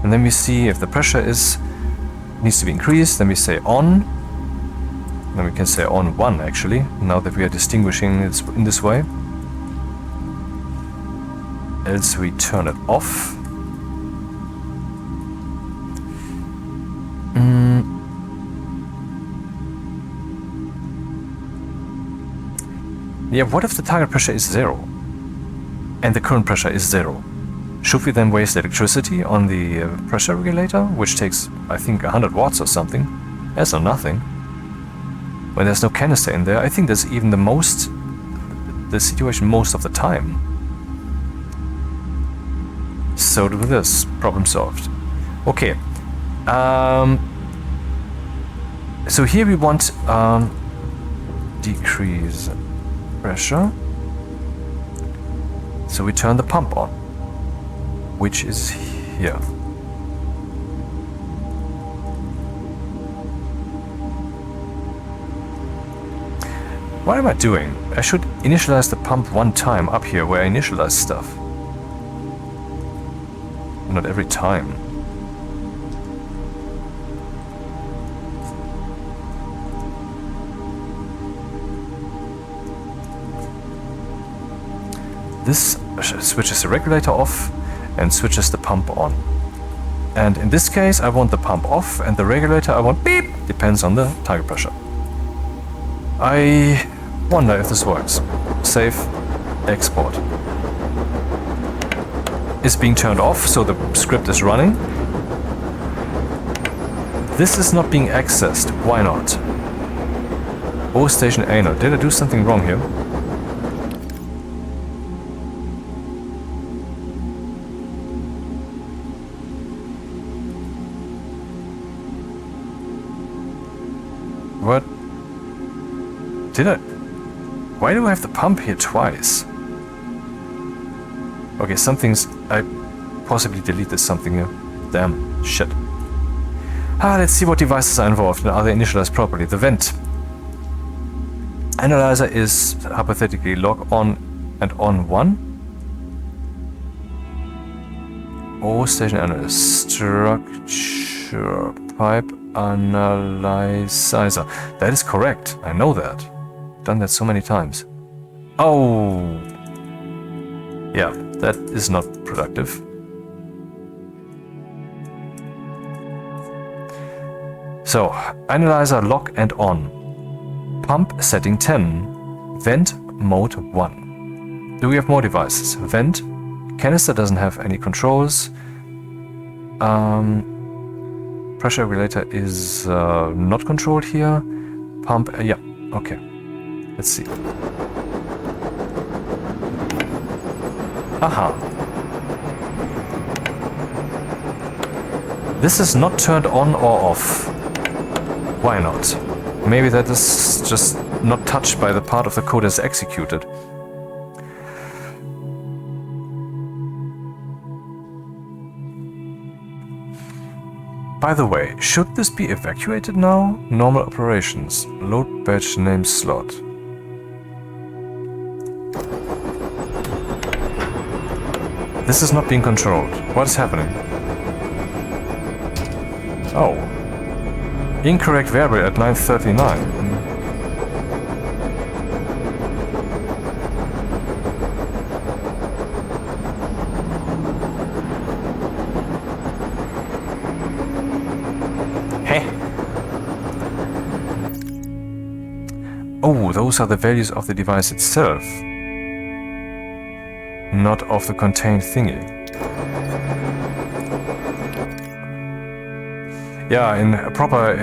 And then we see if the pressure needs to be increased, then we say on. Then we can say on 1 actually, now that we are distinguishing it in this way. Else we turn it off. Yeah, what if the target pressure is 0? And the current pressure is 0? Should we then waste electricity on the pressure regulator, which takes, I think, 100 watts or something? That's not nothing. When there's no canister in there, I think that's even the situation most of the time. So do this. Problem solved. Okay. So here we want decrease pressure. So we turn the pump on, which is here. What am I doing? I should initialize the pump one time up here where I initialize stuff. Not every time. This switches the regulator off and switches the pump on. And in this case I want the pump off and the regulator I want beep, depends on the target pressure. I wonder if this works. Save, export. It's being turned off, so the script is running. This is not being accessed. Why not? Oh, station anal. Did I do something wrong here? What? Did I? Why do I have the pump here twice? Okay, something's... I possibly deleted something here. Damn, shit. Let's see what devices are involved and are they initialized properly. The vent. Analyzer is hypothetically log on and on 1. Oh, station analyst. Structure pipe analyzer. That is correct. I know that. Done that so many times. Oh. Yeah, that is not productive. So, analyzer lock and on. Pump setting 10. Vent mode 1. Do we have more devices? Vent. Canister doesn't have any controls. Pressure regulator is not controlled here. Pump, yeah, okay. Let's see. Aha. This is not turned on or off. Why not? Maybe that is just not touched by the part of the code that's executed. By the way, should this be evacuated now? Normal operations. Load batch name slot. This is not being controlled. What is happening? Oh. Incorrect variable at line 39. Oh, those are the values of the device itself, not of the contained thingy. Yeah, in a proper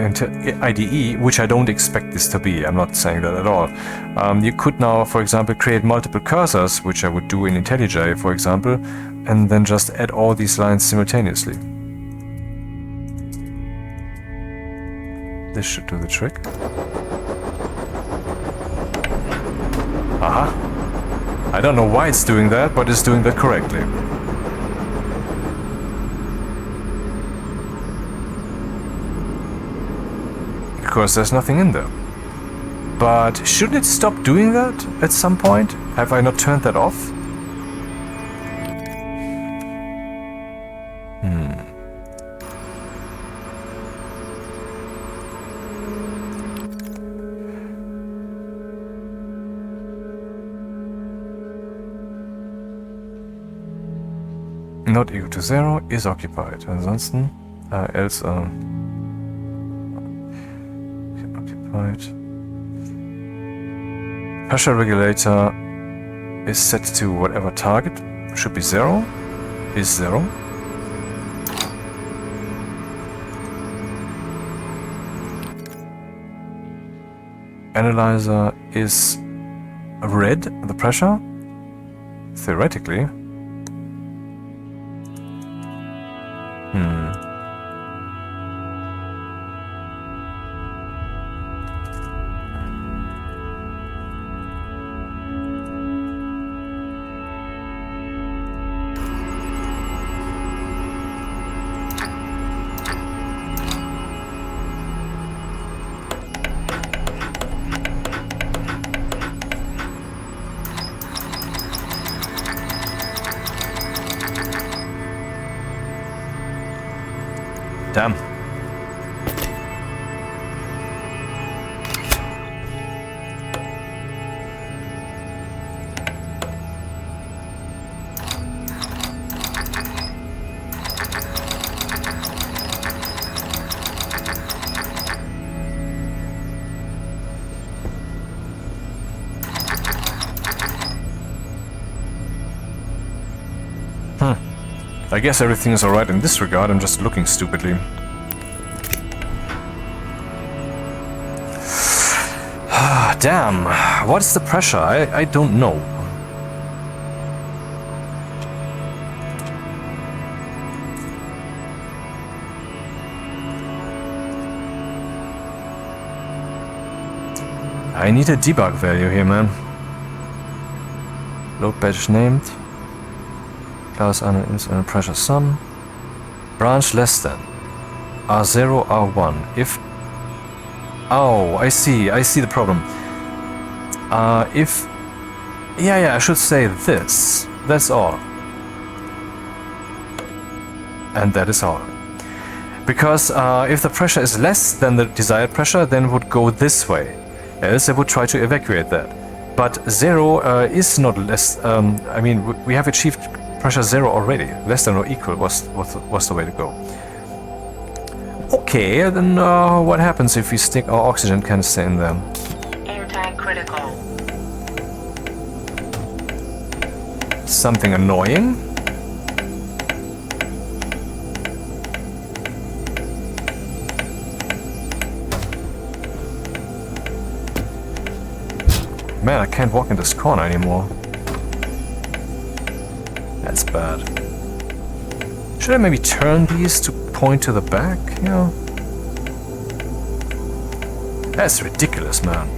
IDE, which I don't expect this to be, I'm not saying that at all, you could now, for example, create multiple cursors, which I would do in IntelliJ, for example, and then just add all these lines simultaneously. This should do the trick. Aha. I don't know why it's doing that, but it's doing that correctly. Because there's nothing in there. But shouldn't it stop doing that at some point? Have I not turned that off? Not equal to 0 is occupied. Ansonsten, else occupied. Pressure regulator is set to whatever target. Should be 0. Is 0. Analyzer is red, the pressure. Theoretically. Damn. I guess everything is alright in this regard, I'm just looking stupidly. Damn, what's the pressure? I don't know. I need a debug value here, man. Load batch named. Class under pressure sum. Branch less than. R0, R1. If... Oh, I see the problem. If... Yeah, I should say this. That's all. And that is all. Because if the pressure is less than the desired pressure, then it would go this way. Else it would try to evacuate that. But 0 is not less... I mean, we have achieved pressure 0 already. Less than or equal was the way to go. Okay, then what happens if we stick our oxygen canister in there? something annoying. Man, I can't walk in this corner anymore. That's bad. Should I maybe turn these to point to the back? You know? That's ridiculous, man.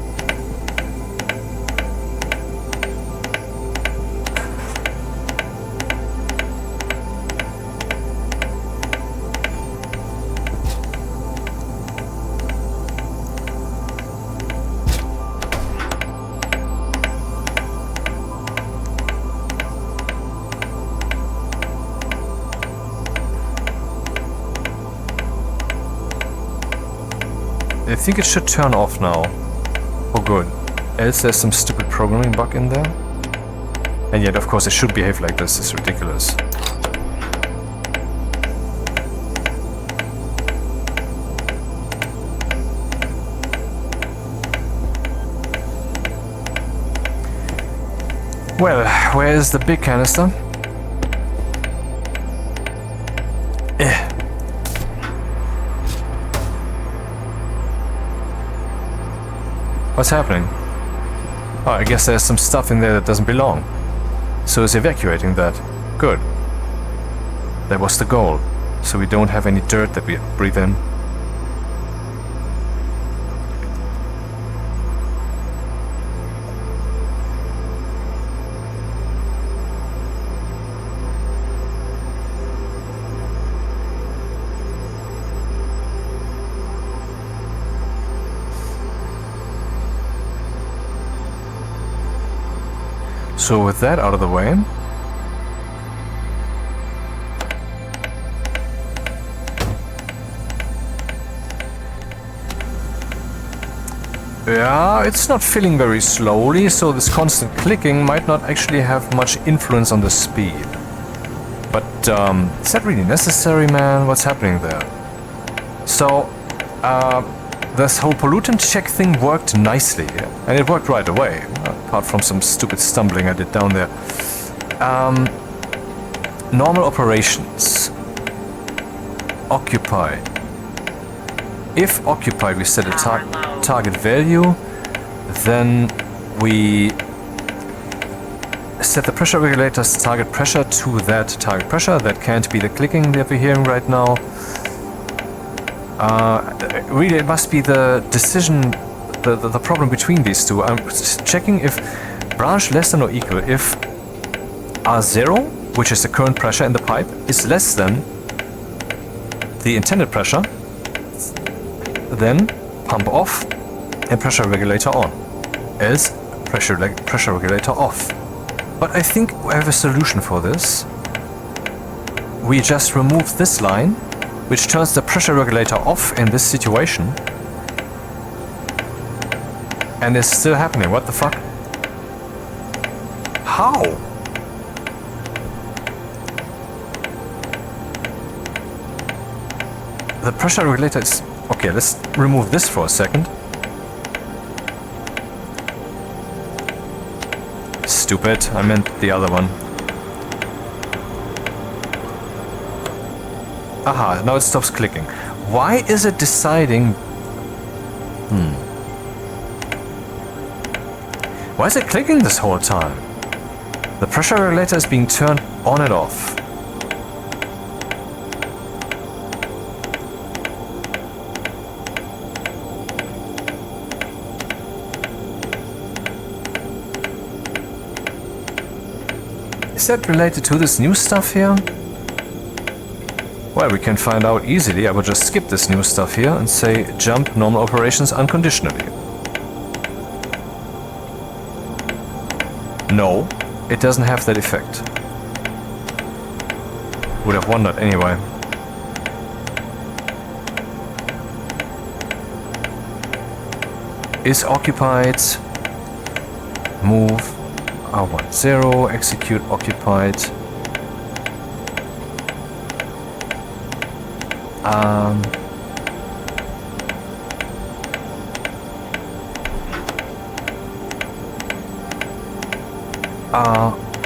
I think it should turn off now. Oh good. Else there's some stupid programming bug in there. And yet of course it should behave like this. It's ridiculous. Well, where is the big canister? What's happening? Oh, I guess there's some stuff in there that doesn't belong. So it's evacuating that. Good. That was the goal. So we don't have any dirt that we breathe in. So with that out of the way, yeah, it's not filling very slowly, so this constant clicking might not actually have much influence on the speed. But is that really necessary, man? What's happening there? So this whole pollutant check thing worked nicely, and it worked right away, apart from some stupid stumbling I did down there. Normal operations. Occupy. If occupied, we set a target value, then we set the pressure regulator's target pressure to that target pressure. That can't be the clicking that we're hearing right now. Really, it must be the decision, the problem between these two. I'm checking if branch less than or equal if R0, which is the current pressure in the pipe, is less than the intended pressure, then pump off and pressure regulator on. Else, pressure regulator off. But I think I have a solution for this. We just remove this line, which turns the pressure regulator off in this situation. And it's still happening. What the fuck? How? The pressure regulator is... Okay, let's remove this for a second. Stupid, I meant the other one. Aha, now it stops clicking. Why is it deciding... Why is it clicking this whole time? The pressure regulator is being turned on and off. Is that related to this new stuff here? Well, we can find out easily. I will just skip this new stuff here and say jump normal operations unconditionally. No, it doesn't have that effect. Would have wondered anyway. Is occupied. Move. R10. Execute occupied.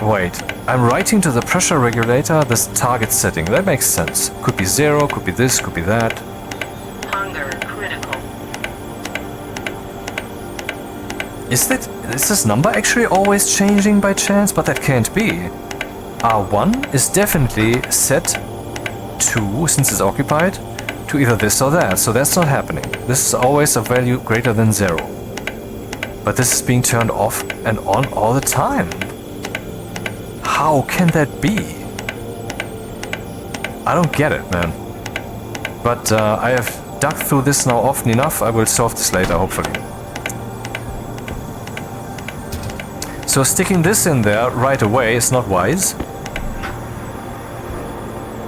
Wait, I'm writing to the pressure regulator this target setting. That makes sense. Could be 0, could be this, could be that. Hunger critical. Is this number actually always changing by chance? But that can't be. R1 is definitely set to, since it's occupied, to either this or that. So that's not happening. This is always a value greater than 0. But this is being turned off and on all the time. How can that be? I don't get it, man. But I have dug through this now often enough. I will solve this later, hopefully. So sticking this in there right away is not wise.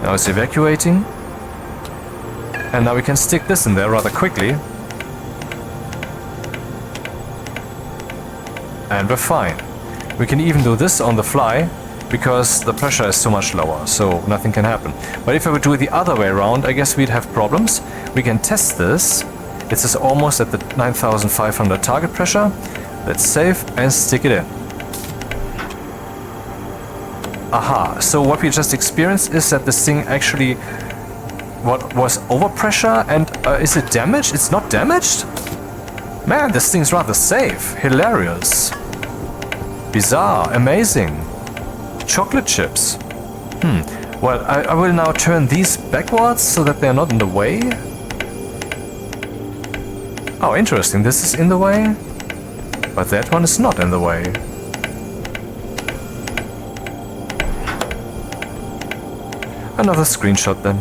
Now it's evacuating. And now we can stick this in there rather quickly. And we're fine. We can even do this on the fly, because the pressure is so much lower, so nothing can happen. But if I would do it the other way around, I guess we'd have problems. We can test this. This is almost at the 9,500 target pressure. Let's save and stick it in. Aha, so what we just experienced is that this thing actually was overpressure, and is it damaged? It's not damaged? Man, this thing's rather safe. Hilarious. Bizarre. Amazing. Chocolate chips. Well, I will now turn these backwards so that they're not in the way. Oh, interesting. This is in the way, but that one is not in the way. Another screenshot then.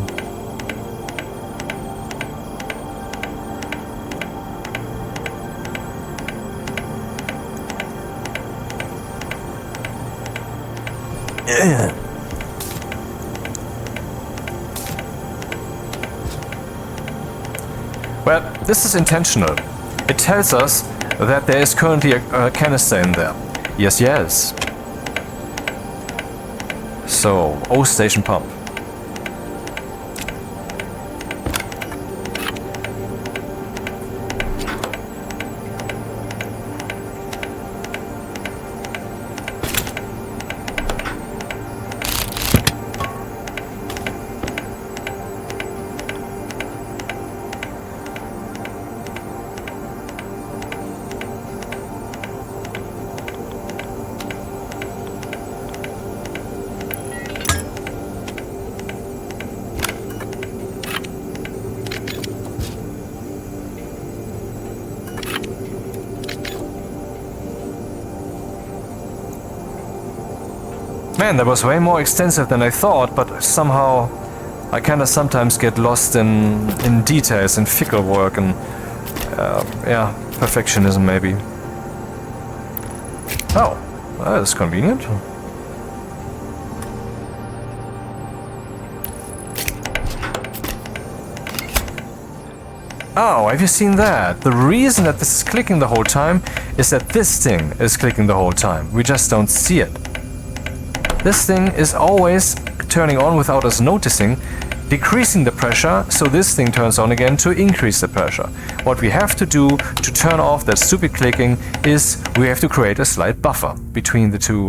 Well, this is intentional. It tells us that there is currently a canister in there. Yes, yes. So, O station pump. Man, that was way more extensive than I thought, but somehow I kind of sometimes get lost in details and fickle work and yeah, perfectionism maybe. Oh, that is convenient. Oh, have you seen that? The reason that this is clicking the whole time is that this thing is clicking the whole time. We just don't see it. This thing is always turning on without us noticing, decreasing the pressure, so this thing turns on again to increase the pressure. What we have to do to turn off that stupid clicking is we have to create a slight buffer between the two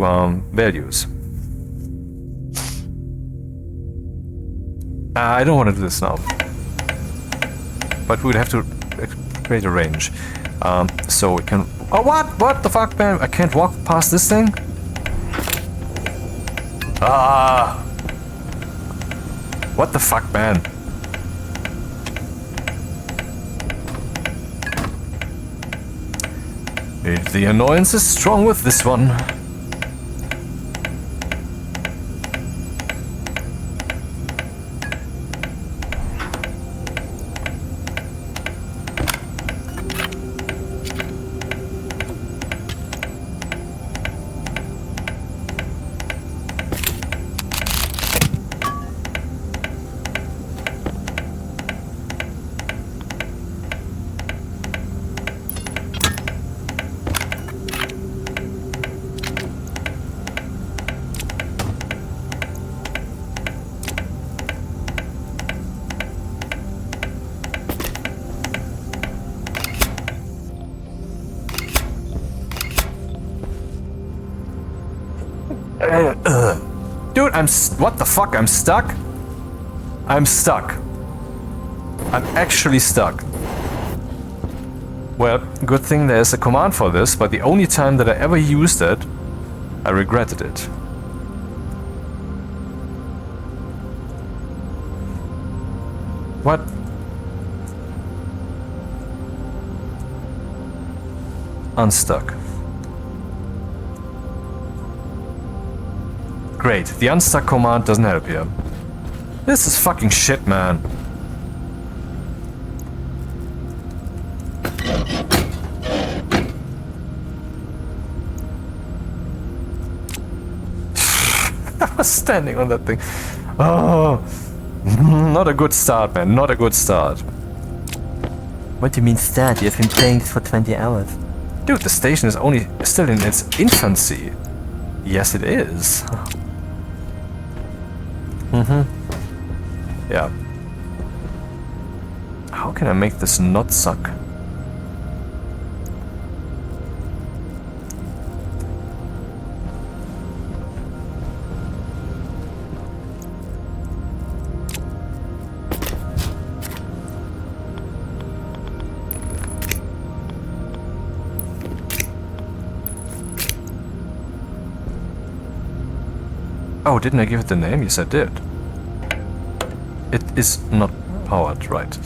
values. I don't want to do this now, but we'd have to create a range. So we can... Oh, what the fuck, man? I can't walk past this thing? Ah! What the fuck, man? The annoyance is strong with this one. What the fuck? I'm stuck? I'm stuck. I'm actually stuck. Well, good thing there's a command for this, but the only time that I ever used it, I regretted it. What? Unstuck. Great, the unstuck command doesn't help here. This is fucking shit, man. I was standing on that thing. Oh, not a good start, man. Not a good start. What do you mean start? You've been playing this for 20 hours. Dude, the station is only still in its infancy. Yes, it is. Yeah. How can I make this not suck? Oh, didn't I give it the name? Yes, I did. It is not powered, right?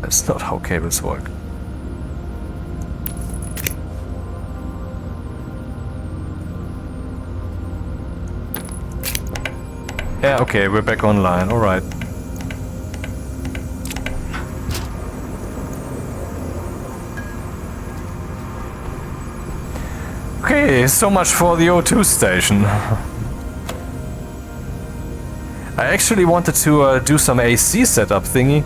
That's not how cables work. Yeah, okay, we're back online, alright. Okay, so much for the O2 station. I actually wanted to do some AC setup thingy.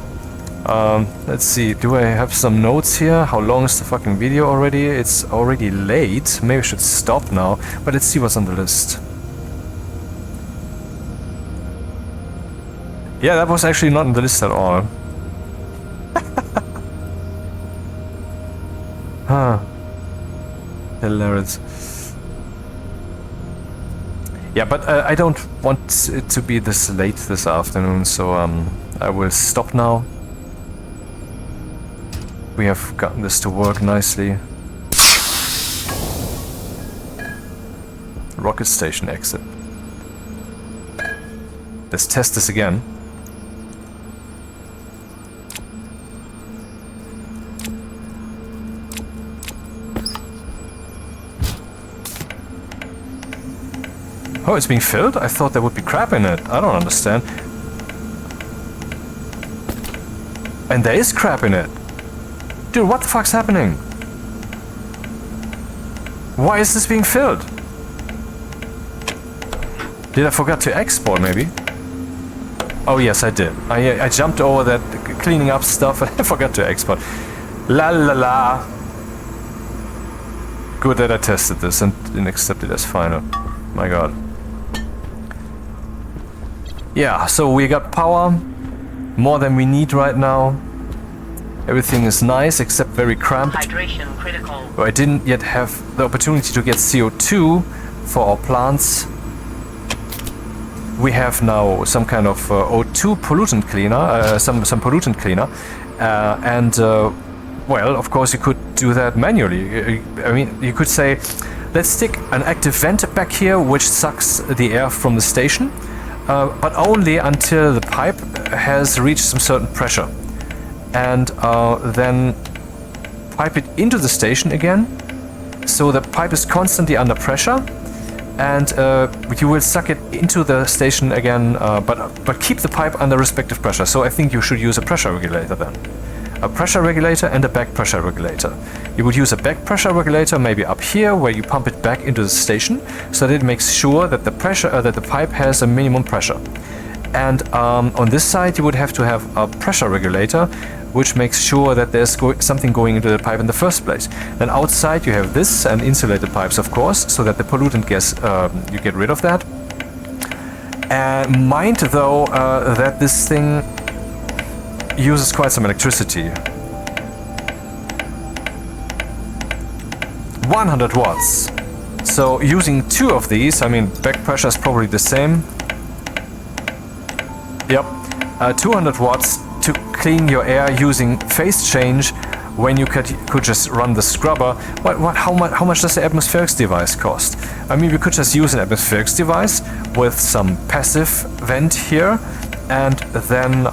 Let's see, do I have some notes here? How long is the fucking video already? It's already late. Maybe I should stop now, but let's see what's on the list. Yeah, that was actually not on the list at all. Huh. Hilarious. Yeah, but I don't want it to be this late this afternoon, so I will stop now. We have gotten this to work nicely. Rocket station exit. Let's test this again. Oh, it's being filled? I thought there would be crap in it. I don't understand. And there is crap in it. Dude, what the fuck's happening? Why is this being filled? Did I forget to export, maybe? Oh, yes, I did. I jumped over that cleaning up stuff and I forgot to export. La la la. Good that I tested this and accepted it as final. My god. Yeah, so we got power, more than we need right now. Everything is nice, except very cramped. Hydration critical. I didn't yet have the opportunity to get CO2 for our plants. We have now some kind of O2 pollutant cleaner, some pollutant cleaner, and well, of course, you could do that manually. I mean, you could say, let's stick an active vent back here, which sucks the air from the station. But only until the pipe has reached some certain pressure. And then pipe it into the station again, so the pipe is constantly under pressure, and you will suck it into the station again, but keep the pipe under respective pressure. So I think you should use a pressure regulator then. A pressure regulator and a back pressure regulator. You would use a back pressure regulator maybe up here, where you pump it back into the station, so that it makes sure that the pressure that the pipe has a minimum pressure. And on this side, you would have to have a pressure regulator, which makes sure that there's something going into the pipe in the first place. Then outside, you have this and insulated pipes, of course, so that the pollutant gas you get rid of that. And mind though that this thing uses quite some electricity. 100 watts. So using 2 of these, I mean, back pressure is probably the same. Yep, 200 watts to clean your air using phase change when you could just run the scrubber. How much does the atmospherics device cost? I mean, we could just use an atmospherics device with some passive vent here, and then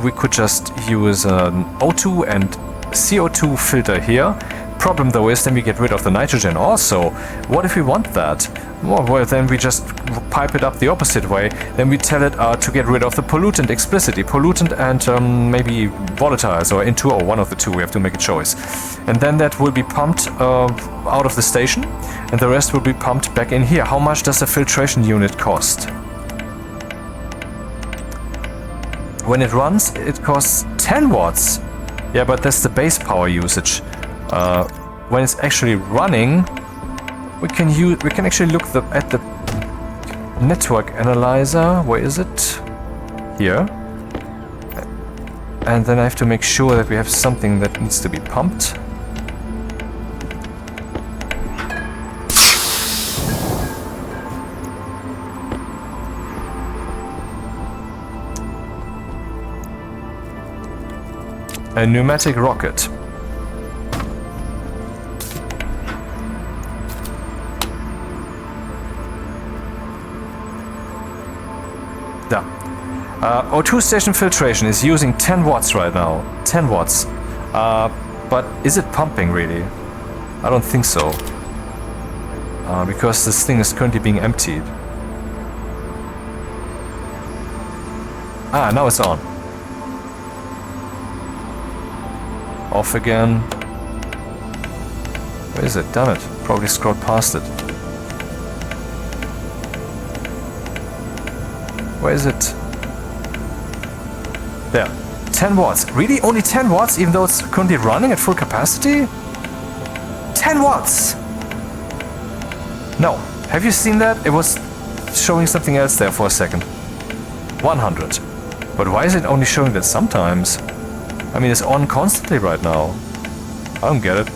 we could just use an O2 and CO2 filter here. Problem though is then we get rid of the nitrogen also. What if we want that? Well, then we just pipe it up the opposite way. Then we tell it to get rid of the pollutant explicitly. Pollutant and maybe volatiles, or into, or one of the two. We have to make a choice. And then that will be pumped out of the station, and the rest will be pumped back in here. How much does a filtration unit cost? When it runs, it costs 10 watts. Yeah, but that's the base power usage. When it's actually running, we can actually look at the network analyzer. Where is it? Here. And then I have to make sure that we have something that needs to be pumped. A pneumatic rocket. Da. O2 station filtration is using 10 watts right now. 10 watts. But is it pumping really? I don't think so. Because this thing is currently being emptied. Ah, now it's on. Off again. Where is it? Damn it. Probably scrolled past it. Where is it? There. 10 watts. Really? Only 10 watts even though it's currently running at full capacity? 10 watts! No. Have you seen that? It was showing something else there for a second. 100. But why is it only showing that sometimes? I mean, it's on constantly right now. I don't get it.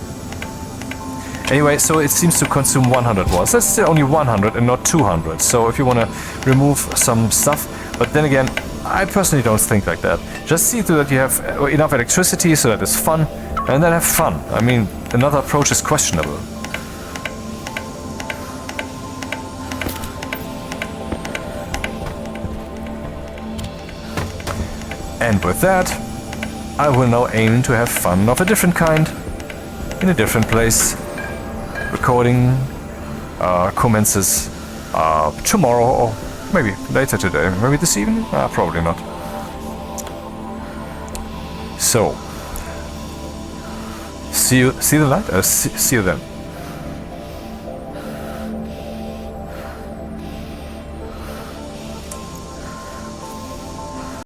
Anyway, so it seems to consume 100 watts. That's still only 100 and not 200. So if you want to remove some stuff, but then again, I personally don't think like that. Just see to that you have enough electricity so that it's fun, and then have fun. I mean, another approach is questionable. And with that, I will now aim to have fun of a different kind, in a different place. Recording commences tomorrow, or maybe later today, maybe this evening? Probably not. So, see you the light? See you then.